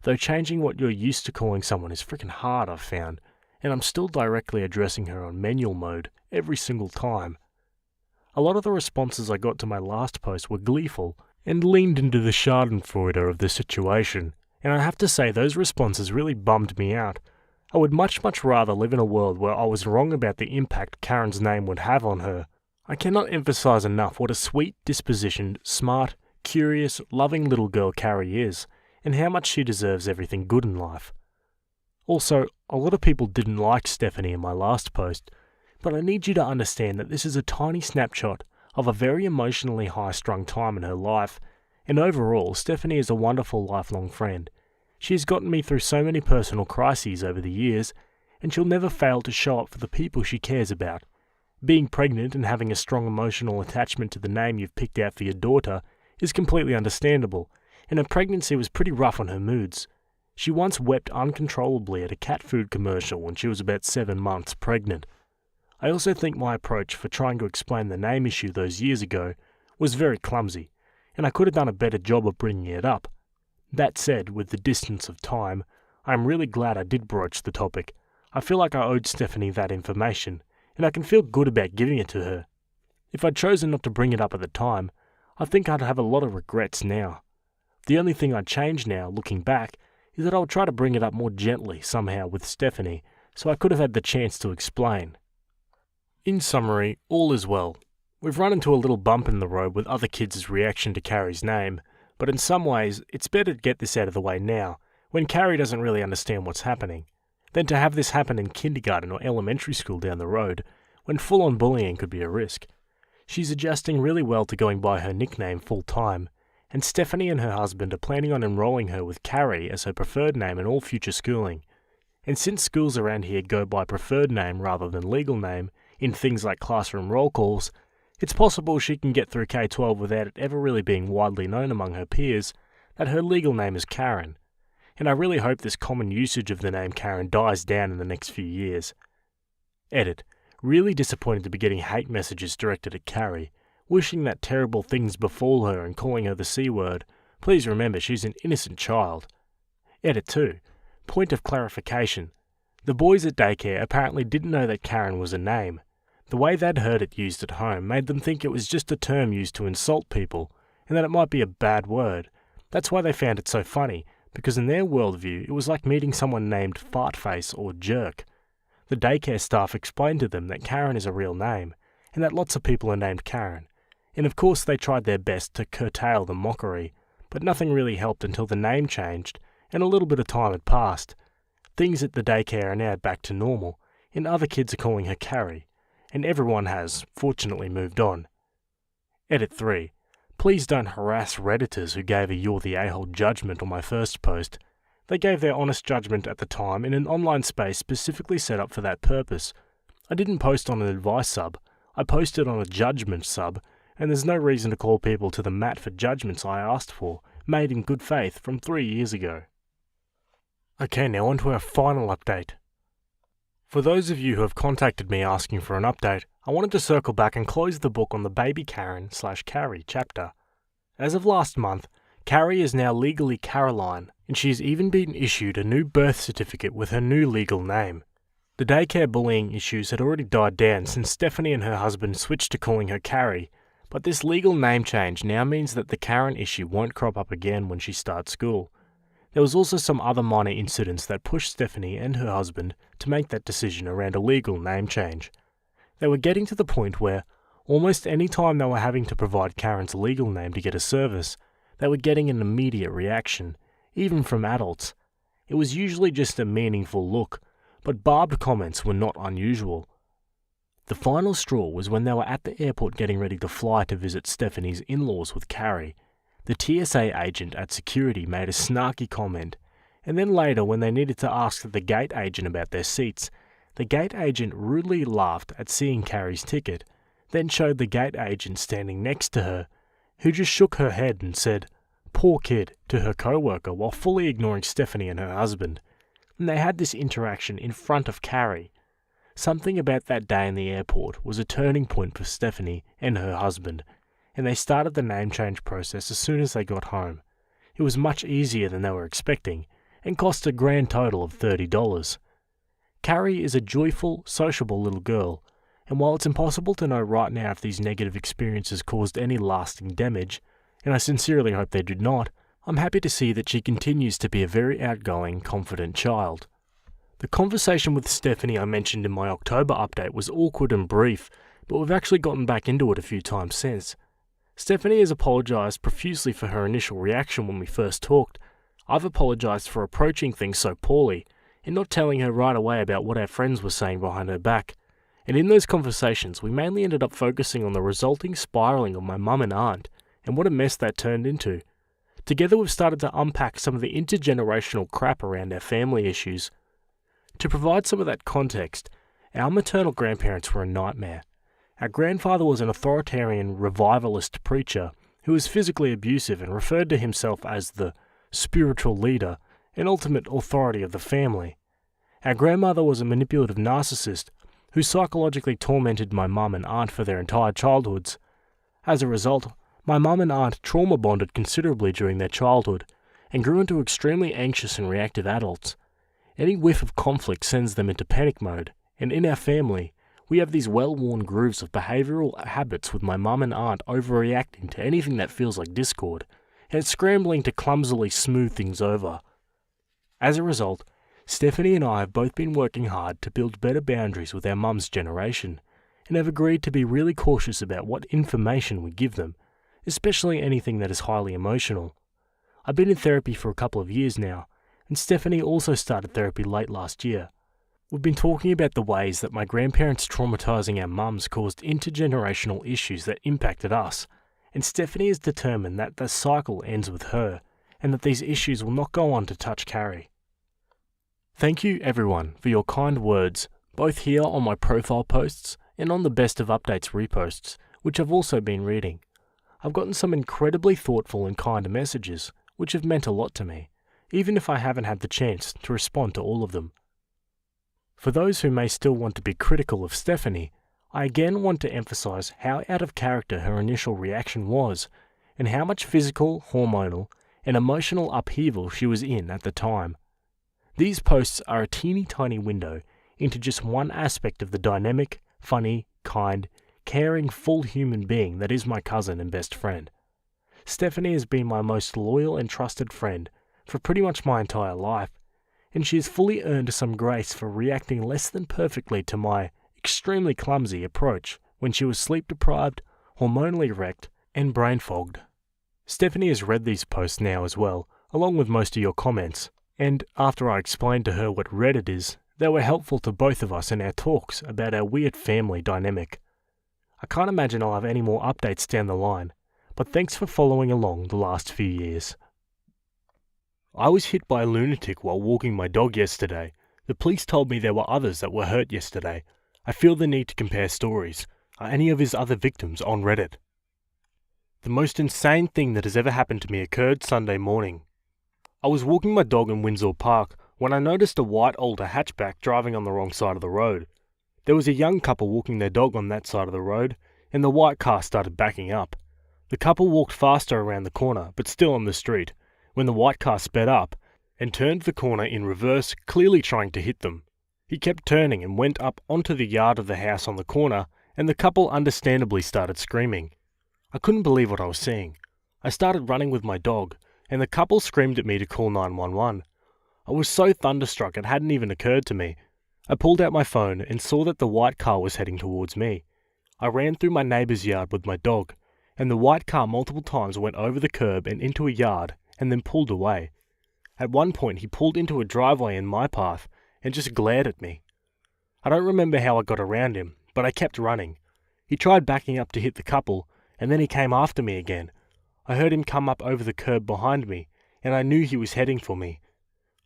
though changing what you're used to calling someone is freaking hard, I've found, and I'm still directly addressing her on manual mode every single time. A lot of the responses I got to my last post were gleeful and leaned into the schadenfreude of the situation, and I have to say those responses really bummed me out. I would much rather live in a world where I was wrong about the impact Karen's name would have on her. I cannot emphasize enough what a sweet dispositioned, smart, curious, loving little girl Carrie is, and how much she deserves everything good in life. Also, a lot of people didn't like Stephanie in my last post, but I need you to understand that this is a tiny snapshot of a very emotionally high-strung time in her life, and overall, Stephanie is a wonderful lifelong friend. She has gotten me through so many personal crises over the years, and she'll never fail to show up for the people she cares about. Being pregnant and having a strong emotional attachment to the name you've picked out for your daughter is completely understandable, and her pregnancy was pretty rough on her moods. She once wept uncontrollably at a cat food commercial when she was about 7 months pregnant. I also think my approach for trying to explain the name issue those years ago was very clumsy, and I could have done a better job of bringing it up. That said, with the distance of time, I am really glad I did broach the topic. I feel like I owed Stephanie that information, and I can feel good about giving it to her. If I'd chosen not to bring it up at the time, I think I'd have a lot of regrets now. The only thing I'd change now, looking back, is that I would try to bring it up more gently somehow with Stephanie, so I could have had the chance to explain. In summary, all is well. We've run into a little bump in the road with other kids' reaction to Carrie's name, but in some ways, it's better to get this out of the way now, when Carrie doesn't really understand what's happening, than to have this happen in kindergarten or elementary school down the road, when full-on bullying could be a risk. She's adjusting really well to going by her nickname full-time, and Stephanie and her husband are planning on enrolling her with Carrie as her preferred name in all future schooling. And since schools around here go by preferred name rather than legal name in things like classroom roll calls, it's possible she can get through K-12 without it ever really being widely known among her peers that her legal name is Karen. And I really hope this common usage of the name Karen dies down in the next few years. Edit. Really disappointed to be getting hate messages directed at Carrie, wishing that terrible things befall her and calling her the C-word. Please remember she's an innocent child. Edit 2. Point of clarification. The boys at daycare apparently didn't know that Karen was a name. The way they'd heard it used at home made them think it was just a term used to insult people, and that it might be a bad word. That's why they found it so funny, because in their worldview it was like meeting someone named Fartface or Jerk. The daycare staff explained to them that Karen is a real name, and that lots of people are named Karen. And of course they tried their best to curtail the mockery, but nothing really helped until the name changed, and a little bit of time had passed. Things at the daycare are now back to normal, and other kids are calling her Carrie, and everyone has, fortunately, moved on. Edit 3. Please don't harass Redditors who gave a "you're the a-hole" judgment on my first post. They gave their honest judgment at the time in an online space specifically set up for that purpose. I didn't post on an advice sub, I posted on a judgment sub, and there's no reason to call people to the mat for judgments I asked for, made in good faith from 3 years ago. Okay, now on to our final update. For those of you who have contacted me asking for an update, I wanted to circle back and close the book on the Baby Karen/Carrie chapter. As of last month, Carrie is now legally Caroline, and she has even been issued a new birth certificate with her new legal name. The daycare bullying issues had already died down since Stephanie and her husband switched to calling her Carrie, but this legal name change now means that the Karen issue won't crop up again when she starts school. There was also some other minor incidents that pushed Stephanie and her husband to make that decision around a legal name change. They were getting to the point where, almost any time they were having to provide Karen's legal name to get a service, they were getting an immediate reaction, even from adults. It was usually just a meaningful look, but barbed comments were not unusual. The final straw was when they were at the airport getting ready to fly to visit Stephanie's in-laws with Carrie. The TSA agent at security made a snarky comment, and then later when they needed to ask the gate agent about their seats, the gate agent rudely laughed at seeing Carrie's ticket, then showed the gate agent standing next to her, who just shook her head and said, "Poor kid," to her co-worker while fully ignoring Stephanie and her husband. And they had this interaction in front of Carrie. Something about that day in the airport was a turning point for Stephanie and her husband, and they started the name change process as soon as they got home. It was much easier than they were expecting, and cost a grand total of $30. Carrie is a joyful, sociable little girl, and while it's impossible to know right now if these negative experiences caused any lasting damage, and I sincerely hope they did not, I'm happy to see that she continues to be a very outgoing, confident child. The conversation with Stephanie I mentioned in my October update was awkward and brief, but we've actually gotten back into it a few times since. Stephanie has apologised profusely for her initial reaction when we first talked. I've apologised for approaching things so poorly, and not telling her right away about what our friends were saying behind her back. And in those conversations, we mainly ended up focusing on the resulting spiralling of my mum and aunt, and what a mess that turned into. Together we've started to unpack some of the intergenerational crap around our family issues. To provide some of that context, our maternal grandparents were a nightmare. Our grandfather was an authoritarian revivalist preacher who was physically abusive and referred to himself as the spiritual leader and ultimate authority of the family. Our grandmother was a manipulative narcissist who psychologically tormented my mum and aunt for their entire childhoods. As a result, my mum and aunt trauma bonded considerably during their childhood and grew into extremely anxious and reactive adults. Any whiff of conflict sends them into panic mode, and in our family, we have these well-worn grooves of behavioural habits with my mum and aunt overreacting to anything that feels like discord, and scrambling to clumsily smooth things over. As a result, Stephanie and I have both been working hard to build better boundaries with our mum's generation, and have agreed to be really cautious about what information we give them, especially anything that is highly emotional. I've been in therapy for a couple of years now, and Stephanie also started therapy late last year. We've been talking about the ways that my grandparents traumatising our mums caused intergenerational issues that impacted us, and Stephanie is determined that the cycle ends with her, and that these issues will not go on to touch Carrie. Thank you everyone for your kind words, both here on my profile posts and on the Best of Updates reposts, which I've also been reading. I've gotten some incredibly thoughtful and kind messages, which have meant a lot to me, even if I haven't had the chance to respond to all of them. For those who may still want to be critical of Stephanie, I again want to emphasize how out of character her initial reaction was, and how much physical, hormonal, and emotional upheaval she was in at the time. These posts are a teeny tiny window into just one aspect of the dynamic, funny, kind, caring, full human being that is my cousin and best friend. Stephanie has been my most loyal and trusted friend for pretty much my entire life, and she has fully earned some grace for reacting less than perfectly to my extremely clumsy approach when she was sleep-deprived, hormonally wrecked, and brain-fogged. Stephanie has read these posts now as well, along with most of your comments, and after I explained to her what Reddit is, they were helpful to both of us in our talks about our weird family dynamic. I can't imagine I'll have any more updates down the line, but thanks for following along the last few years. I was hit by a lunatic while walking my dog yesterday. The police told me there were others that were hurt yesterday. I feel the need to compare stories. Are any of his other victims on Reddit? The most insane thing that has ever happened to me occurred Sunday morning. I was walking my dog in Windsor Park when I noticed a white older hatchback driving on the wrong side of the road. There was a young couple walking their dog on that side of the road, and the white car started backing up. The couple walked faster around the corner, but still on the street, when the white car sped up and turned the corner in reverse, clearly trying to hit them. He kept turning and went up onto the yard of the house on the corner, and the couple understandably started screaming. I couldn't believe what I was seeing. I started running with my dog, and the couple screamed at me to call 911. I was so thunderstruck it hadn't even occurred to me. I pulled out my phone and saw that the white car was heading towards me. I ran through my neighbour's yard with my dog, and the white car multiple times went over the curb and into a yard, and then pulled away. At one point he pulled into a driveway in my path and just glared at me. I don't remember how I got around him, but I kept running. He tried backing up to hit the couple, and then he came after me again. I heard him come up over the curb behind me, and I knew he was heading for me.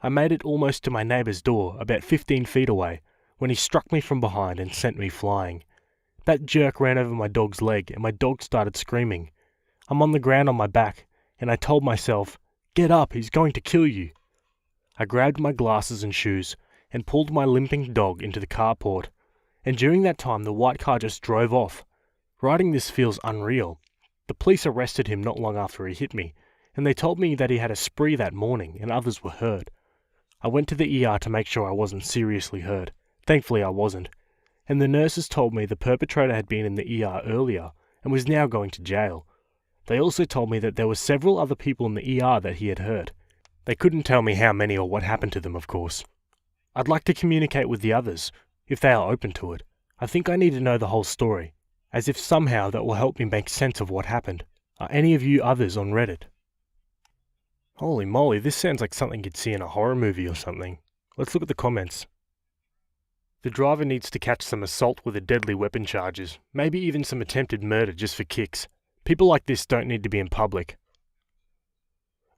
I made it almost to my neighbour's door, about 15 feet away, when he struck me from behind and sent me flying. That jerk ran over my dog's leg, and my dog started screaming. I'm on the ground on my back, and I told myself, "Get up, he's going to kill you." I grabbed my glasses and shoes and pulled my limping dog into the carport, and during that time the white car just drove off. Writing this feels unreal. The police arrested him not long after he hit me, and they told me that he had a spree that morning and others were hurt. I went to the ER to make sure I wasn't seriously hurt. Thankfully I wasn't, and the nurses told me the perpetrator had been in the ER earlier and was now going to jail. They also told me that there were several other people in the ER that he had hurt. They couldn't tell me how many or what happened to them, of course. I'd like to communicate with the others, if they are open to it. I think I need to know the whole story, as if somehow that will help me make sense of what happened. Are any of you others on Reddit? Holy moly, this sounds like something you'd see in a horror movie or something. Let's look at the comments. The driver needs to catch some assault with a deadly weapon charges, maybe even some attempted murder just for kicks. People like this don't need to be in public.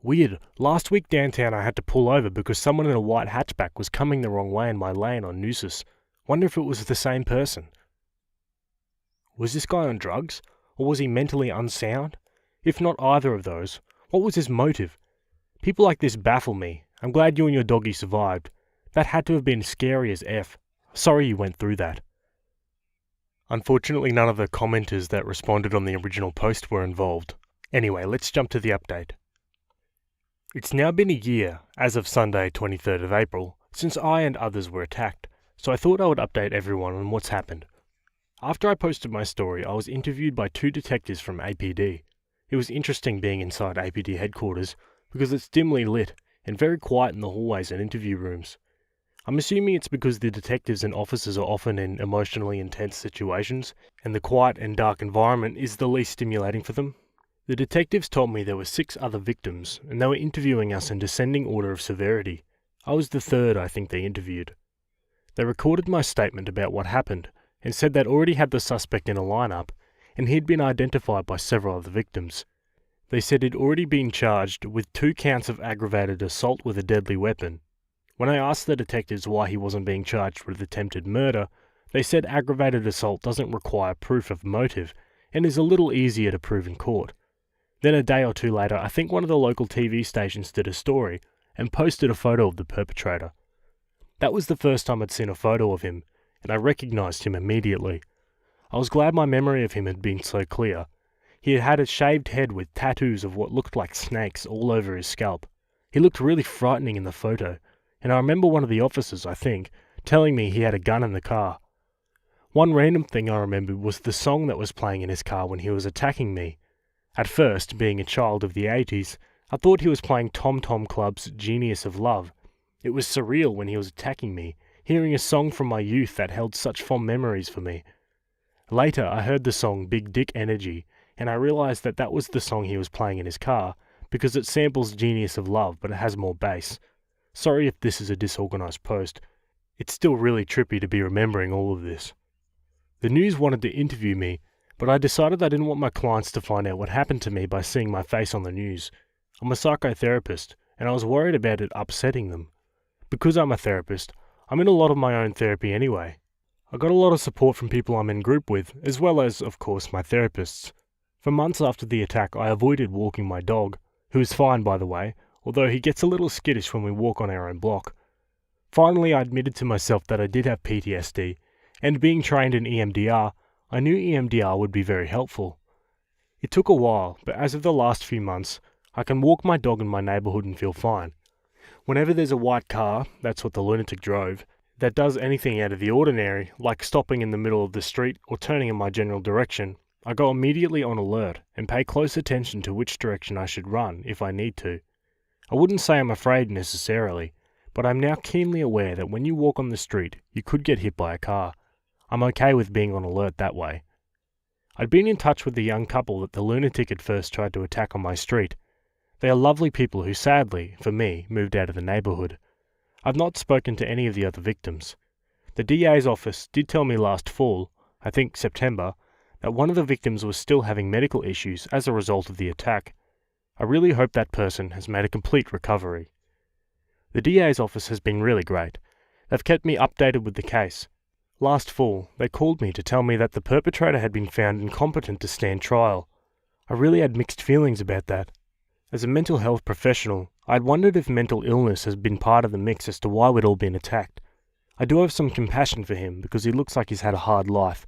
Weird, last week downtown I had to pull over because someone in a white hatchback was coming the wrong way in my lane on Noosus. Wonder if it was the same person. Was this guy on drugs? Or was he mentally unsound? If not either of those, what was his motive? People like this baffle me. I'm glad you and your doggy survived. That had to have been scary as F. Sorry you went through that. Unfortunately, none of the commenters that responded on the original post were involved. Anyway, let's jump to the update. It's now been a year, as of Sunday 23rd of April, since I and others were attacked, so I thought I would update everyone on what's happened. After I posted my story, I was interviewed by 2 detectives from APD. It was interesting being inside APD headquarters, because it's dimly lit and very quiet in the hallways and interview rooms. I'm assuming it's because the detectives and officers are often in emotionally intense situations, and the quiet and dark environment is the least stimulating for them. The detectives told me there were 6 other victims, and they were interviewing us in descending order of severity. I was the 3rd I think they interviewed. They recorded my statement about what happened, and said they'd already had the suspect in a lineup, and he'd been identified by several other victims. They said he'd already been charged with 2 counts of aggravated assault with a deadly weapon. When I asked the detectives why he wasn't being charged with attempted murder, they said aggravated assault doesn't require proof of motive, and is a little easier to prove in court. Then a day or 2 later, I think one of the local TV stations did a story, and posted a photo of the perpetrator. That was the first time I'd seen a photo of him, and I recognised him immediately. I was glad my memory of him had been so clear. He had a shaved head with tattoos of what looked like snakes all over his scalp. He looked really frightening in the photo, and I remember one of the officers, I think, telling me he had a gun in the car. One random thing I remembered was the song that was playing in his car when he was attacking me. At first, being a child of the 80s, I thought he was playing Tom Tom Club's Genius of Love. It was surreal when he was attacking me, hearing a song from my youth that held such fond memories for me. Later, I heard the song Big Dick Energy, and I realised that that was the song he was playing in his car, because it samples Genius of Love, but it has more bass. Sorry if this is a disorganised post. It's still really trippy to be remembering all of this. The news wanted to interview me, but I decided I didn't want my clients to find out what happened to me by seeing my face on the news. I'm a psychotherapist, and I was worried about it upsetting them. Because I'm a therapist, I'm in a lot of my own therapy anyway. I got a lot of support from people I'm in group with, as well as, of course, my therapists. For months after the attack, I avoided walking my dog, who is fine by the way, although he gets a little skittish when we walk on our own block. Finally, I admitted to myself that I did have PTSD, and being trained in EMDR, I knew EMDR would be very helpful. It took a while, but as of the last few months, I can walk my dog in my neighbourhood and feel fine. Whenever there's a white car, that's what the lunatic drove, that does anything out of the ordinary, like stopping in the middle of the street or turning in my general direction, I go immediately on alert and pay close attention to which direction I should run if I need to. I wouldn't say I'm afraid necessarily, but I'm now keenly aware that when you walk on the street, you could get hit by a car. I'm okay with being on alert that way. I'd been in touch with the young couple that the lunatic had first tried to attack on my street. They are lovely people who sadly, for me, moved out of the neighbourhood. I've not spoken to any of the other victims. The DA's office did tell me last fall, I think September, that one of the victims was still having medical issues as a result of the attack. I really hope that person has made a complete recovery. The DA's office has been really great. They've kept me updated with the case. Last fall, they called me to tell me that the perpetrator had been found incompetent to stand trial. I really had mixed feelings about that. As a mental health professional, I'd wondered if mental illness has been part of the mix as to why we'd all been attacked. I do have some compassion for him because he looks like he's had a hard life.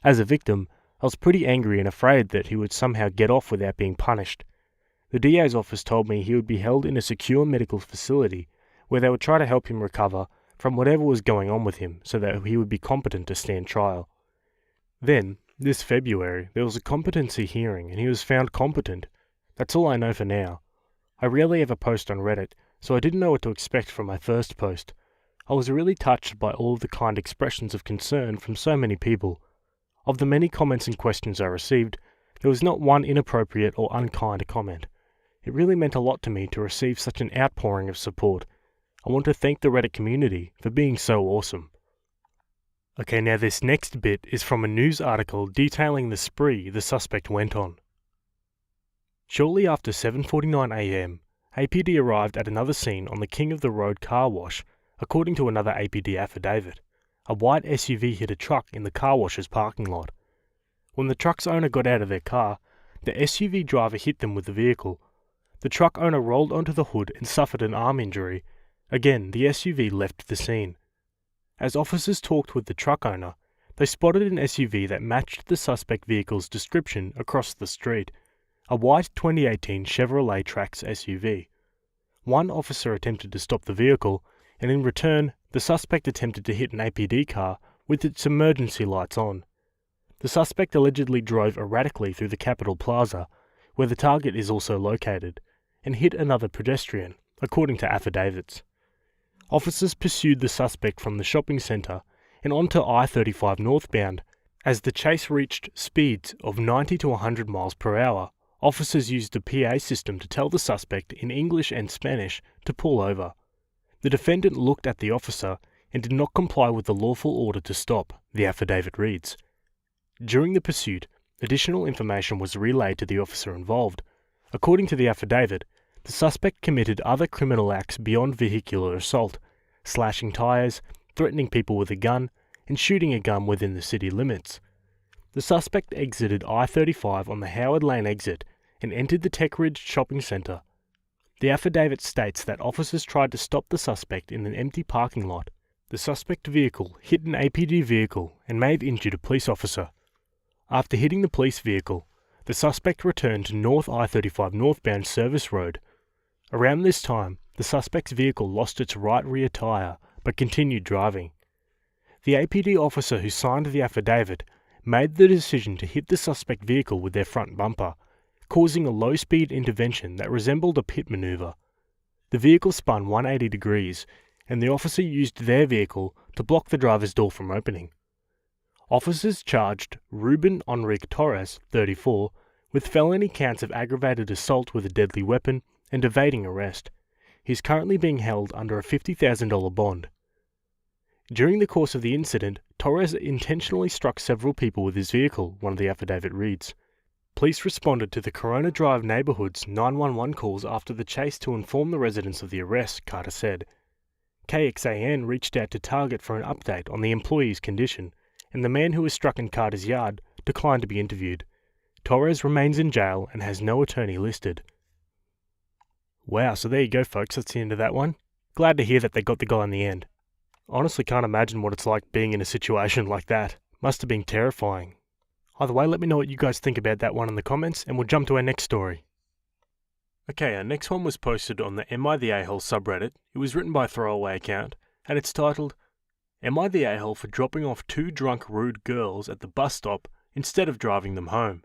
As a victim, I was pretty angry and afraid that he would somehow get off without being punished. The DA's office told me he would be held in a secure medical facility where they would try to help him recover from whatever was going on with him so that he would be competent to stand trial. Then, this February, there was a competency hearing and he was found competent. That's all I know for now. I rarely ever post on Reddit, so I didn't know what to expect from my first post. I was really touched by all of the kind expressions of concern from so many people. Of the many comments and questions I received, there was not one inappropriate or unkind comment. It really meant a lot to me to receive such an outpouring of support. I want to thank the Reddit community for being so awesome. Okay, now this next bit is from a news article detailing the spree the suspect went on. Shortly after 7:49 a.m, APD arrived at another scene on the King of the Road car wash. According to another APD affidavit, a white SUV hit a truck in the car wash's parking lot. When the truck's owner got out of their car, the SUV driver hit them with the vehicle. The truck owner rolled onto the hood and suffered an arm injury. Again, the SUV left the scene. As officers talked with the truck owner, They spotted an SUV that matched the suspect vehicle's description across the street, a white 2018 Chevrolet Trax SUV. One officer attempted to stop the vehicle, and in return, the suspect attempted to hit an APD car with its emergency lights on. The suspect allegedly drove erratically through the Capitol Plaza, where the target is also located, and hit another pedestrian, according to affidavits. Officers pursued the suspect from the shopping centre and onto I-35 northbound. As the chase reached speeds of 90 to 100 miles per hour, officers used the PA system to tell the suspect in English and Spanish to pull over. The defendant looked at the officer and did not comply with the lawful order to stop, the affidavit reads. During the pursuit, additional information was relayed to the officer involved. According to the affidavit, the suspect committed other criminal acts beyond vehicular assault, slashing tyres, threatening people with a gun, and shooting a gun within the city limits. The suspect exited I-35 on the Howard Lane exit and entered the Tech Ridge shopping centre. The affidavit states that officers tried to stop the suspect in an empty parking lot. The suspect vehicle hit an APD vehicle and may have injured a police officer. After hitting the police vehicle, the suspect returned to North I-35 northbound service road. Around this time, the suspect's vehicle lost its right rear tyre but continued driving. The APD officer who signed the affidavit made the decision to hit the suspect vehicle with their front bumper, causing a low-speed intervention that resembled a pit manoeuvre. The vehicle spun 180 degrees, and the officer used their vehicle to block the driver's door from opening. Officers charged Ruben Enrique Torres, 34, with felony counts of aggravated assault with a deadly weapon and evading arrest. He is currently being held under a $50,000 bond. During the course of the incident, Torres intentionally struck several people with his vehicle, one of the affidavit reads. Police responded to the Corona Drive neighbourhood's 911 calls after the chase to inform the residents of the arrest, Carter said. KXAN reached out to Target for an update on the employee's condition, and the man who was struck in Carter's yard declined to be interviewed. Torres remains in jail and has no attorney listed. Wow, so there you go folks, that's the end of that one. Glad to hear that they got the guy in the end. Honestly can't imagine what it's like being in a situation like that. Must have been terrifying. Either way, let me know what you guys think about that one in the comments, and we'll jump to our next story. Okay, our next one was posted on the Am I the A-hole subreddit. It was written by a throwaway account, and it's titled, Am I the a-hole for dropping off two drunk rude girls at the bus stop instead of driving them home?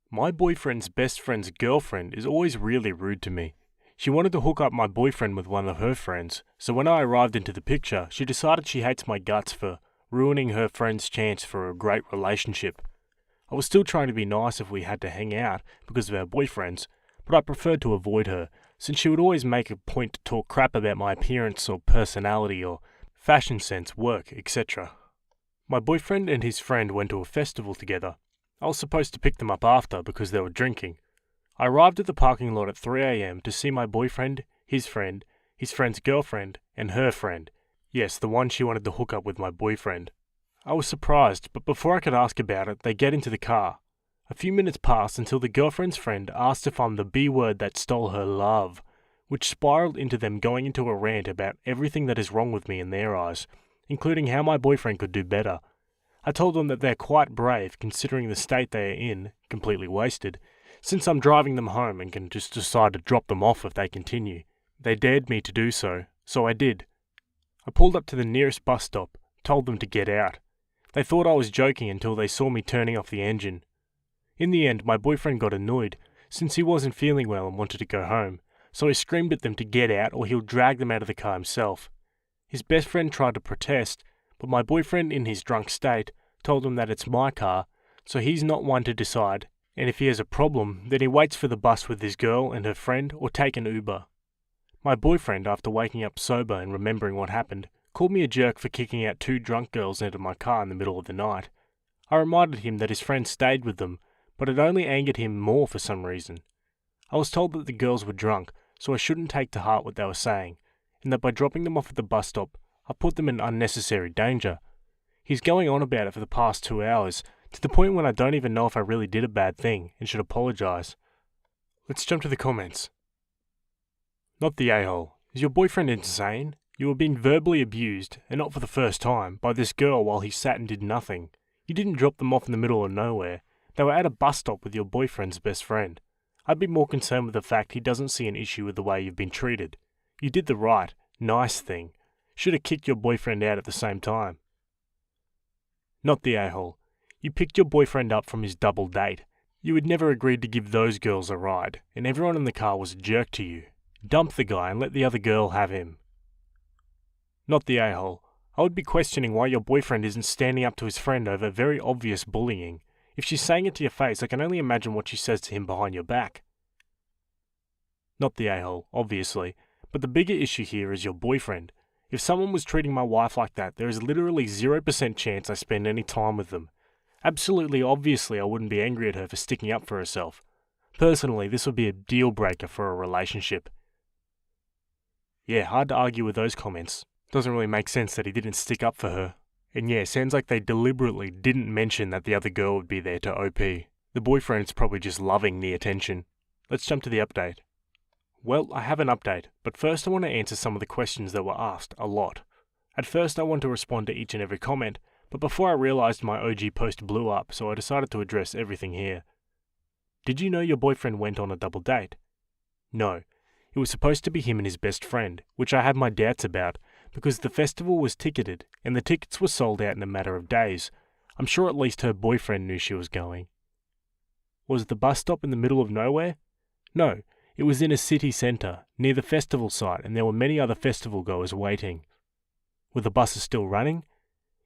My boyfriend's best friend's girlfriend is always really rude to me. She wanted to hook up my boyfriend with one of her friends, so when I arrived into the picture, she decided she hates my guts for ruining her friend's chance for a great relationship. I was still trying to be nice if we had to hang out because of our boyfriends, but I preferred to avoid her, since she would always make a point to talk crap about my appearance or personality or fashion sense, work, etc. My boyfriend and his friend went to a festival together. I was supposed to pick them up after because they were drinking. I arrived at the parking lot at 3 a.m. to see my boyfriend, his friend's girlfriend, and her friend. Yes, the one she wanted to hook up with my boyfriend. I was surprised, but before I could ask about it, they get into the car. A few minutes passed until the girlfriend's friend asked if I'm the B word that stole her love, which spiraled into them going into a rant about everything that is wrong with me in their eyes, including how my boyfriend could do better. I told them that they're quite brave considering the state they are in, completely wasted, since I'm driving them home and can just decide to drop them off if they continue. They dared me to do so, so I did. I pulled up to the nearest bus stop, told them to get out. They thought I was joking until they saw me turning off the engine. In the end, my boyfriend got annoyed, since he wasn't feeling well and wanted to go home, so he screamed at them to get out or he'll drag them out of the car himself. His best friend tried to protest, but my boyfriend in his drunk state told him that it's my car, so he's not one to decide, and if he has a problem, then he waits for the bus with his girl and her friend or take an Uber. My boyfriend, after waking up sober and remembering what happened, called me a jerk for kicking out two drunk girls into my car in the middle of the night. I reminded him that his friend stayed with them, but it only angered him more for some reason. I was told that the girls were drunk, so I shouldn't take to heart what they were saying, and that by dropping them off at the bus stop, I put them in unnecessary danger. He's going on about it for the past 2 hours, to the point when I don't even know if I really did a bad thing and should apologise. Let's jump to the comments. Not the a-hole. Is your boyfriend insane? You were being verbally abused, and not for the first time, by this girl while he sat and did nothing. You didn't drop them off in the middle of nowhere. They were at a bus stop with your boyfriend's best friend. I'd be more concerned with the fact he doesn't see an issue with the way you've been treated. You did the right, nice thing. Should have kicked your boyfriend out at the same time. Not the a-hole. You picked your boyfriend up from his double date. You had never agreed to give those girls a ride, and everyone in the car was a jerk to you. Dump the guy and let the other girl have him. Not the a-hole. I would be questioning why your boyfriend isn't standing up to his friend over very obvious bullying. If she's saying it to your face, I can only imagine what she says to him behind your back. Not the a-hole, obviously, but the bigger issue here is your boyfriend. If someone was treating my wife like that, there is literally 0% chance I spend any time with them. Absolutely obviously I wouldn't be angry at her for sticking up for herself. Personally, this would be a deal breaker for a relationship. Yeah, hard to argue with those comments. Doesn't really make sense that he didn't stick up for her. And yeah, sounds like they deliberately didn't mention that the other girl would be there to OP. The boyfriend's probably just loving the attention. Let's jump to the update. Well, I have an update, but first I want to answer some of the questions that were asked a lot. At first I want to respond to each and every comment, but before I realised my OG post blew up, so I decided to address everything here. Did you know your boyfriend went on a double date? No. It was supposed to be him and his best friend, which I had my doubts about, because the festival was ticketed, and the tickets were sold out in a matter of days. I'm sure at least her boyfriend knew she was going. Was the bus stop in the middle of nowhere? No, it was in a city centre, near the festival site, and there were many other festival goers waiting. Were the buses still running?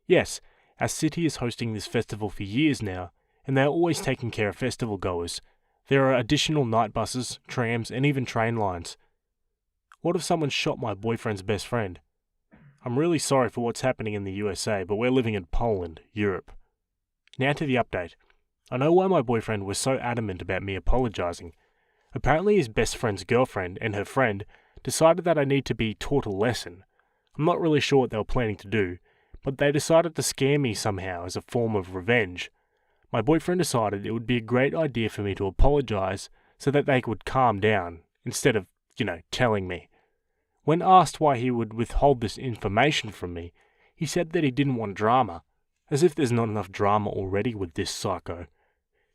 Yes, our city is hosting this festival for years now, and they are always taking care of festival goers. There are additional night buses, trams, and even train lines. What if someone shot my boyfriend's best friend? I'm really sorry for what's happening in the USA, but we're living in Poland, Europe. Now to the update. I know why my boyfriend was so adamant about me apologising. Apparently his best friend's girlfriend and her friend decided that I need to be taught a lesson. I'm not really sure what they were planning to do, but they decided to scare me somehow as a form of revenge. My boyfriend decided it would be a great idea for me to apologise so that they would calm down, instead of, telling me. When asked why he would withhold this information from me, he said that he didn't want drama, as if there's not enough drama already with this psycho.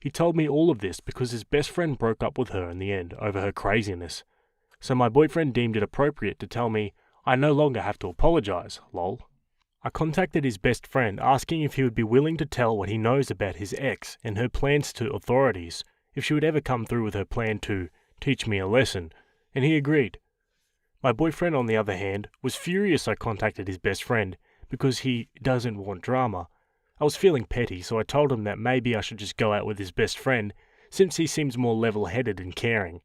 He told me all of this because his best friend broke up with her in the end over her craziness. So my boyfriend deemed it appropriate to tell me I no longer have to apologise, lol. I contacted his best friend asking if he would be willing to tell what he knows about his ex and her plans to authorities, if she would ever come through with her plan to teach me a lesson, and he agreed. My boyfriend, on the other hand, was furious I contacted his best friend because he doesn't want drama. I was feeling petty, so I told him that maybe I should just go out with his best friend, since he seems more level-headed and caring.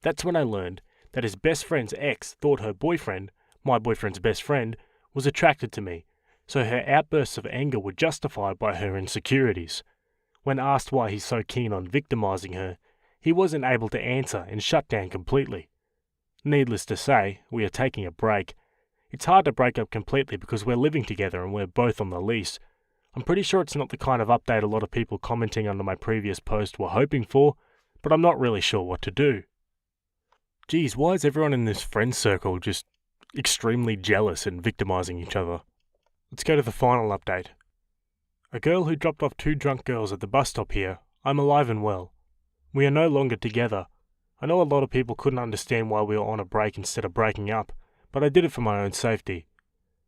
That's when I learned that his best friend's ex thought her boyfriend, my boyfriend's best friend, was attracted to me, so her outbursts of anger were justified by her insecurities. When asked why he's so keen on victimizing her, he wasn't able to answer and shut down completely. Needless to say, we are taking a break. It's hard to break up completely because we're living together and we're both on the lease. I'm pretty sure it's not the kind of update a lot of people commenting under my previous post were hoping for, but I'm not really sure what to do. Geez, why is everyone in this friend circle just extremely jealous and victimizing each other? Let's go to the final update. A girl who dropped off 2 drunk girls at the bus stop here. I'm alive and well. We are no longer together. I know a lot of people couldn't understand why we were on a break instead of breaking up, but I did it for my own safety.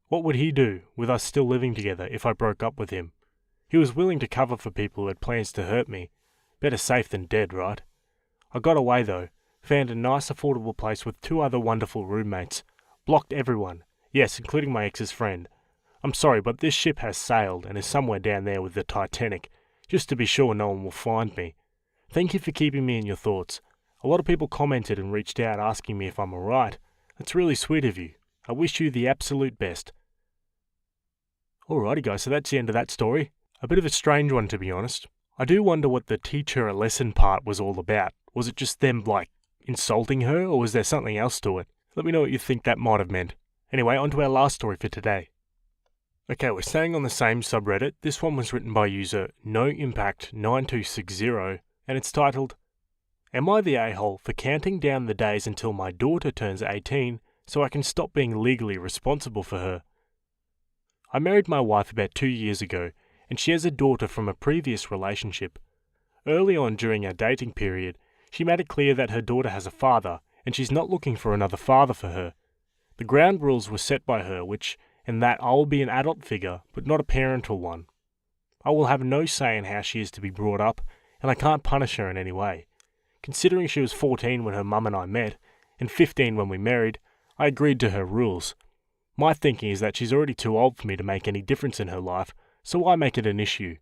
What would he do, with us still living together, if I broke up with him? He was willing to cover for people who had plans to hurt me. Better safe than dead, right? I got away though, found a nice affordable place with 2 other wonderful roommates. Blocked everyone, yes, including my ex's friend. I'm sorry, but this ship has sailed and is somewhere down there with the Titanic, just to be sure no one will find me. Thank you for keeping me in your thoughts. A lot of people commented and reached out asking me if I'm alright. That's really sweet of you. I wish you the absolute best. Alrighty guys, so that's the end of that story. A bit of a strange one, to be honest. I do wonder what the teach her a lesson part was all about. Was it just them, insulting her, or was there something else to it? Let me know what you think that might have meant. Anyway, on to our last story for today. Okay, we're staying on the same subreddit. This one was written by user NoImpact9260, and it's titled, Am I the a-hole for counting down the days until my daughter turns 18 so I can stop being legally responsible for her. I married my wife about 2 years ago, and she has a daughter from a previous relationship. Early on during our dating period, she made it clear that her daughter has a father, and she's not looking for another father for her. The ground rules were set by her, in that I will be an adult figure, but not a parental one. I will have no say in how she is to be brought up, and I can't punish her in any way. Considering she was 14 when her mum and I met, and 15 when we married, I agreed to her rules. My thinking is that she's already too old for me to make any difference in her life, so why make it an issue?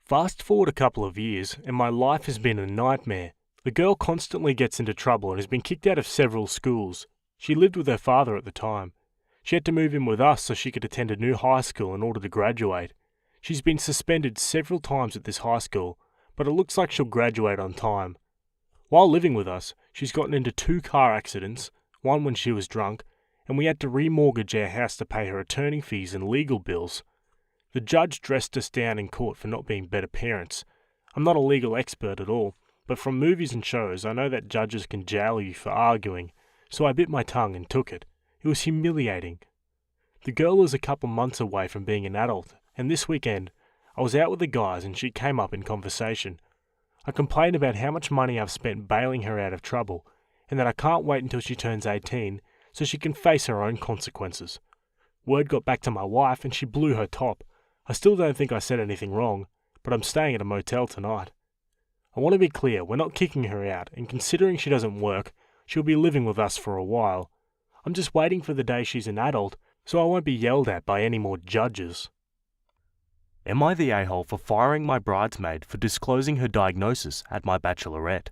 Fast forward a couple of years, and my life has been a nightmare. The girl constantly gets into trouble and has been kicked out of several schools. She lived with her father at the time. She had to move in with us so she could attend a new high school in order to graduate. She's been suspended several times at this high school, but it looks like she'll graduate on time. While living with us, she's gotten into 2 car accidents, one when she was drunk, and we had to remortgage our house to pay her attorney fees and legal bills. The judge dressed us down in court for not being better parents. I'm not a legal expert at all, but from movies and shows I know that judges can jail you for arguing, so I bit my tongue and took it. It was humiliating. The girl is a couple months away from being an adult, and this weekend I was out with the guys and she came up in conversation. I complained about how much money I've spent bailing her out of trouble, and that I can't wait until she turns 18 so she can face her own consequences. Word got back to my wife and she blew her top. I still don't think I said anything wrong, but I'm staying at a motel tonight. I want to be clear, we're not kicking her out, and considering she doesn't work, she'll be living with us for a while. I'm just waiting for the day she's an adult, so I won't be yelled at by any more judges. Am I the a-hole for firing my bridesmaid for disclosing her diagnosis at my bachelorette?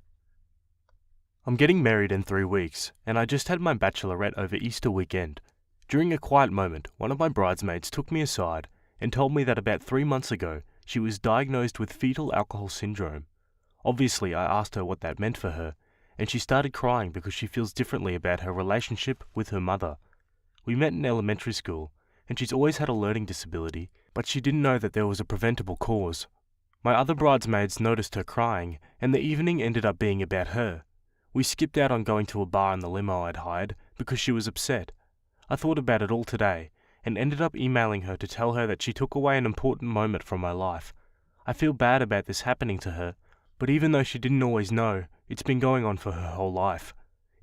I'm getting married in 3 weeks, and I just had my bachelorette over Easter weekend. During a quiet moment, one of my bridesmaids took me aside and told me that about 3 months ago, she was diagnosed with fetal alcohol syndrome. Obviously, I asked her what that meant for her, and she started crying because she feels differently about her relationship with her mother. We met in elementary school, and she's always had a learning disability, but she didn't know that there was a preventable cause. My other bridesmaids noticed her crying, and the evening ended up being about her. We skipped out on going to a bar in the limo I'd hired because she was upset. I thought about it all today, and ended up emailing her to tell her that she took away an important moment from my life. I feel bad about this happening to her, but even though she didn't always know, it's been going on for her whole life.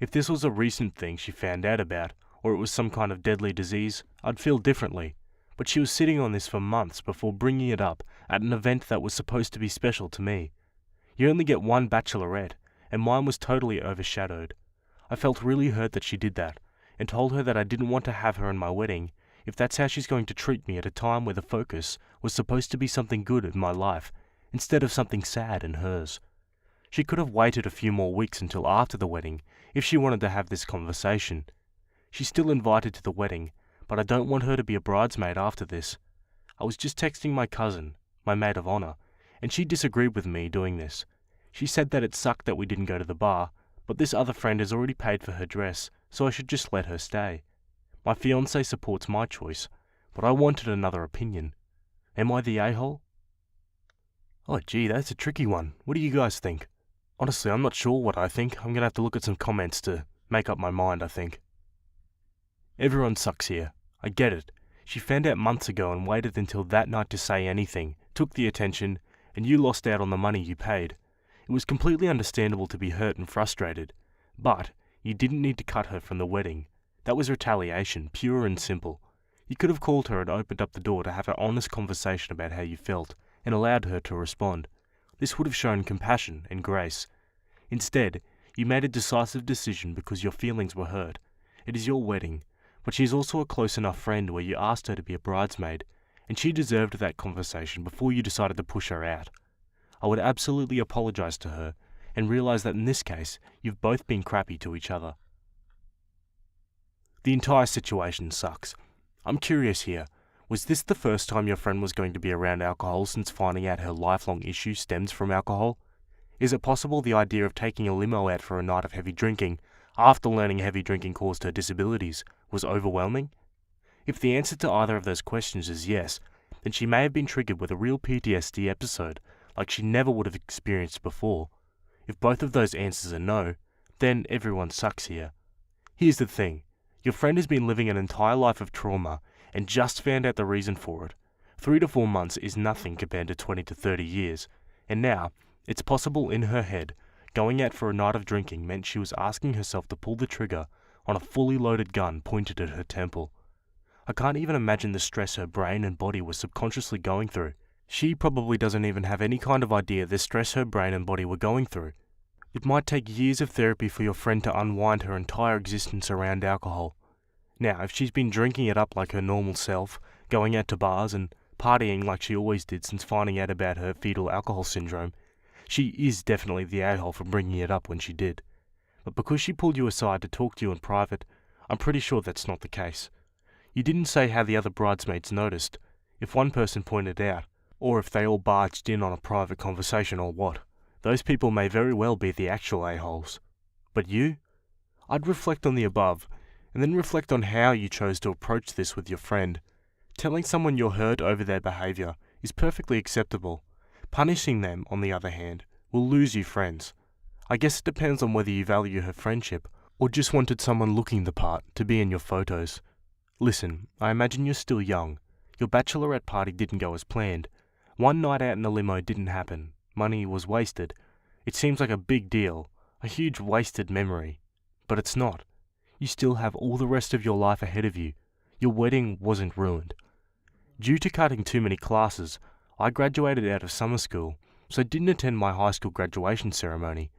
If this was a recent thing she found out about, or it was some kind of deadly disease, I'd feel differently. But she was sitting on this for months before bringing it up at an event that was supposed to be special to me. You only get one bachelorette, and mine was totally overshadowed. I felt really hurt that she did that, and told her that I didn't want to have her in my wedding if that's how she's going to treat me at a time where the focus was supposed to be something good in my life, instead of something sad in hers. She could have waited a few more weeks until after the wedding if she wanted to have this conversation. She's still invited to the wedding, but I don't want her to be a bridesmaid after this. I was just texting my cousin, my maid of honor, and she disagreed with me doing this. She said that it sucked that we didn't go to the bar, but this other friend has already paid for her dress, so I should just let her stay. My fiancé supports my choice, but I wanted another opinion. Am I the a-hole? Oh gee, that's a tricky one. What do you guys think? Honestly, I'm not sure what I think. I'm gonna have to look at some comments to make up my mind, I think. Everyone sucks here. I get it. She found out months ago and waited until that night to say anything, took the attention, and you lost out on the money you paid. It was completely understandable to be hurt and frustrated, but you didn't need to cut her from the wedding. That was retaliation, pure and simple. You could have called her and opened up the door to have an honest conversation about how you felt, and allowed her to respond. This would have shown compassion and grace. Instead, you made a decisive decision because your feelings were hurt. It is your wedding, but she is also a close enough friend where you asked her to be a bridesmaid, and she deserved that conversation before you decided to push her out. I would absolutely apologize to her, and realize that in this case, you've both been crappy to each other. The entire situation sucks. I'm curious here, was this the first time your friend was going to be around alcohol since finding out her lifelong issue stems from alcohol? Is it possible the idea of taking a limo out for a night of heavy drinking, after learning heavy drinking caused her disabilities, was overwhelming? If the answer to either of those questions is yes, then she may have been triggered with a real PTSD episode, like she never would have experienced before. If both of those answers are no, then everyone sucks here. Here's the thing. Your friend has been living an entire life of trauma and just found out the reason for it. 3 to 4 months is nothing compared to 20 to 30 years, and now, it's possible in her head, going out for a night of drinking meant she was asking herself to pull the trigger on a fully loaded gun pointed at her temple. I can't even imagine the stress her brain and body was subconsciously going through. She probably doesn't even have any kind of idea the stress her brain and body were going through. It might take years of therapy for your friend to unwind her entire existence around alcohol. Now, if she's been drinking it up like her normal self, going out to bars and partying like she always did since finding out about her fetal alcohol syndrome, she is definitely the a-hole for bringing it up when she did. But because she pulled you aside to talk to you in private, I'm pretty sure that's not the case. You didn't say how the other bridesmaids noticed, if one person pointed out, or if they all barged in on a private conversation or what. Those people may very well be the actual a-holes. But you? I'd reflect on the above, and then reflect on how you chose to approach this with your friend. Telling someone you're hurt over their behaviour is perfectly acceptable. Punishing them, on the other hand, will lose you friends. I guess it depends on whether you value her friendship, or just wanted someone looking the part to be in your photos. Listen, I imagine you're still young. Your bachelorette party didn't go as planned. One night out in a limo didn't happen. Money was wasted. It seems like a big deal, a huge wasted memory. But it's not. You still have all the rest of your life ahead of you. Your wedding wasn't ruined. Due to cutting too many classes, I graduated out of summer school, so didn't attend my high school graduation ceremony.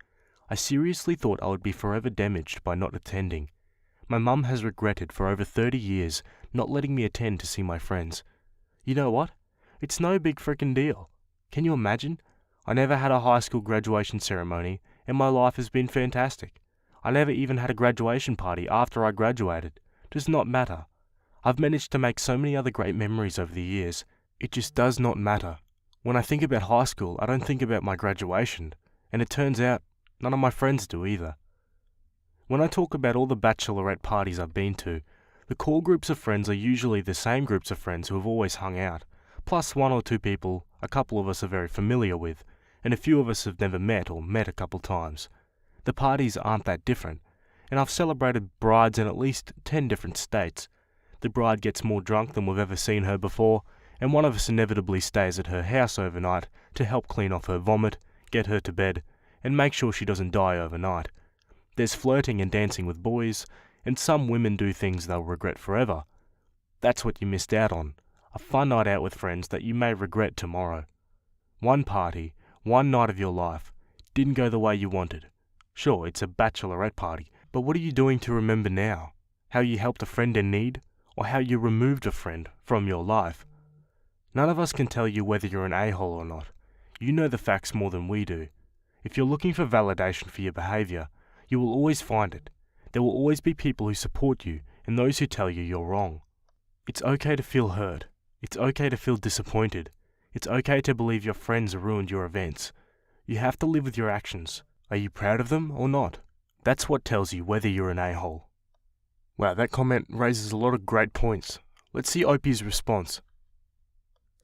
I seriously thought I would be forever damaged by not attending. My mum has regretted for over 30 years not letting me attend to see my friends. You know what? It's no big frickin' deal. Can you imagine? I never had a high school graduation ceremony, and my life has been fantastic. I never even had a graduation party after I graduated. Does not matter. I've managed to make so many other great memories over the years. It just does not matter. When I think about high school, I don't think about my graduation, and it turns out none of my friends do either. When I talk about all the bachelorette parties I've been to, the core groups of friends are usually the same groups of friends who have always hung out, plus 1 or 2 people a couple of us are very familiar with, and a few of us have never met or met a couple times. The parties aren't that different, and I've celebrated brides in at least 10 different states. The bride gets more drunk than we've ever seen her before, and one of us inevitably stays at her house overnight to help clean off her vomit, get her to bed, and make sure she doesn't die overnight. There's flirting and dancing with boys, and some women do things they'll regret forever. That's what you missed out on, a fun night out with friends that you may regret tomorrow. One party, one night of your life, didn't go the way you wanted. Sure, it's a bachelorette party, but what are you doing to remember now? How you helped a friend in need, or how you removed a friend from your life? None of us can tell you whether you're an a-hole or not. You know the facts more than we do. If you're looking for validation for your behaviour, you will always find it. There will always be people who support you and those who tell you you're wrong. It's okay to feel hurt. It's okay to feel disappointed. It's okay to believe your friends ruined your events. You have to live with your actions. Are you proud of them or not? That's what tells you whether you're an a-hole. Wow, that comment raises a lot of great points. Let's see Opie's response.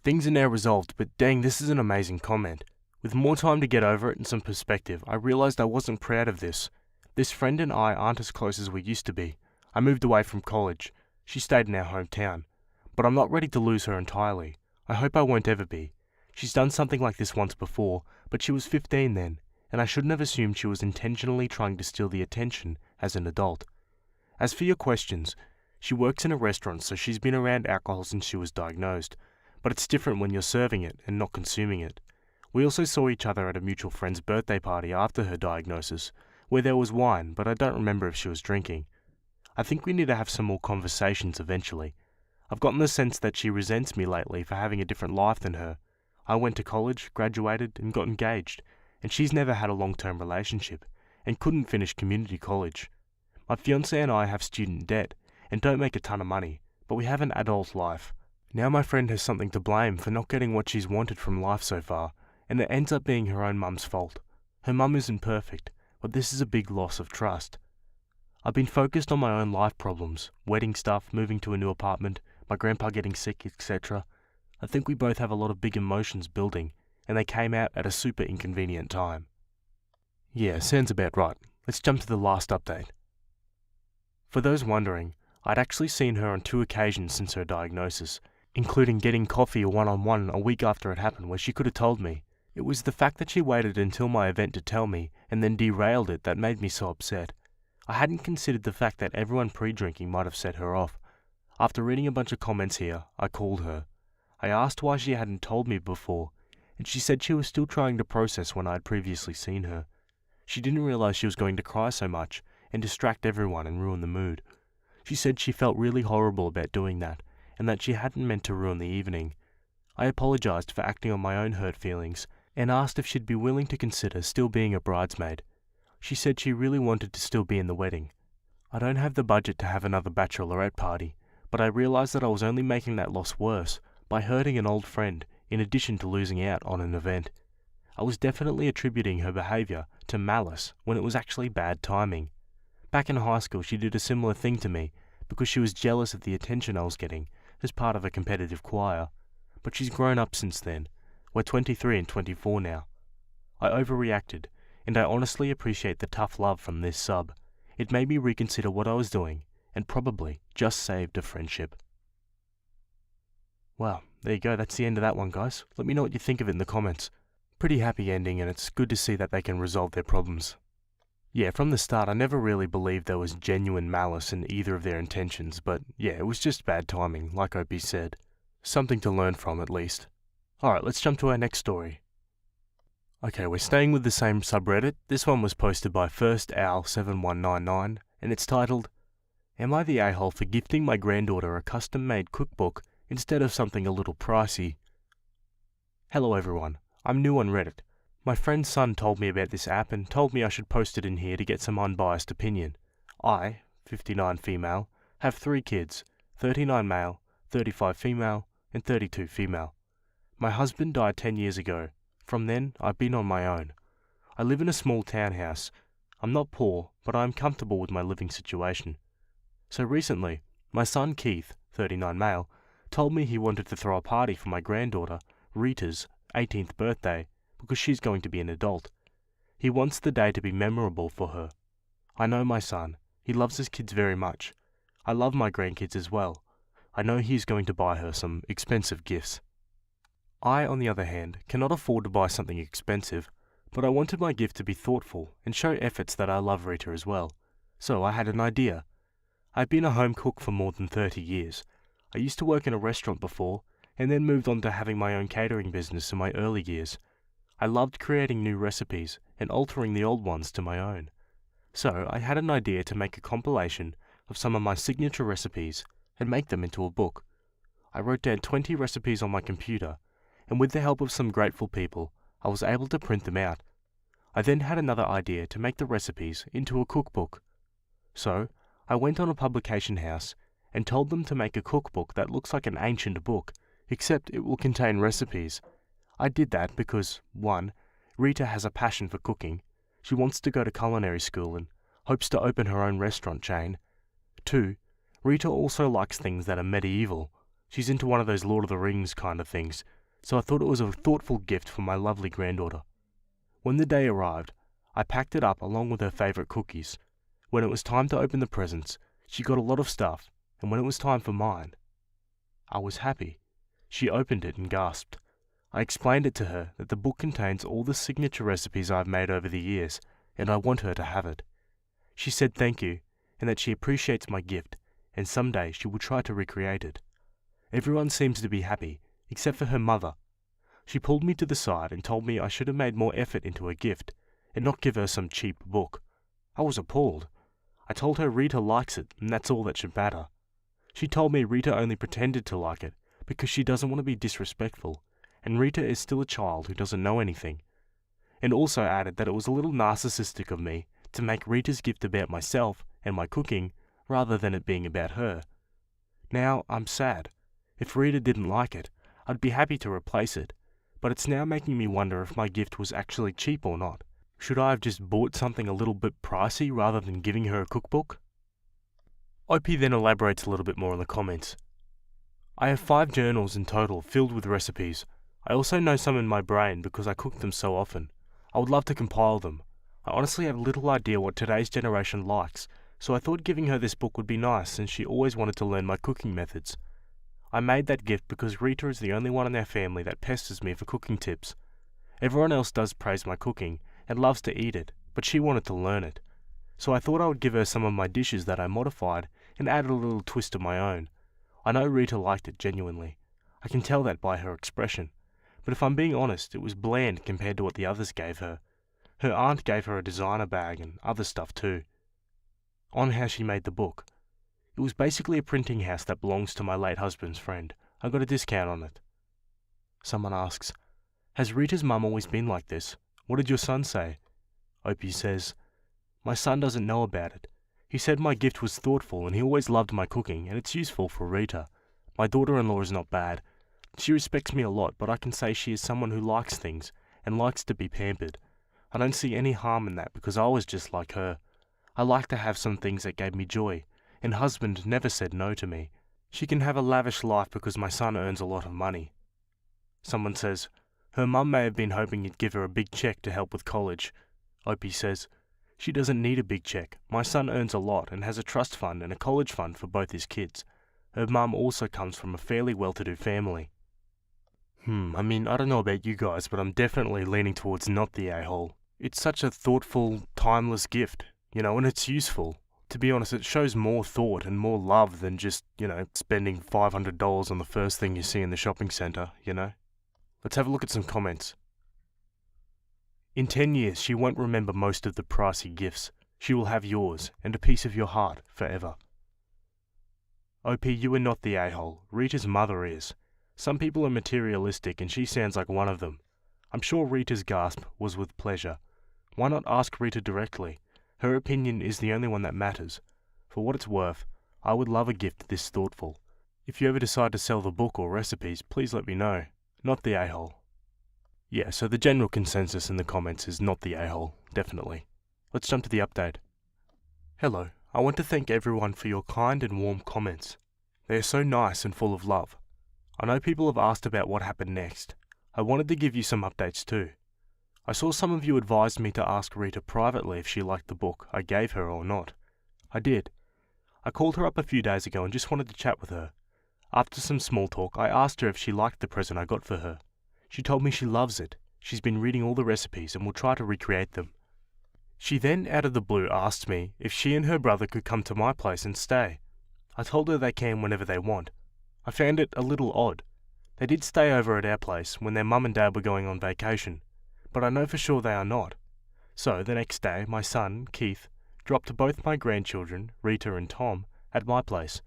Things are now resolved, but dang, this is an amazing comment. With more time to get over it and some perspective, I realised I wasn't proud of this. This friend and I aren't as close as we used to be. I moved away from college. She stayed in our hometown. But I'm not ready to lose her entirely. I hope I won't ever be. She's done something like this once before, but she was 15 then, and I shouldn't have assumed she was intentionally trying to steal the attention as an adult. As for your questions, she works in a restaurant, so she's been around alcohol since she was diagnosed, but it's different when you're serving it and not consuming it. We also saw each other at a mutual friend's birthday party after her diagnosis, where there was wine, but I don't remember if she was drinking. I think we need to have some more conversations eventually. I've gotten the sense that she resents me lately for having a different life than her. I went to college, graduated, and got engaged, and she's never had a long-term relationship, and couldn't finish community college. My fiancé and I have student debt, and don't make a ton of money, but we have an adult life. Now my friend has something to blame for not getting what she's wanted from life so far, and it ends up being her own mum's fault. Her mum isn't perfect, but this is a big loss of trust. I've been focused on my own life problems, wedding stuff, moving to a new apartment, my grandpa getting sick, etc. I think we both have a lot of big emotions building, and they came out at a super inconvenient time. Yeah, sounds about right. Let's jump to the last update. For those wondering, I'd actually seen her on 2 occasions since her diagnosis, including getting coffee one-on-one a week after it happened where she could have told me. It was the fact that she waited until my event to tell me and then derailed it that made me so upset. I hadn't considered the fact that everyone pre-drinking might have set her off. After reading a bunch of comments here, I called her. I asked why she hadn't told me before, and she said she was still trying to process when I had previously seen her. She didn't realize she was going to cry so much and distract everyone and ruin the mood. She said she felt really horrible about doing that, and that she hadn't meant to ruin the evening. I apologized for acting on my own hurt feelings, and asked if she'd be willing to consider still being a bridesmaid. She said she really wanted to still be in the wedding. I don't have the budget to have another bachelorette party, but I realized that I was only making that loss worse by hurting an old friend in addition to losing out on an event. I was definitely attributing her behavior to malice when it was actually bad timing. Back in high school, she did a similar thing to me because she was jealous of the attention I was getting as part of a competitive choir, but she's grown up since then. We're 23 and 24 now. I overreacted, and I honestly appreciate the tough love from this sub. It made me reconsider what I was doing, and probably just saved a friendship. Well, there you go, that's the end of that one, guys. Let me know what you think of it in the comments. Pretty happy ending, and it's good to see that they can resolve their problems. Yeah, from the start I never really believed there was genuine malice in either of their intentions, but yeah, it was just bad timing, like OP said. Something to learn from, at least. Alright, let's jump to our next story. Okay, we're staying with the same subreddit. This one was posted by FirstOwl7199, and it's titled, "Am I the a-hole for gifting my granddaughter a custom-made cookbook instead of something a little pricey?" Hello everyone, I'm new on Reddit. My friend's son told me about this app and told me I should post it in here to get some unbiased opinion. I, 59 female, have 3 kids, 39 male, 35 female, and 32 female. My husband died 10 years ago. From then, I've been on my own. I live in a small townhouse. I'm not poor, but I am comfortable with my living situation. So recently, my son Keith, 39 male, told me he wanted to throw a party for my granddaughter, Rita's 18th birthday, because she's going to be an adult. He wants the day to be memorable for her. I know my son. He loves his kids very much. I love my grandkids as well. I know he's going to buy her some expensive gifts. I, on the other hand, cannot afford to buy something expensive, but I wanted my gift to be thoughtful and show efforts that I love Rita as well. So I had an idea. I've been a home cook for more than 30 years. I used to work in a restaurant before, and then moved on to having my own catering business in my early years. I loved creating new recipes and altering the old ones to my own. So I had an idea to make a compilation of some of my signature recipes and make them into a book. I wrote down 20 recipes on my computer, and with the help of some grateful people, I was able to print them out. I then had another idea to make the recipes into a cookbook. So I went on a publication house and told them to make a cookbook that looks like an ancient book, except it will contain recipes. I did that because, 1, Rita has a passion for cooking. She wants to go to culinary school and hopes to open her own restaurant chain. 2, Rita also likes things that are medieval. She's into one of those Lord of the Rings kind of things, so I thought it was a thoughtful gift for my lovely granddaughter. When the day arrived, I packed it up along with her favourite cookies. When it was time to open the presents, she got a lot of stuff, and when it was time for mine, I was happy. She opened it and gasped. I explained it to her that the book contains all the signature recipes I've made over the years, and I want her to have it. She said thank you, and that she appreciates my gift, and someday she will try to recreate it. Everyone seems to be happy, except for her mother. She pulled me to the side and told me I should have made more effort into a gift, and not give her some cheap book. I was appalled. I told her Rita likes it, and that's all that should matter. She told me Rita only pretended to like it, because she doesn't want to be disrespectful, and Rita is still a child who doesn't know anything. And also added that it was a little narcissistic of me to make Rita's gift about myself and my cooking, rather than it being about her. Now, I'm sad. If Rita didn't like it, I'd be happy to replace it, but it's now making me wonder if my gift was actually cheap or not. Should I have just bought something a little bit pricey rather than giving her a cookbook? OP then elaborates a little bit more in the comments. I have 5 journals in total filled with recipes. I also know some in my brain because I cook them so often. I would love to compile them. I honestly have little idea what today's generation likes, so I thought giving her this book would be nice since she always wanted to learn my cooking methods. I made that gift because Rita is the only one in our family that pesters me for cooking tips. Everyone else does praise my cooking and loves to eat it, but she wanted to learn it. So I thought I would give her some of my dishes that I modified and added a little twist of my own. I know Rita liked it genuinely. I can tell that by her expression. But if I'm being honest, it was bland compared to what the others gave her. Her aunt gave her a designer bag and other stuff too. On how she made the book. It was basically a printing house that belongs to my late husband's friend. I got a discount on it. Someone asks, has Rita's mum always been like this? What did your son say? Opie says, my son doesn't know about it. He said my gift was thoughtful and he always loved my cooking and it's useful for Rita. My daughter-in-law is not bad. She respects me a lot, but I can say she is someone who likes things and likes to be pampered. I don't see any harm in that because I was just like her. I like to have some things that gave me joy, and husband never said no to me. She can have a lavish life because my son earns a lot of money. Someone says, her mum may have been hoping you'd give her a big check to help with college. Opie says, she doesn't need a big check. My son earns a lot and has a trust fund and a college fund for both his kids. Her mum also comes from a fairly well-to-do family. I don't know about you guys, but I'm definitely leaning towards not the a-hole. It's such a thoughtful, timeless gift, and it's useful. To be honest, it shows more thought and more love than just, spending $500 on the first thing you see in the shopping centre, Let's have a look at some comments. In 10 years, she won't remember most of the pricey gifts. She will have yours, and a piece of your heart, forever. OP, you are not the a-hole. Rita's mother is. Some people are materialistic, and she sounds like one of them. I'm sure Rita's gasp was with pleasure. Why not ask Rita directly? Her opinion is the only one that matters. For what it's worth, I would love a gift this thoughtful. If you ever decide to sell the book or recipes, please let me know. Not the a-hole. Yeah, so the general consensus in the comments is not the a-hole, definitely. Let's jump to the update. Hello, I want to thank everyone for your kind and warm comments. They are so nice and full of love. I know people have asked about what happened next. I wanted to give you some updates too. I saw some of you advised me to ask Rita privately if she liked the book I gave her or not. I did. I called her up a few days ago and just wanted to chat with her. After some small talk, I asked her if she liked the present I got for her. She told me she loves it. She's been reading all the recipes and will try to recreate them. She then, out of the blue, asked me if she and her brother could come to my place and stay. I told her they can whenever they want. I found it a little odd. They did stay over at our place when their mum and dad were going on vacation, but I know for sure they are not. So the next day, my son, Keith, dropped both my grandchildren, Rita and Tom, at my place.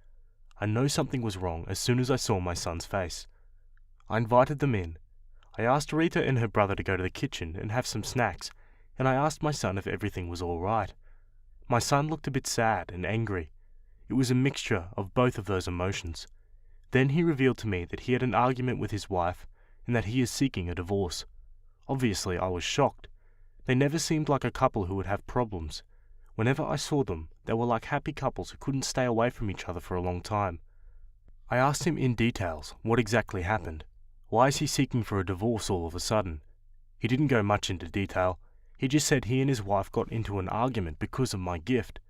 I know something was wrong as soon as I saw my son's face. I invited them in. I asked Rita and her brother to go to the kitchen and have some snacks, and I asked my son if everything was all right. My son looked a bit sad and angry. It was a mixture of both of those emotions. Then he revealed to me that he had an argument with his wife and that he is seeking a divorce. Obviously, I was shocked. They never seemed like a couple who would have problems. Whenever I saw them, they were like happy couples who couldn't stay away from each other for a long time. I asked him in details what exactly happened. Why is he seeking for a divorce all of a sudden? He didn't go much into detail. He just said he and his wife got into an argument because of my gift.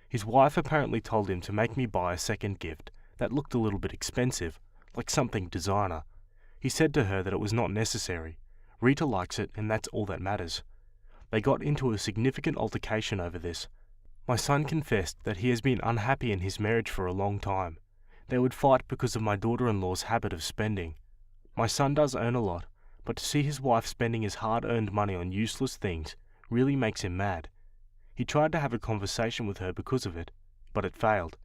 His wife apparently told him to make me buy a second gift that looked a little bit expensive, like something designer. He said to her that it was not necessary. Rita likes it and that's all that matters. They got into a significant altercation over this. My son confessed that he has been unhappy in his marriage for a long time. They would fight because of my daughter-in-law's habit of spending. My son does earn a lot, but to see his wife spending his hard-earned money on useless things really makes him mad. He tried to have a conversation with her because of it, but it failed.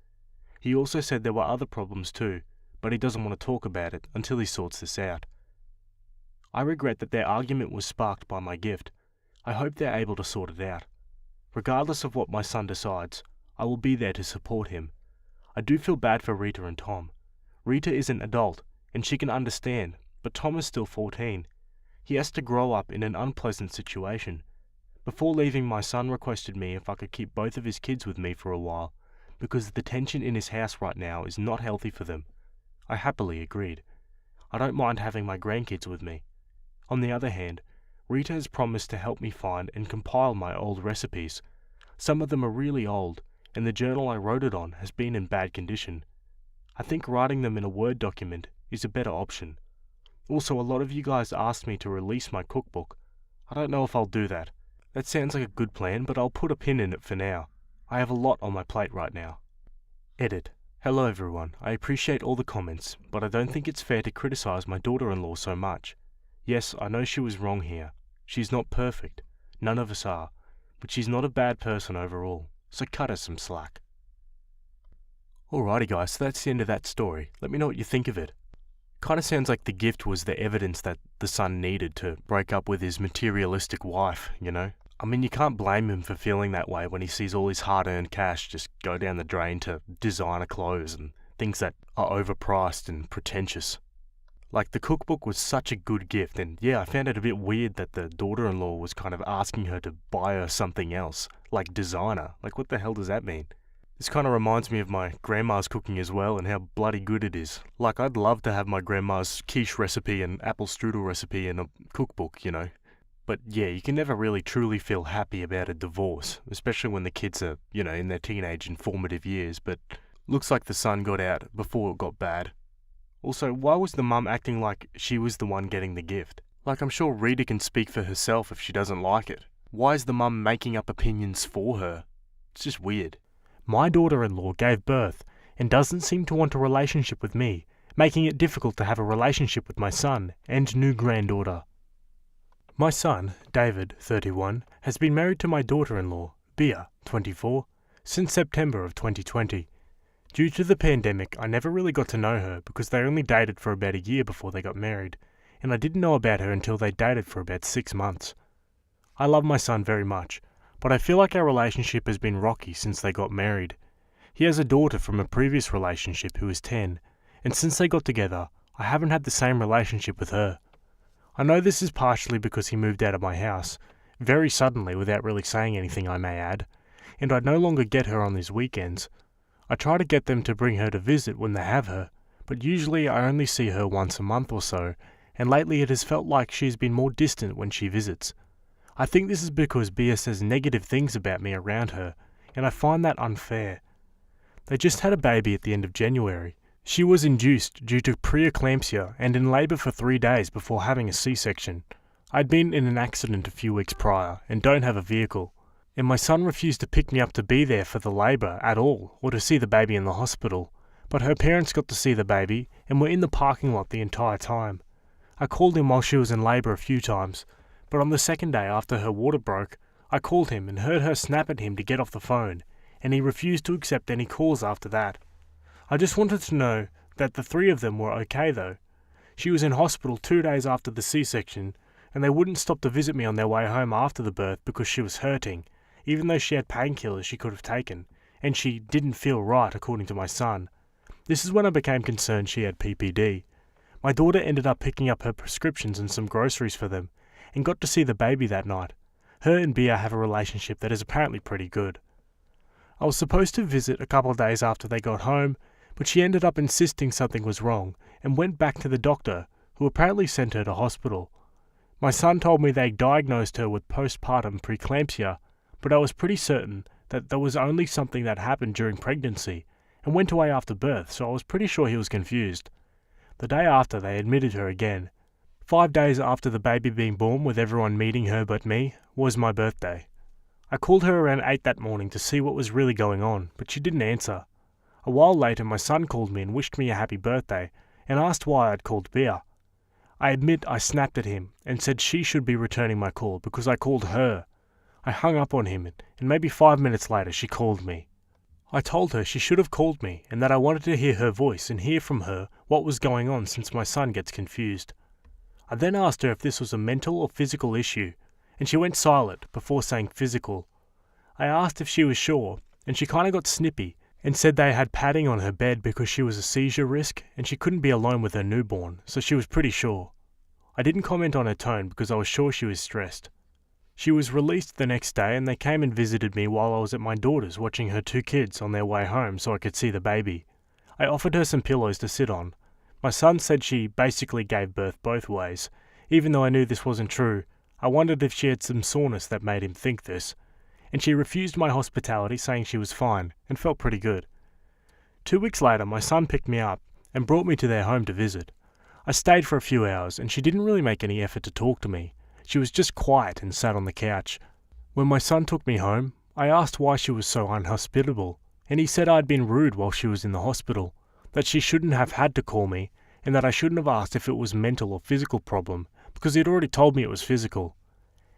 He also said there were other problems too, but he doesn't want to talk about it until he sorts this out. I regret that their argument was sparked by my gift. I hope they're able to sort it out. Regardless of what my son decides, I will be there to support him. I do feel bad for Rita and Tom. Rita is an adult, and she can understand, but Tom is still 14. He has to grow up in an unpleasant situation. Before leaving, my son requested me if I could keep both of his kids with me for a while, because the tension in his house right now is not healthy for them. I happily agreed. I don't mind having my grandkids with me. On the other hand, Rita has promised to help me find and compile my old recipes. Some of them are really old, and the journal I wrote it on has been in bad condition. I think writing them in a Word document is a better option. Also, a lot of you guys asked me to release my cookbook. I don't know if I'll do that. That sounds like a good plan, but I'll put a pin in it for now. I have a lot on my plate right now. Edit. Hello everyone, I appreciate all the comments, but I don't think it's fair to criticize my daughter-in-law so much. Yes, I know she was wrong here. She's not perfect. None of us are. But she's not a bad person overall, so cut her some slack. Alrighty guys, so that's the end of that story. Let me know what you think of it. Kinda sounds like the gift was the evidence that the son needed to break up with his materialistic wife, you know? I mean, you can't blame him for feeling that way when he sees all his hard-earned cash just go down the drain to designer clothes and things that are overpriced and pretentious. Like, the cookbook was such a good gift, and yeah, I found it a bit weird that the daughter-in-law was kind of asking her to buy her something else, like designer. Like, what the hell does that mean? This kind of reminds me of my grandma's cooking as well and how bloody good it is. Like, I'd love to have my grandma's quiche recipe and apple strudel recipe in a cookbook, you know? But yeah, you can never really truly feel happy about a divorce, especially when the kids are, you know, in their teenage and formative years, but looks like the son got out before it got bad. Also, why was the mum acting like she was the one getting the gift? Like, I'm sure Rita can speak for herself if she doesn't like it. Why is the mum making up opinions for her? It's just weird. My daughter-in-law gave birth and doesn't seem to want a relationship with me, making it difficult to have a relationship with my son and new granddaughter. My son, David, 31, has been married to my daughter-in-law, Bia, 24, since September of 2020. Due to the pandemic, I never really got to know her because they only dated for about a year before they got married, and I didn't know about her until they dated for about 6 months. I love my son very much, but I feel like our relationship has been rocky since they got married. He has a daughter from a previous relationship who is 10, and since they got together, I haven't had the same relationship with her. I know this is partially because he moved out of my house, very suddenly without really saying anything I may add, and I no longer get her on these weekends. I try to get them to bring her to visit when they have her, but usually I only see her once a month or so, and lately it has felt like she has been more distant when she visits. I think this is because Bia says negative things about me around her, and I find that unfair. They just had a baby at the end of January. She was induced due to preeclampsia and in labour for 3 days before having a C-section. I'd been in an accident a few weeks prior and don't have a vehicle, and my son refused to pick me up to be there for the labour at all or to see the baby in the hospital, but her parents got to see the baby and were in the parking lot the entire time. I called him while she was in labour a few times, but on the second day after her water broke, I called him and heard her snap at him to get off the phone, and he refused to accept any calls after that. I just wanted to know that the 3 of them were okay though. She was in hospital 2 days after the C-section, and they wouldn't stop to visit me on their way home after the birth because she was hurting, even though she had painkillers she could have taken, and she didn't feel right according to my son. This is when I became concerned she had PPD. My daughter ended up picking up her prescriptions and some groceries for them, and got to see the baby that night. Her and Bia have a relationship that is apparently pretty good. I was supposed to visit a couple of days after they got home, but she ended up insisting something was wrong and went back to the doctor, who apparently sent her to hospital. My son told me they diagnosed her with postpartum preeclampsia, but I was pretty certain that there was only something that happened during pregnancy and went away after birth, so I was pretty sure he was confused. The day after, they admitted her again. 5 days after the baby being born, with everyone meeting her but me, was my birthday. I called her around 8 that morning to see what was really going on, but she didn't answer. A while later, my son called me and wished me a happy birthday, and asked why I'd called Bia. I admit I snapped at him, and said she should be returning my call because I called her. I hung up on him, and maybe 5 minutes later she called me. I told her she should have called me, and that I wanted to hear her voice and hear from her what was going on since my son gets confused. I then asked her if this was a mental or physical issue, and she went silent before saying physical. I asked if she was sure, and she kinda got snippy, and said they had padding on her bed because she was a seizure risk and she couldn't be alone with her newborn, so she was pretty sure. I didn't comment on her tone because I was sure she was stressed. She was released the next day and they came and visited me while I was at my daughter's watching her 2 kids on their way home so I could see the baby. I offered her some pillows to sit on. My son said she basically gave birth both ways. Even though I knew this wasn't true, I wondered if she had some soreness that made him think this. and she refused my hospitality, saying she was fine and felt pretty good. 2 weeks later, my son picked me up and brought me to their home to visit. I stayed for a few hours and she didn't really make any effort to talk to me. She was just quiet and sat on the couch. When my son took me home, I asked why she was so unhospitable, and he said I'd been rude while she was in the hospital, that she shouldn't have had to call me, and that I shouldn't have asked if it was mental or physical problem, because he'd already told me it was physical.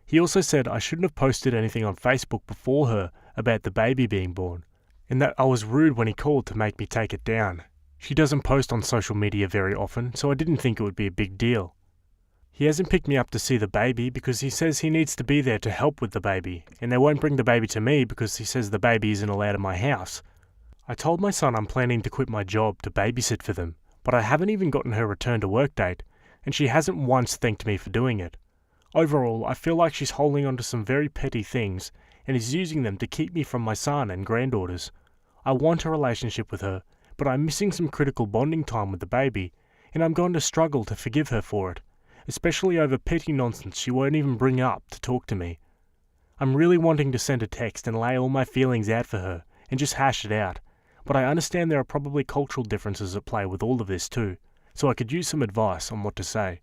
He also said I shouldn't have posted anything on Facebook before her about the baby being born, and that I was rude when he called to make me take it down. She doesn't post on social media very often, so I didn't think it would be a big deal. He hasn't picked me up to see the baby because he says he needs to be there to help with the baby, and they won't bring the baby to me because he says the baby isn't allowed in my house. I told my son I'm planning to quit my job to babysit for them, but I haven't even gotten her return to work date, and she hasn't once thanked me for doing it. Overall, I feel like she's holding on to some very petty things and is using them to keep me from my son and granddaughters. I want a relationship with her, but I'm missing some critical bonding time with the baby, and I'm going to struggle to forgive her for it, especially over petty nonsense she won't even bring up to talk to me. I'm really wanting to send a text and lay all my feelings out for her and just hash it out, but I understand there are probably cultural differences at play with all of this too, so I could use some advice on what to say.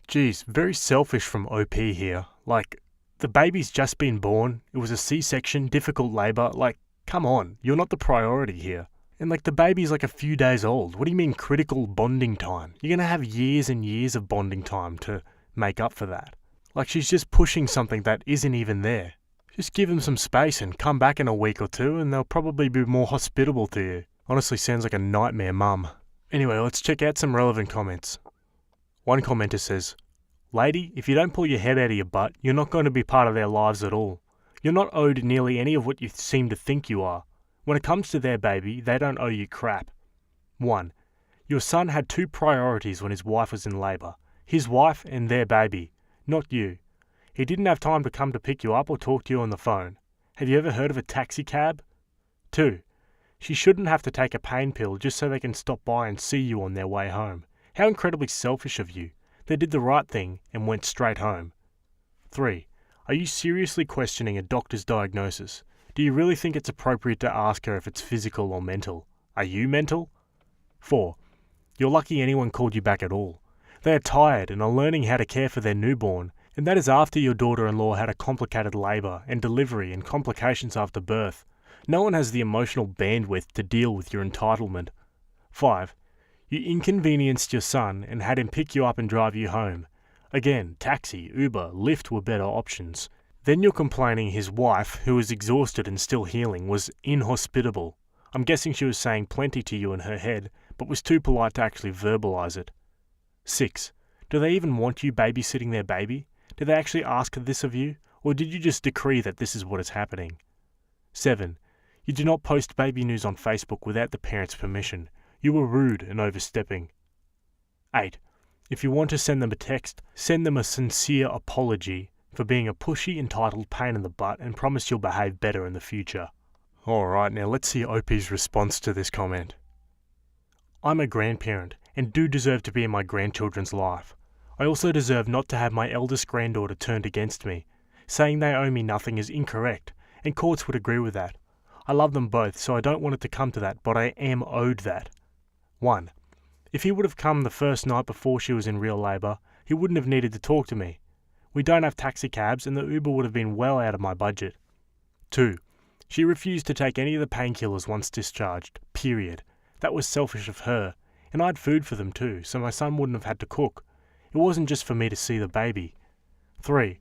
Geez, very selfish from OP here. Like, the baby's just been born, it was a C-section, difficult labour, like, come on, you're not the priority here. And like, the baby's like a few days old. What do you mean critical bonding time? You're gonna have years and years of bonding time to make up for that. Like, she's just pushing something that isn't even there. Just give them some space and come back in a week or two and they'll probably be more hospitable to you. Honestly, sounds like a nightmare mum. Anyway, let's check out some relevant comments. One commenter says, "Lady, if you don't pull your head out of your butt, you're not going to be part of their lives at all. You're not owed nearly any of what you seem to think you are. When it comes to their baby, they don't owe you crap. 1. Your son had 2 priorities when his wife was in labour. His wife and their baby, not you. He didn't have time to come to pick you up or talk to you on the phone. Have you ever heard of a taxi cab? 2. She shouldn't have to take a pain pill just so they can stop by and see you on their way home. How incredibly selfish of you. They did the right thing and went straight home. 3. Are you seriously questioning a doctor's diagnosis? Do you really think it's appropriate to ask her if it's physical or mental? Are you mental? 4. You're lucky anyone called you back at all. They are tired and are learning how to care for their newborn, and that is after your daughter-in-law had a complicated labour and delivery and complications after birth. No one has the emotional bandwidth to deal with your entitlement. 5. You inconvenienced your son and had him pick you up and drive you home. Again, taxi, Uber, Lyft were better options. Then you're complaining his wife, who was exhausted and still healing, was inhospitable. I'm guessing she was saying plenty to you in her head, but was too polite to actually verbalise it. 6. Do they even want you babysitting their baby? Did they actually ask this of you, or did you just decree that this is what is happening? 7. You do not post baby news on Facebook without the parents' permission. You were rude and overstepping. 8. If you want to send them a text, send them a sincere apology for being a pushy, entitled pain in the butt and promise you'll behave better in the future. Alright, now let's see OP's response to this comment. I'm a grandparent and do deserve to be in my grandchildren's life. I also deserve not to have my eldest granddaughter turned against me. Saying they owe me nothing is incorrect, and courts would agree with that. I love them both, so I don't want it to come to that, but I am owed that. 1. If he would have come the first night before she was in real labour, he wouldn't have needed to talk to me. We don't have taxi cabs and the Uber would have been well out of my budget. 2. She refused to take any of the painkillers once discharged, period. That was selfish of her, and I had food for them too, so my son wouldn't have had to cook. It wasn't just for me to see the baby. 3.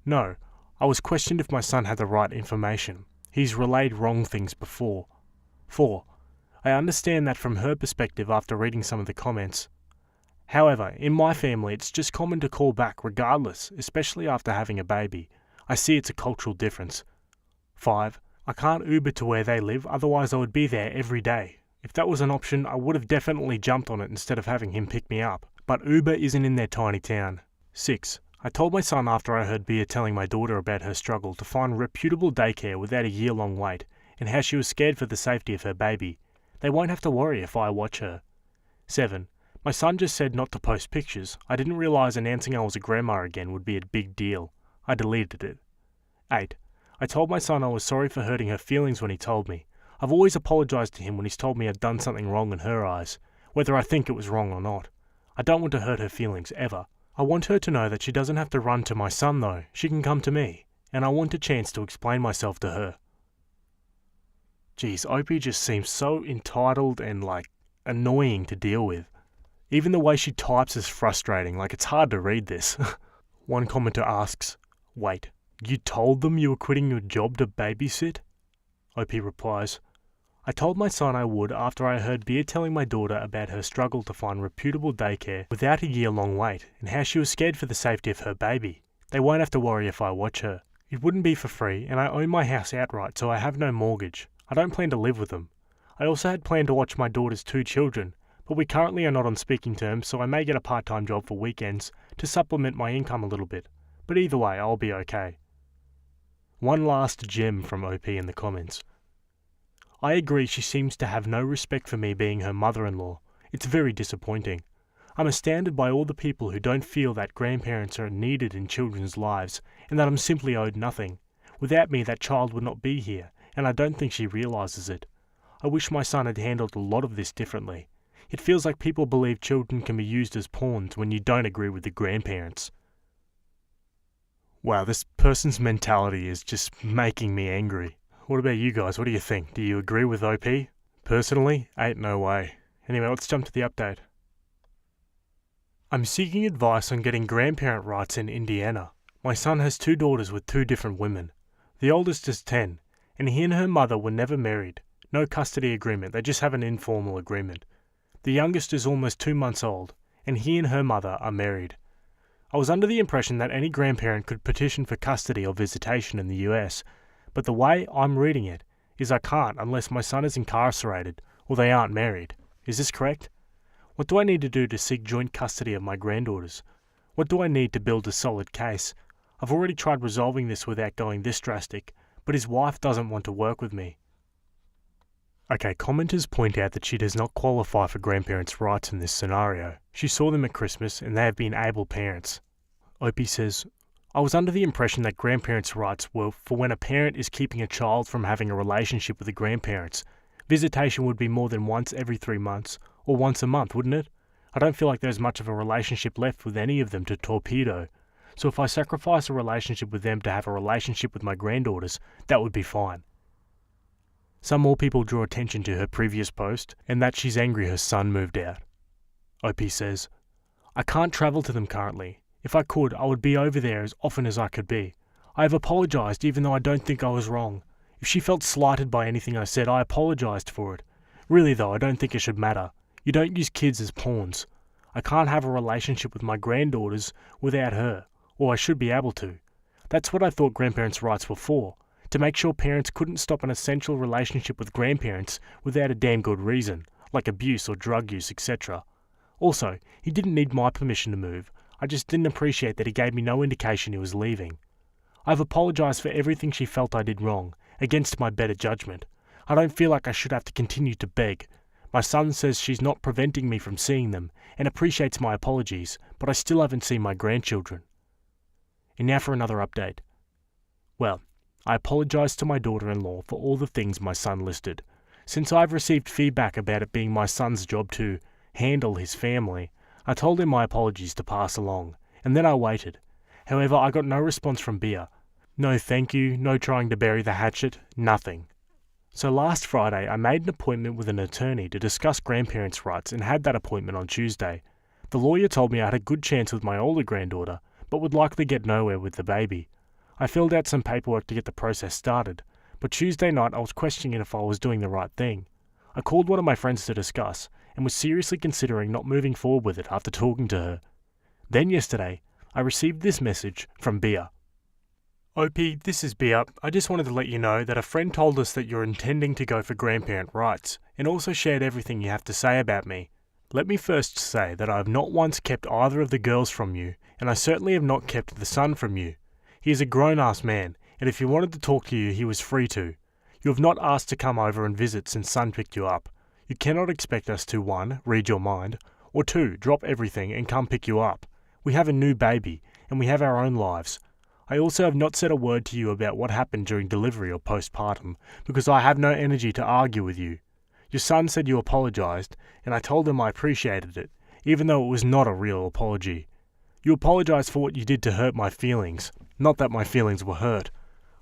No, I was questioned if my son had the right information. He's relayed wrong things before. 4. I understand that from her perspective after reading some of the comments. However, in my family it's just common to call back regardless, especially after having a baby. I see it's a cultural difference. 5. I can't Uber to where they live, otherwise I would be there every day. If that was an option, I would have definitely jumped on it instead of having him pick me up. But Uber isn't in their tiny town. 6. I told my son after I heard Bea telling my daughter about her struggle to find reputable daycare without a year-long wait, and how she was scared for the safety of her baby. They won't have to worry if I watch her. 7. My son just said not to post pictures. I didn't realise announcing I was a grandma again would be a big deal. I deleted it. 8. I told my son I was sorry for hurting her feelings when he told me. I've always apologised to him when he's told me I'd done something wrong in her eyes, whether I think it was wrong or not. I don't want to hurt her feelings, ever. I want her to know that she doesn't have to run to my son though, she can come to me, and I want a chance to explain myself to her. Geez, Opie just seems so entitled and annoying to deal with. Even the way she types is frustrating, it's hard to read this. One commenter asks, "Wait, you told them you were quitting your job to babysit?" Opie replies, "I told my son I would after I heard Bea telling my daughter about her struggle to find reputable daycare without a year-long wait and how she was scared for the safety of her baby. They won't have to worry if I watch her. It wouldn't be for free, and I own my house outright, so I have no mortgage. I don't plan to live with them. I also had planned to watch my daughter's 2 children, but we currently are not on speaking terms, so I may get a part-time job for weekends to supplement my income a little bit. But either way, I'll be okay." One last gem from OP in the comments. "I agree she seems to have no respect for me being her mother-in-law. It's very disappointing. I'm astounded by all the people who don't feel that grandparents are needed in children's lives and that I'm simply owed nothing. Without me, that child would not be here, and I don't think she realises it. I wish my son had handled a lot of this differently. It feels like people believe children can be used as pawns when you don't agree with the grandparents." Wow, this person's mentality is just making me angry. What about you guys? What do you think? Do you agree with OP? Personally, ain't no way. Anyway, let's jump to the update. I'm seeking advice on getting grandparent rights in Indiana. My son has 2 daughters with 2 different women. The oldest is 10, and he and her mother were never married. No custody agreement, they just have an informal agreement. The youngest is almost 2 months old, and he and her mother are married. I was under the impression that any grandparent could petition for custody or visitation in the US, but the way I'm reading it is I can't unless my son is incarcerated or they aren't married. Is this correct? What do I need to do to seek joint custody of my granddaughters? What do I need to build a solid case? I've already tried resolving this without going this drastic, but his wife doesn't want to work with me. Okay, commenters point out that she does not qualify for grandparents' rights in this scenario. She saw them at Christmas and they have been able parents. Opie says, "I was under the impression that grandparents' rights were for when a parent is keeping a child from having a relationship with the grandparents. Visitation would be more than once every 3 months, or once a month, wouldn't it? I don't feel like there's much of a relationship left with any of them to torpedo. So if I sacrifice a relationship with them to have a relationship with my granddaughters, that would be fine." Some more people draw attention to her previous post, and that she's angry her son moved out. OP says, "I can't travel to them currently. If I could, I would be over there as often as I could be. I have apologised even though I don't think I was wrong. If she felt slighted by anything I said, I apologised for it. Really though, I don't think it should matter. You don't use kids as pawns. I can't have a relationship with my granddaughters without her, or I should be able to. That's what I thought grandparents' rights were for. To make sure parents couldn't stop an essential relationship with grandparents without a damn good reason, like abuse or drug use, etc. Also, he didn't need my permission to move. I just didn't appreciate that he gave me no indication he was leaving. I've apologised for everything she felt I did wrong, against my better judgment. I don't feel like I should have to continue to beg. My son says she's not preventing me from seeing them, and appreciates my apologies, but I still haven't seen my grandchildren." And now for another update. Well, I apologise to my daughter-in-law for all the things my son listed. Since I've received feedback about it being my son's job to handle his family, I told him my apologies to pass along, and then I waited. However, I got no response from Bea. No thank you, no trying to bury the hatchet, nothing. So last Friday, I made an appointment with an attorney to discuss grandparents' rights and had that appointment on Tuesday. The lawyer told me I had a good chance with my older granddaughter, but would likely get nowhere with the baby. I filled out some paperwork to get the process started, but Tuesday night I was questioning if I was doing the right thing. I called one of my friends to discuss, and was seriously considering not moving forward with it after talking to her. Then yesterday, I received this message from Bea. "OP, this is Bea. I just wanted to let you know that a friend told us that you're intending to go for grandparent rights, and also shared everything you have to say about me. Let me first say that I have not once kept either of the girls from you, and I certainly have not kept the son from you. He is a grown-ass man, and if he wanted to talk to you, he was free to. You have not asked to come over and visit since son picked you up. You cannot expect us to 1. Read your mind, or 2. Drop everything and come pick you up. We have a new baby, and we have our own lives. I also have not said a word to you about what happened during delivery or postpartum, because I have no energy to argue with you. Your son said you apologised, and I told him I appreciated it, even though it was not a real apology. You apologised for what you did to hurt my feelings, not that my feelings were hurt.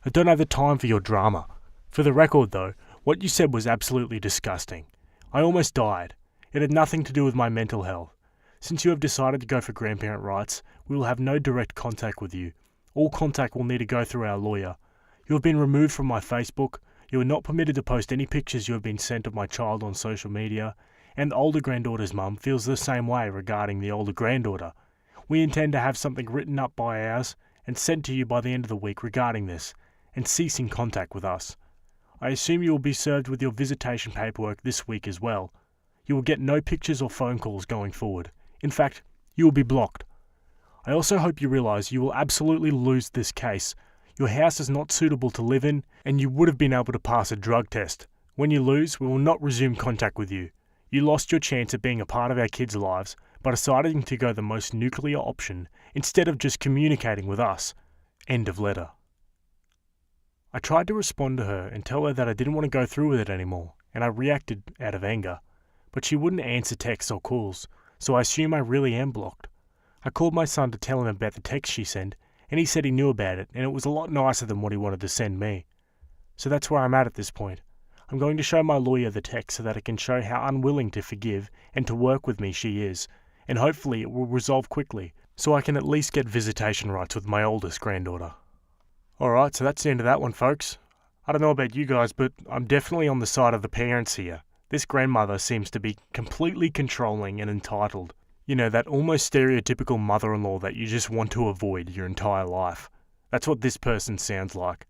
I don't have the time for your drama. For the record though, what you said was absolutely disgusting. I almost died. It had nothing to do with my mental health. Since you have decided to go for grandparent rights, we will have no direct contact with you. All contact will need to go through our lawyer. You have been removed from my Facebook. You are not permitted to post any pictures you have been sent of my child on social media, and the older granddaughter's mum feels the same way regarding the older granddaughter. We intend to have something written up by ours and sent to you by the end of the week regarding this, and ceasing contact with us. I assume you will be served with your visitation paperwork this week as well. You will get no pictures or phone calls going forward. In fact, you will be blocked. I also hope you realise you will absolutely lose this case. Your house is not suitable to live in, and you would have been able to pass a drug test. When you lose, we will not resume contact with you. You lost your chance at being a part of our kids' lives by deciding to go the most nuclear option instead of just communicating with us. End of letter. I tried to respond to her and tell her that I didn't want to go through with it anymore, and I reacted out of anger. But she wouldn't answer texts or calls, so I assume I really am blocked. I called my son to tell him about the text she sent, and he said he knew about it, and it was a lot nicer than what he wanted to send me. So that's where I'm at this point. I'm going to show my lawyer the text so that it can show how unwilling to forgive and to work with me she is, and hopefully it will resolve quickly, so I can at least get visitation rights with my oldest granddaughter. Alright, so that's the end of that one, folks. I don't know about you guys, but I'm definitely on the side of the parents here. This grandmother seems to be completely controlling and entitled. You know, that almost stereotypical mother-in-law that you just want to avoid your entire life. That's what this person sounds like.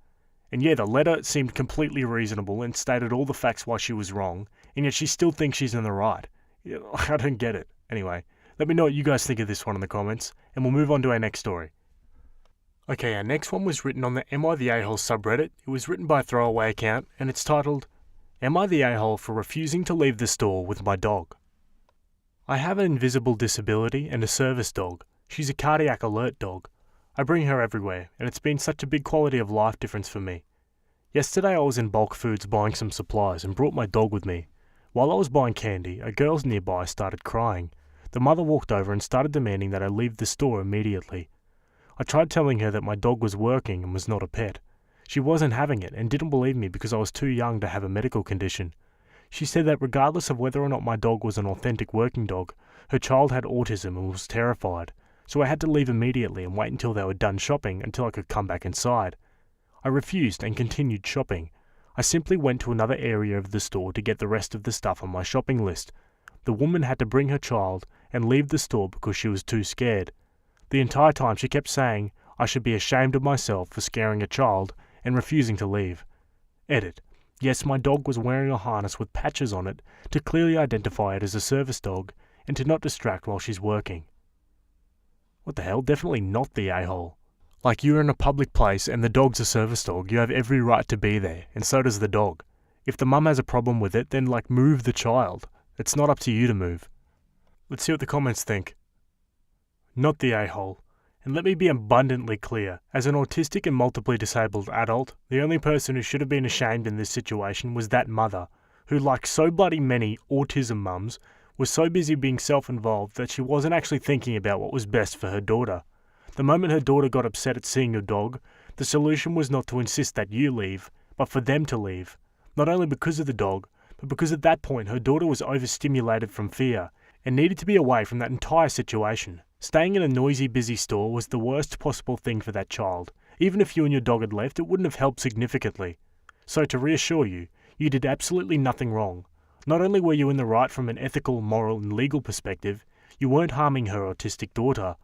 And yeah, the letter seemed completely reasonable and stated all the facts why she was wrong, and yet she still thinks she's in the right. I don't get it. Anyway, let me know what you guys think of this one in the comments, and we'll move on to our next story. Okay, our next one was written on the Am I the A-hole subreddit. It was written by a throwaway account, and it's titled, Am I the a-hole for refusing to leave the store with my dog? I have an invisible disability and a service dog. She's a cardiac alert dog. I bring her everywhere, and it's been such a big quality of life difference for me. Yesterday I was in Bulk Foods buying some supplies and brought my dog with me. While I was buying candy, a girl nearby started crying. The mother walked over and started demanding that I leave the store immediately. I tried telling her that my dog was working and was not a pet. She wasn't having it and didn't believe me because I was too young to have a medical condition. She said that regardless of whether or not my dog was an authentic working dog, her child had autism and was terrified, so I had to leave immediately and wait until they were done shopping until I could come back inside. I refused and continued shopping. I simply went to another area of the store to get the rest of the stuff on my shopping list. The woman had to bring her child and leave the store because she was too scared. The entire time she kept saying I should be ashamed of myself for scaring a child and refusing to leave. Edit. Yes, my dog was wearing a harness with patches on it to clearly identify it as a service dog and to not distract while she's working. What the hell? Definitely not the a-hole. Like, you're in a public place and the dog's a service dog, you have every right to be there, and so does the dog. If the mum has a problem with it, then move the child. It's not up to you to move. Let's see what the comments think. Not the a-hole. And let me be abundantly clear, as an autistic and multiply disabled adult, the only person who should have been ashamed in this situation was that mother, who, like so bloody many autism mums, was so busy being self-involved that she wasn't actually thinking about what was best for her daughter. The moment her daughter got upset at seeing your dog, the solution was not to insist that you leave, but for them to leave. Not only because of the dog, but because at that point her daughter was overstimulated from fear, and needed to be away from that entire situation. Staying in a noisy, busy store was the worst possible thing for that child. Even if you and your dog had left, it wouldn't have helped significantly. So to reassure you, you did absolutely nothing wrong. Not only were you in the right from an ethical, moral and legal perspective, you weren't harming her autistic daughter.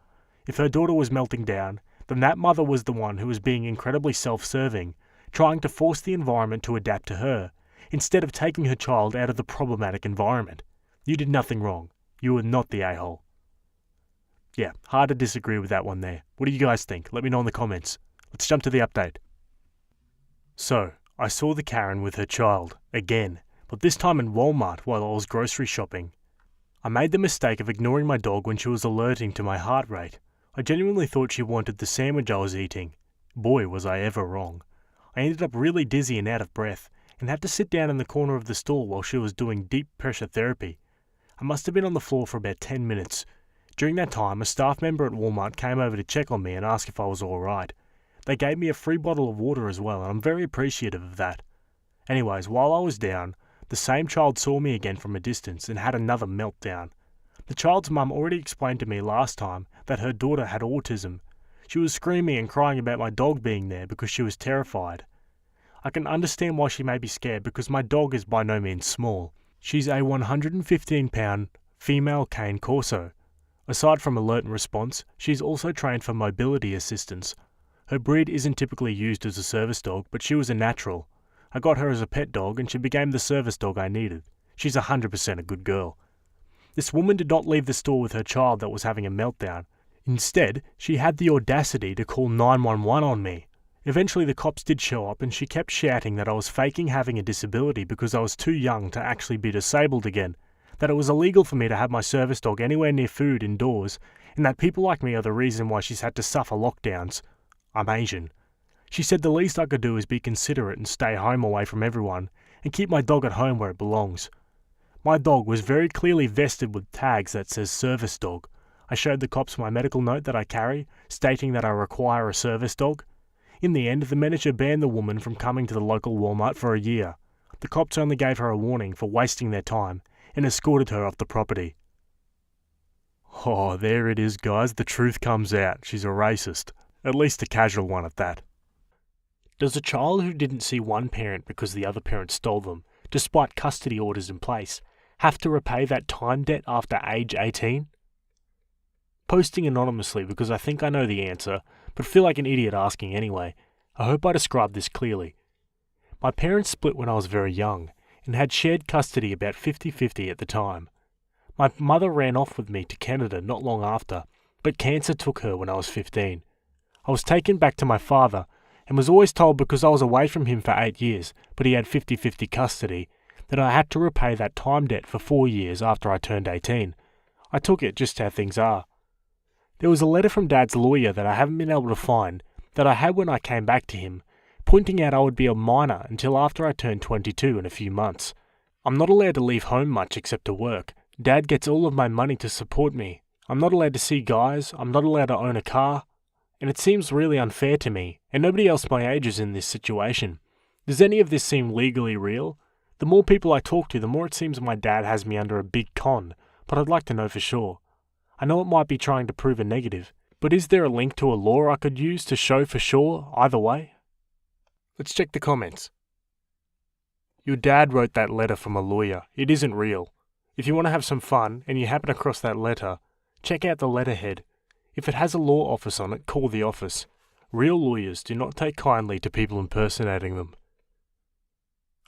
If her daughter was melting down, then that mother was the one who was being incredibly self-serving, trying to force the environment to adapt to her, instead of taking her child out of the problematic environment. You did nothing wrong. You were not the a-hole. Yeah, hard to disagree with that one there. What do you guys think? Let me know in the comments. Let's jump to the update. So, I saw the Karen with her child, again, but this time in Walmart while I was grocery shopping. I made the mistake of ignoring my dog when she was alerting to my heart rate. I genuinely thought she wanted the sandwich I was eating. Boy, was I ever wrong. I ended up really dizzy and out of breath, and had to sit down in the corner of the store while she was doing deep pressure therapy. I must have been on the floor for about 10 minutes. During that time, a staff member at Walmart came over to check on me and ask if I was alright. They gave me a free bottle of water as well, and I'm very appreciative of that. Anyways, while I was down, the same child saw me again from a distance and had another meltdown. The child's mum already explained to me last time that her daughter had autism. She was screaming and crying about my dog being there because she was terrified. I can understand why she may be scared because my dog is by no means small. She's a 115-pound female cane corso. Aside from alert and response, she's also trained for mobility assistance. Her breed isn't typically used as a service dog, but she was a natural. I got her as a pet dog and she became the service dog I needed. She's 100% a good girl. This woman did not leave the store with her child that was having a meltdown. Instead, she had the audacity to call 911 on me. Eventually the cops did show up and she kept shouting that I was faking having a disability because I was too young to actually be disabled again, that it was illegal for me to have my service dog anywhere near food indoors, and that people like me are the reason why she's had to suffer lockdowns. I'm Asian. She said the least I could do is be considerate and stay home away from everyone, and keep my dog at home where it belongs. My dog was very clearly vested with tags that says service dog. I showed the cops my medical note that I carry, stating that I require a service dog. In the end, the manager banned the woman from coming to the local Walmart for a year. The cops only gave her a warning for wasting their time, and escorted her off the property. Oh, there it is, guys. The truth comes out. She's a racist. At least a casual one at that. Does a child who didn't see one parent because the other parent stole them, despite custody orders in place, have to repay that time debt after age 18? Posting anonymously because I think I know the answer, but feel like an idiot asking anyway. I hope I described this clearly. My parents split when I was very young, and had shared custody about 50-50 at the time. My mother ran off with me to Canada not long after, but cancer took her when I was 15. I was taken back to my father, and was always told because I was away from him for 8 years, but he had 50-50 custody, that I had to repay that time debt for 4 years after I turned 18. I took it just how things are. There was a letter from Dad's lawyer that I haven't been able to find, that I had when I came back to him, pointing out I would be a minor until after I turned 22 in a few months. I'm not allowed to leave home much except to work. Dad gets all of my money to support me. I'm not allowed to see guys, I'm not allowed to own a car, and it seems really unfair to me, and nobody else my age is in this situation. Does any of this seem legally real? The more people I talk to, the more it seems my dad has me under a big con, but I'd like to know for sure. I know it might be trying to prove a negative, but is there a link to a law I could use to show for sure either way? Let's check the comments. Your dad wrote that letter from a lawyer. It isn't real. If you want to have some fun and you happen across that letter, check out the letterhead. If it has a law office on it, call the office. Real lawyers do not take kindly to people impersonating them.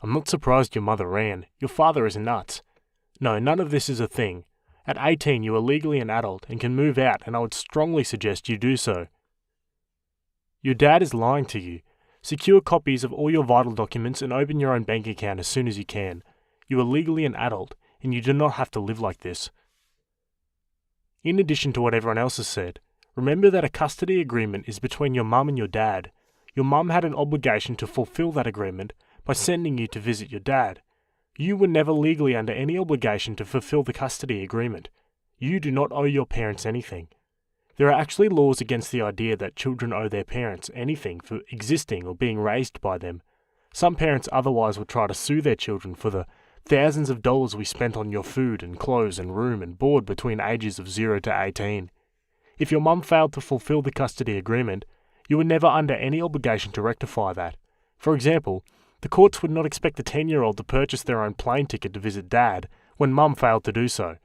I'm not surprised your mother ran. Your father is nuts. No, none of this is a thing. At 18, you are legally an adult and can move out, and I would strongly suggest you do so. Your dad is lying to you. Secure copies of all your vital documents and open your own bank account as soon as you can. You are legally an adult, and you do not have to live like this. In addition to what everyone else has said, remember that a custody agreement is between your mum and your dad. Your mum had an obligation to fulfill that agreement by sending you to visit your dad. You were never legally under any obligation to fulfill the custody agreement. You do not owe your parents anything. There are actually laws against the idea that children owe their parents anything for existing or being raised by them. Some parents otherwise would try to sue their children for the thousands of dollars we spent on your food and clothes and room and board between ages of 0 to 18. If your mum failed to fulfill the custody agreement, you were never under any obligation to rectify that. For example, the courts would not expect a 10-year-old to purchase their own plane ticket to visit dad when mum failed to do so.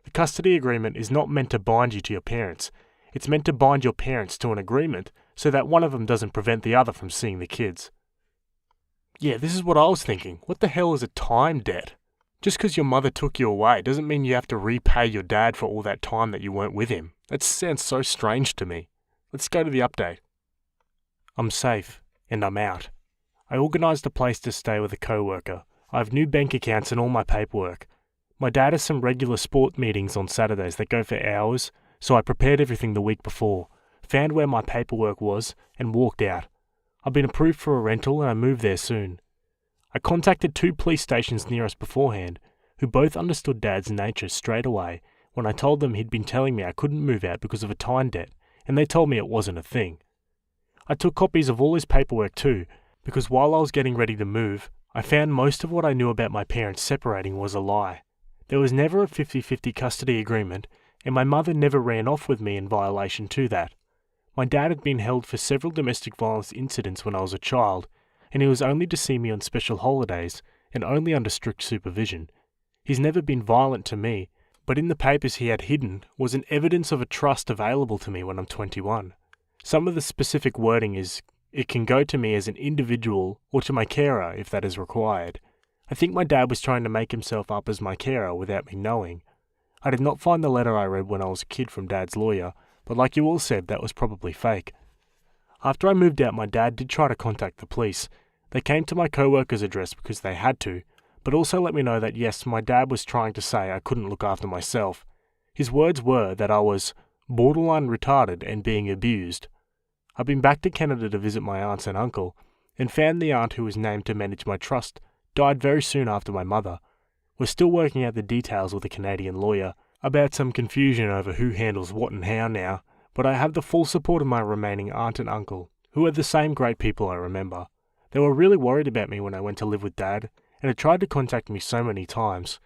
The custody agreement is not meant to bind you to your parents. It's meant to bind your parents to an agreement so that one of them doesn't prevent the other from seeing the kids. Yeah, this is what I was thinking. What the hell is a time debt? Just because your mother took you away doesn't mean you have to repay your dad for all that time that you weren't with him. That sounds so strange to me. Let's go to the update. I'm safe, and I'm out. I organised a place to stay with a co-worker. I have new bank accounts and all my paperwork. My dad has some regular sport meetings on Saturdays that go for hours, so I prepared everything the week before. found where my paperwork was, and walked out. I've been approved for a rental and I move there soon. I contacted 2 police stations near us beforehand, who both understood Dad's nature straight away when I told them he'd been telling me I couldn't move out because of a time debt, and they told me it wasn't a thing. I took copies of all his paperwork too, because while I was getting ready to move, I found most of what I knew about my parents separating was a lie. There was never a 50-50 custody agreement, and my mother never ran off with me in violation to that. My dad had been held for several domestic violence incidents when I was a child, and he was only to see me on special holidays and only under strict supervision. He's never been violent to me, but in the papers he had hidden was an evidence of a trust available to me when I'm 21. Some of the specific wording is, it can go to me as an individual or to my carer if that is required. I think my dad was trying to make himself up as my carer without me knowing. I did not find the letter I read when I was a kid from Dad's lawyer, but like you all said, that was probably fake. After I moved out, my dad did try to contact the police. They came to my co-worker's address because they had to, but also let me know that yes, my dad was trying to say I couldn't look after myself. His words were that I was borderline retarded and being abused. I've been back to Canada to visit my aunts and uncle, and found the aunt who was named to manage my trust died very soon after my mother. We're still working out the details with a Canadian lawyer about some confusion over who handles what and how now, but I have the full support of my remaining aunt and uncle, who are the same great people I remember. They were really worried about me when I went to live with Dad, and had tried to contact me so many times.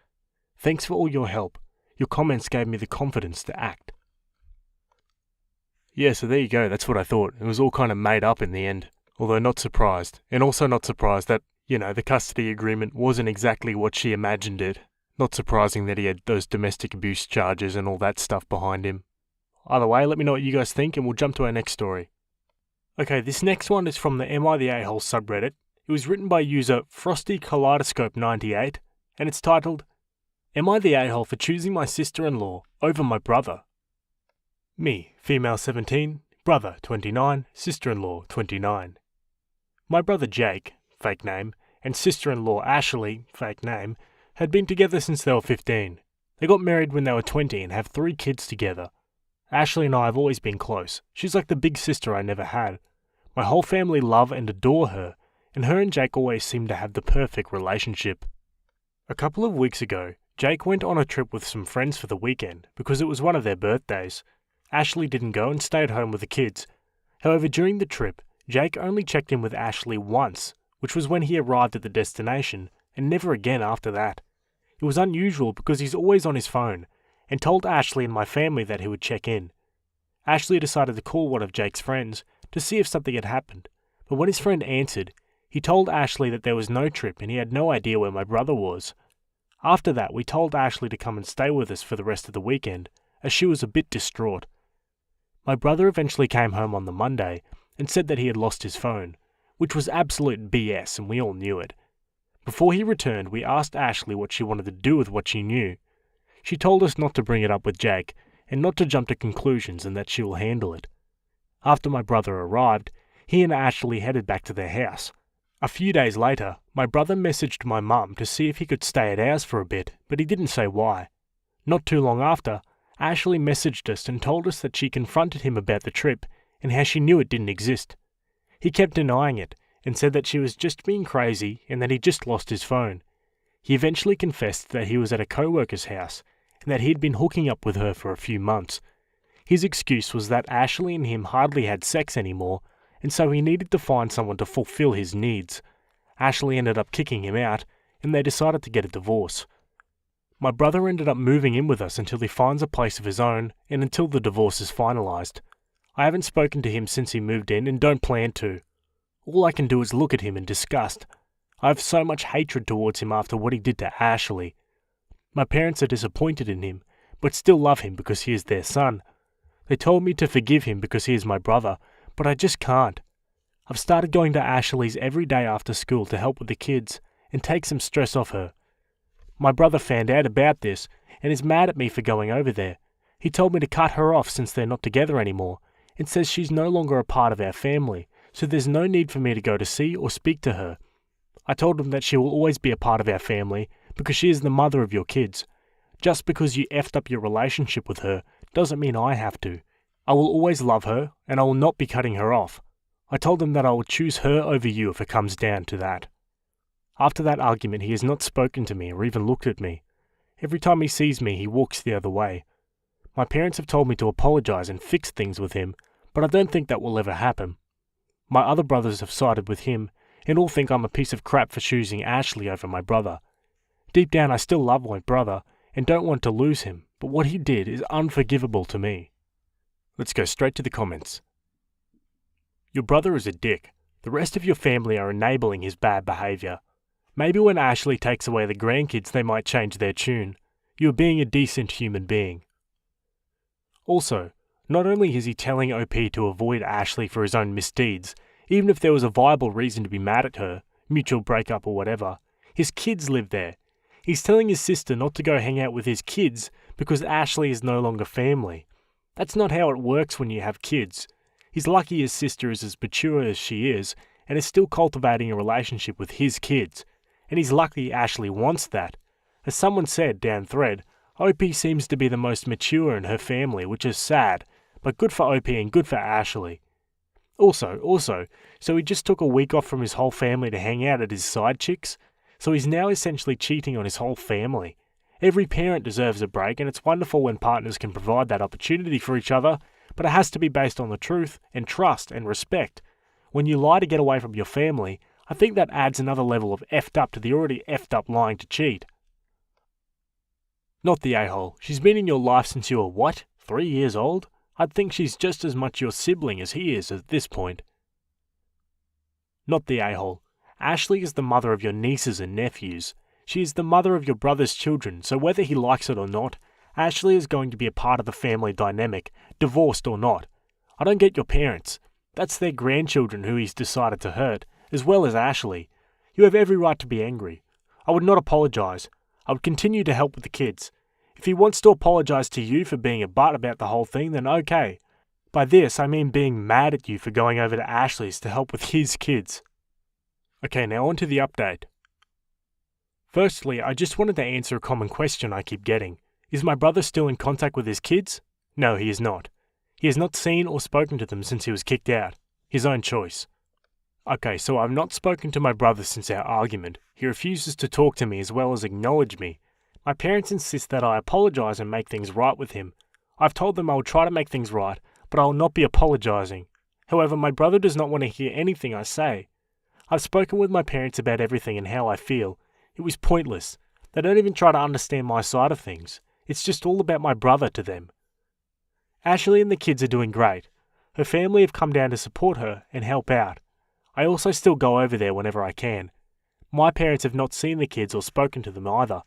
Thanks for all your help. Your comments gave me the confidence to act. Yeah, so there you go, that's what I thought. It was all kind of made up in the end, although not surprised. And also not surprised that, the custody agreement wasn't exactly what she imagined it. Not surprising that he had those domestic abuse charges and all that stuff behind him. Either way, let me know what you guys think and we'll jump to our next story. Okay, this next one is from the Am I the A-hole subreddit. It was written by user FrostyKaleidoscope98 and it's titled, Am I the a-hole for choosing my sister-in-law over my brother? Me, female 17, brother 29, sister-in-law 29. My brother Jake, fake name, and sister-in-law Ashley, fake name, had been together since they were 15. They got married when they were 20 and have 3 kids together. Ashley and I have always been close. She's like the big sister I never had. My whole family love and adore her, and her and Jake always seem to have the perfect relationship. A couple of weeks ago, Jake went on a trip with some friends for the weekend because it was one of their birthdays. Ashley didn't go and stayed home with the kids. However, during the trip, Jake only checked in with Ashley once, which was when he arrived at the destination, and never again after that. It was unusual because he's always on his phone, and told Ashley and my family that he would check in. Ashley decided to call one of Jake's friends to see if something had happened, but when his friend answered, he told Ashley that there was no trip and he had no idea where my brother was. After that, we told Ashley to come and stay with us for the rest of the weekend, as she was a bit distraught. My brother eventually came home on the Monday and said that he had lost his phone, which was absolute BS and we all knew it. Before he returned, we asked Ashley what she wanted to do with what she knew. She told us not to bring it up with Jake and not to jump to conclusions and that she will handle it. After my brother arrived, he and Ashley headed back to their house. A few days later, my brother messaged my mum to see if he could stay at ours for a bit, but he didn't say why. Not too long after, Ashley messaged us and told us that she confronted him about the trip and how she knew it didn't exist. He kept denying it and said that she was just being crazy and that he just lost his phone. He eventually confessed that he was at a co-worker's house and that he had been hooking up with her for a few months. His excuse was that Ashley and him hardly had sex anymore, and so he needed to find someone to fulfill his needs. Ashley ended up kicking him out, and they decided to get a divorce. My brother ended up moving in with us until he finds a place of his own and until the divorce is finalised. I haven't spoken to him since he moved in and don't plan to. All I can do is look at him in disgust. I have so much hatred towards him after what he did to Ashley. My parents are disappointed in him, but still love him because he is their son. They told me to forgive him because he is my brother, but I just can't. I've started going to Ashley's every day after school to help with the kids and take some stress off her. My brother found out about this and is mad at me for going over there. He told me to cut her off since they're not together anymore and says she's no longer a part of our family, so there's no need for me to go to see or speak to her. I told him that she will always be a part of our family because she is the mother of your kids. Just because you effed up your relationship with her doesn't mean I have to. I will always love her, and I will not be cutting her off. I told him that I will choose her over you if it comes down to that. After that argument, he has not spoken to me or even looked at me. Every time he sees me, he walks the other way. My parents have told me to apologize and fix things with him, but I don't think that will ever happen. My other brothers have sided with him, and all think I'm a piece of crap for choosing Ashley over my brother. Deep down, I still love my brother and don't want to lose him, but what he did is unforgivable to me. Let's go straight to the comments. Your brother is a dick. The rest of your family are enabling his bad behaviour. Maybe when Ashley takes away the grandkids they might change their tune. You are being a decent human being. Also, not only is he telling OP to avoid Ashley for his own misdeeds, even if there was a viable reason to be mad at her, mutual breakup or whatever, his kids live there. He's telling his sister not to go hang out with his kids because Ashley is no longer family. That's not how it works when you have kids. He's lucky his sister is as mature as she is and is still cultivating a relationship with his kids. And he's lucky Ashley wants that. As someone said down thread, OP seems to be the most mature in her family, which is sad, but good for OP and good for Ashley. Also, so he just took a week off from his whole family to hang out at his side chicks? So he's now essentially cheating on his whole family. Every parent deserves a break, and it's wonderful when partners can provide that opportunity for each other, but it has to be based on the truth and trust and respect. When you lie to get away from your family, I think that adds another level of effed up to the already effed up lying to cheat. Not the a-hole. She's been in your life since you were what? 3 years old? I'd think she's just as much your sibling as he is at this point. Not the a-hole. Ashley is the mother of your nieces and nephews. She is the mother of your brother's children, so whether he likes it or not, Ashley is going to be a part of the family dynamic, divorced or not. I don't get your parents. That's their grandchildren who he's decided to hurt, as well as Ashley. You have every right to be angry. I would not apologise. I would continue to help with the kids. If he wants to apologise to you for being a butt about the whole thing, then okay. By this, I mean being mad at you for going over to Ashley's to help with his kids. Okay, now on to the update. Firstly, I just wanted to answer a common question I keep getting. Is my brother still in contact with his kids? No, he is not. He has not seen or spoken to them since he was kicked out. His own choice. Okay, so I've not spoken to my brother since our argument. He refuses to talk to me as well as acknowledge me. My parents insist that I apologise and make things right with him. I've told them I will try to make things right, but I will not be apologising. However, my brother does not want to hear anything I say. I've spoken with my parents about everything and how I feel. It was pointless. They don't even try to understand my side of things. It's just all about my brother to them. Ashley and the kids are doing great. Her family have come down to support her and help out. I also still go over there whenever I can. My parents have not seen the kids or spoken to them either.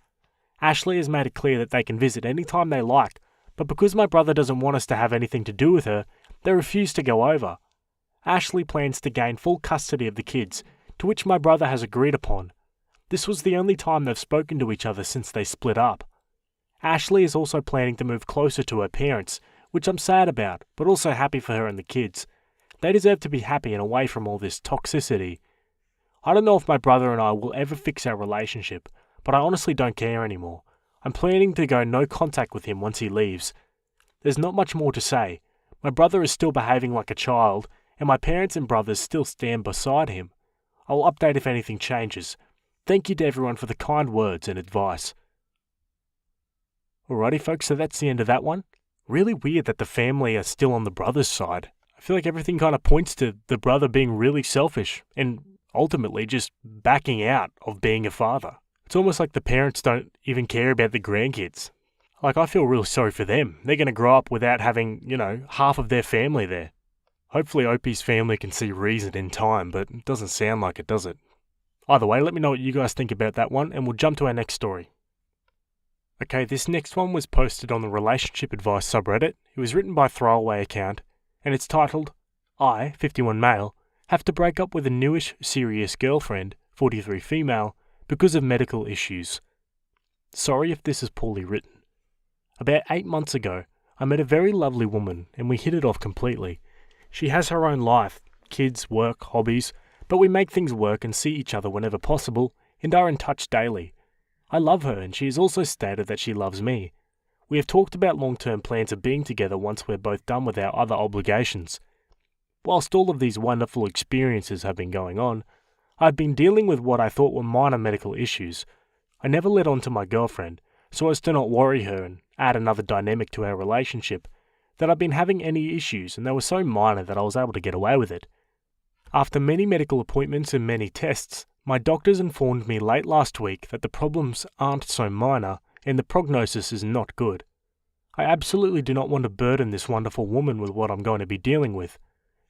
Ashley has made it clear that they can visit any time they like, but because my brother doesn't want us to have anything to do with her, they refuse to go over. Ashley plans to gain full custody of the kids, to which my brother has agreed upon. This was the only time they've spoken to each other since they split up. Ashley is also planning to move closer to her parents, which I'm sad about, but also happy for her and the kids. They deserve to be happy and away from all this toxicity. I don't know if my brother and I will ever fix our relationship, but I honestly don't care anymore. I'm planning to go no contact with him once he leaves. There's not much more to say. My brother is still behaving like a child, and my parents and brothers still stand beside him. I'll update if anything changes. Thank you to everyone for the kind words and advice. Alrighty folks, so that's the end of that one. Really weird that the family are still on the brother's side. I feel like everything kind of points to the brother being really selfish and ultimately just backing out of being a father. It's almost like the parents don't even care about the grandkids. Like, I feel real sorry for them. They're going to grow up without having, half of their family there. Hopefully Opie's family can see reason in time, but it doesn't sound like it, does it? Either way, let me know what you guys think about that one, and we'll jump to our next story. Okay, this next one was posted on the Relationship Advice subreddit. It was written by Throwaway Account, and it's titled, I, 51 male, have to break up with a newish, serious girlfriend, 43 female, because of medical issues. Sorry if this is poorly written. About 8 months ago, I met a very lovely woman, and we hit it off completely. She has her own life, kids, work, hobbies, but we make things work and see each other whenever possible, and are in touch daily. I love her, and she has also stated that she loves me. We have talked about long-term plans of being together once we're both done with our other obligations. Whilst all of these wonderful experiences have been going on, I've been dealing with what I thought were minor medical issues. I never let on to my girlfriend, so as to not worry her and add another dynamic to our relationship, that I've been having any issues, and they were so minor that I was able to get away with it. After many medical appointments and many tests, my doctors informed me late last week that the problems aren't so minor and the prognosis is not good. I absolutely do not want to burden this wonderful woman with what I'm going to be dealing with.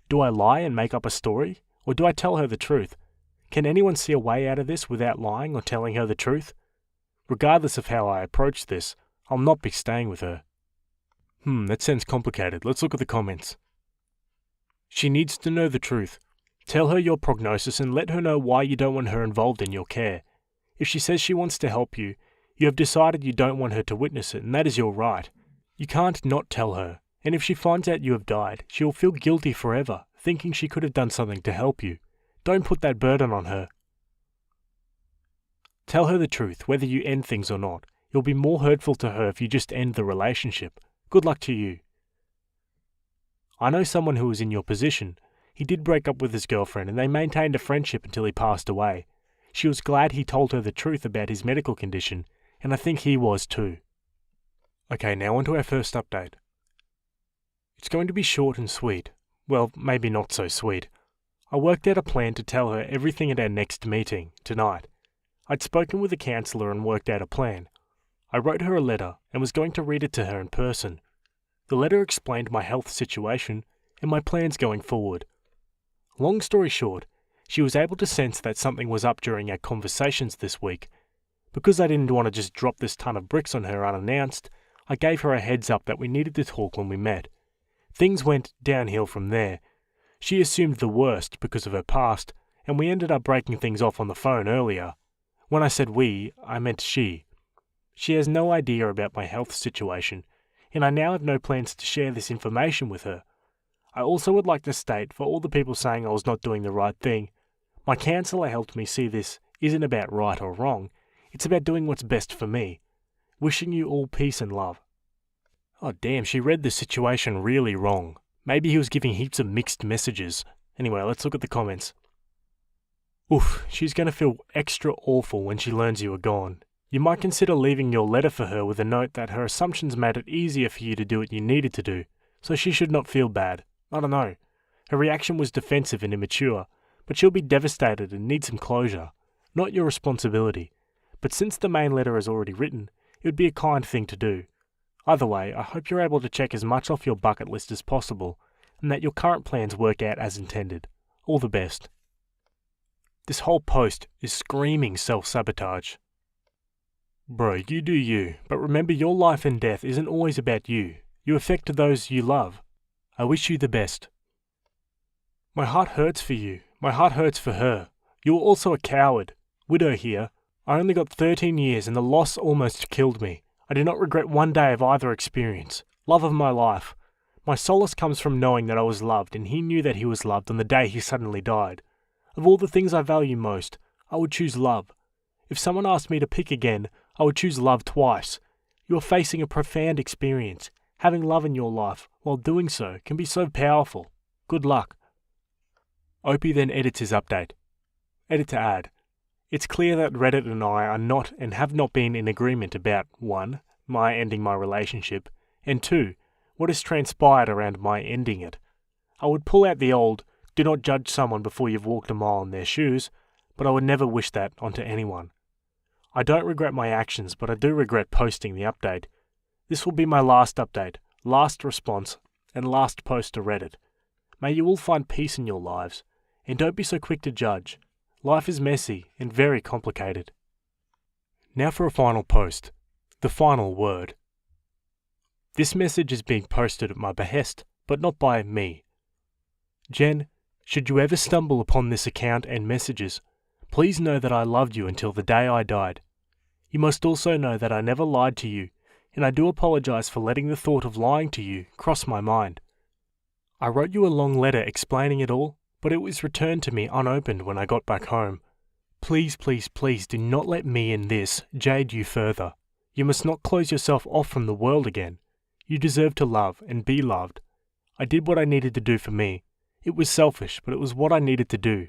Do I lie and make up a story, or do I tell her the truth? Can anyone see a way out of this without lying or telling her the truth? Regardless of how I approach this, I'll not be staying with her. That sounds complicated. Let's look at the comments. She needs to know the truth. Tell her your prognosis and let her know why you don't want her involved in your care. If she says she wants to help you, you have decided you don't want her to witness it, and that is your right. You can't not tell her, and if she finds out you have died, she will feel guilty forever, thinking she could have done something to help you. Don't put that burden on her. Tell her the truth, whether you end things or not. You'll be more hurtful to her if you just end the relationship. Good luck to you. I know someone who was in your position. He did break up with his girlfriend and they maintained a friendship until he passed away. She was glad he told her the truth about his medical condition, and I think he was too. Okay, now on to our first update. It's going to be short and sweet. Well, maybe not so sweet. I worked out a plan to tell her everything at our next meeting, tonight. I'd spoken with a counsellor and worked out a plan. I wrote her a letter and was going to read it to her in person. The letter explained my health situation and my plans going forward. Long story short, she was able to sense that something was up during our conversations this week. Because I didn't want to just drop this ton of bricks on her unannounced, I gave her a heads up that we needed to talk when we met. Things went downhill from there. She assumed the worst because of her past, and we ended up breaking things off on the phone earlier. When I said we, I meant she. She has no idea about my health situation, and I now have no plans to share this information with her. I also would like to state, for all the people saying I was not doing the right thing, my counsellor helped me see this isn't about right or wrong, it's about doing what's best for me. Wishing you all peace and love. Oh damn, she read the situation really wrong. Maybe he was giving heaps of mixed messages. Anyway, let's look at the comments. Oof, she's going to feel extra awful when she learns you are gone. You might consider leaving your letter for her with a note that her assumptions made it easier for you to do what you needed to do, so she should not feel bad. I don't know. Her reaction was defensive and immature, but she'll be devastated and need some closure. Not your responsibility. But since the main letter is already written, it would be a kind thing to do. Either way, I hope you're able to check as much off your bucket list as possible, and that your current plans work out as intended. All the best. This whole post is screaming self-sabotage. Bro, you do you, but remember your life and death isn't always about you. You affect those you love. I wish you the best. My heart hurts for you. My heart hurts for her. You were also a coward. Widow here. I only got 13 years and the loss almost killed me. I do not regret one day of either experience. Love of my life. My solace comes from knowing that I was loved and he knew that he was loved on the day he suddenly died. Of all the things I value most, I would choose love. If someone asked me to pick again, I would choose love twice. You are facing a profound experience. Having love in your life, while doing so, can be so powerful. Good luck. Opie then edits his update. Edit to add. It's clear that Reddit and I are not and have not been in agreement about 1. My ending my relationship, and 2. What has transpired around my ending it. I would pull out the old, do not judge someone before you've walked a mile in their shoes, but I would never wish that onto anyone. I don't regret my actions, but I do regret posting the update. This will be my last update, last response, and last post to Reddit. May you all find peace in your lives, and don't be so quick to judge. Life is messy and very complicated. Now for a final post. The final word. This message is being posted at my behest, but not by me. Jen, should you ever stumble upon this account and messages, please know that I loved you until the day I died. You must also know that I never lied to you, and I do apologize for letting the thought of lying to you cross my mind. I wrote you a long letter explaining it all, but it was returned to me unopened when I got back home. Please, please, please do not let me and this jade you further. You must not close yourself off from the world again. You deserve to love and be loved. I did what I needed to do for me. It was selfish, but it was what I needed to do.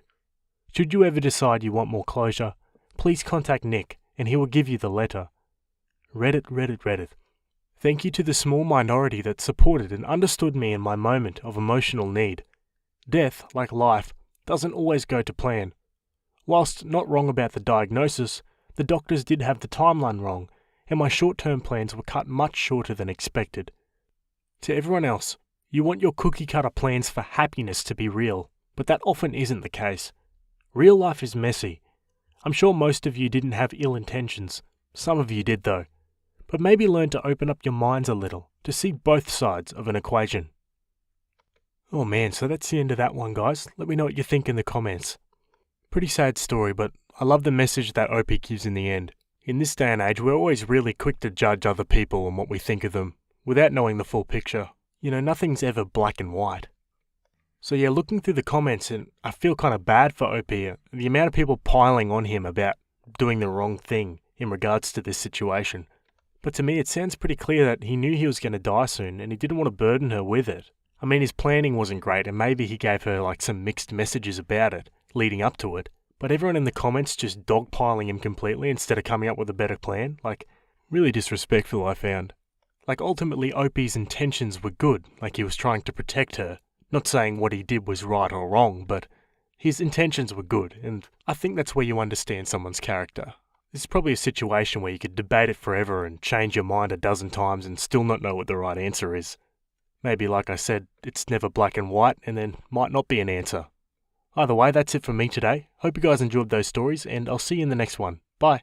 Should you ever decide you want more closure, please contact Nick and he will give you the letter. Reddit, Reddit, Reddit. Thank you to the small minority that supported and understood me in my moment of emotional need. Death, like life, doesn't always go to plan. Whilst not wrong about the diagnosis, the doctors did have the timeline wrong, and my short-term plans were cut much shorter than expected. To everyone else, you want your cookie-cutter plans for happiness to be real, but that often isn't the case. Real life is messy. I'm sure most of you didn't have ill intentions. Some of you did though. But maybe learn to open up your minds a little, to see both sides of an equation. Oh man, so that's the end of that one, guys. Let me know what you think in the comments. Pretty sad story, but I love the message that Opie gives in the end. In this day and age, we're always really quick to judge other people and what we think of them, without knowing the full picture. You know, nothing's ever black and white. So yeah, looking through the comments, and I feel kind of bad for Opie. The amount of people piling on him about doing the wrong thing in regards to this situation. But to me, it sounds pretty clear that he knew he was going to die soon, and he didn't want to burden her with it. I mean, his planning wasn't great, and maybe he gave her like some mixed messages about it, leading up to it. But everyone in the comments just dogpiling him completely instead of coming up with a better plan. Like, really disrespectful, I found. Like, ultimately, Opie's intentions were good, like he was trying to protect her. Not saying what he did was right or wrong, but his intentions were good, and I think that's where you understand someone's character. This is probably a situation where you could debate it forever and change your mind a dozen times and still not know what the right answer is. Maybe, like I said, it's never black and white, and then might not be an answer. Either way, that's it for me today. Hope you guys enjoyed those stories, and I'll see you in the next one. Bye.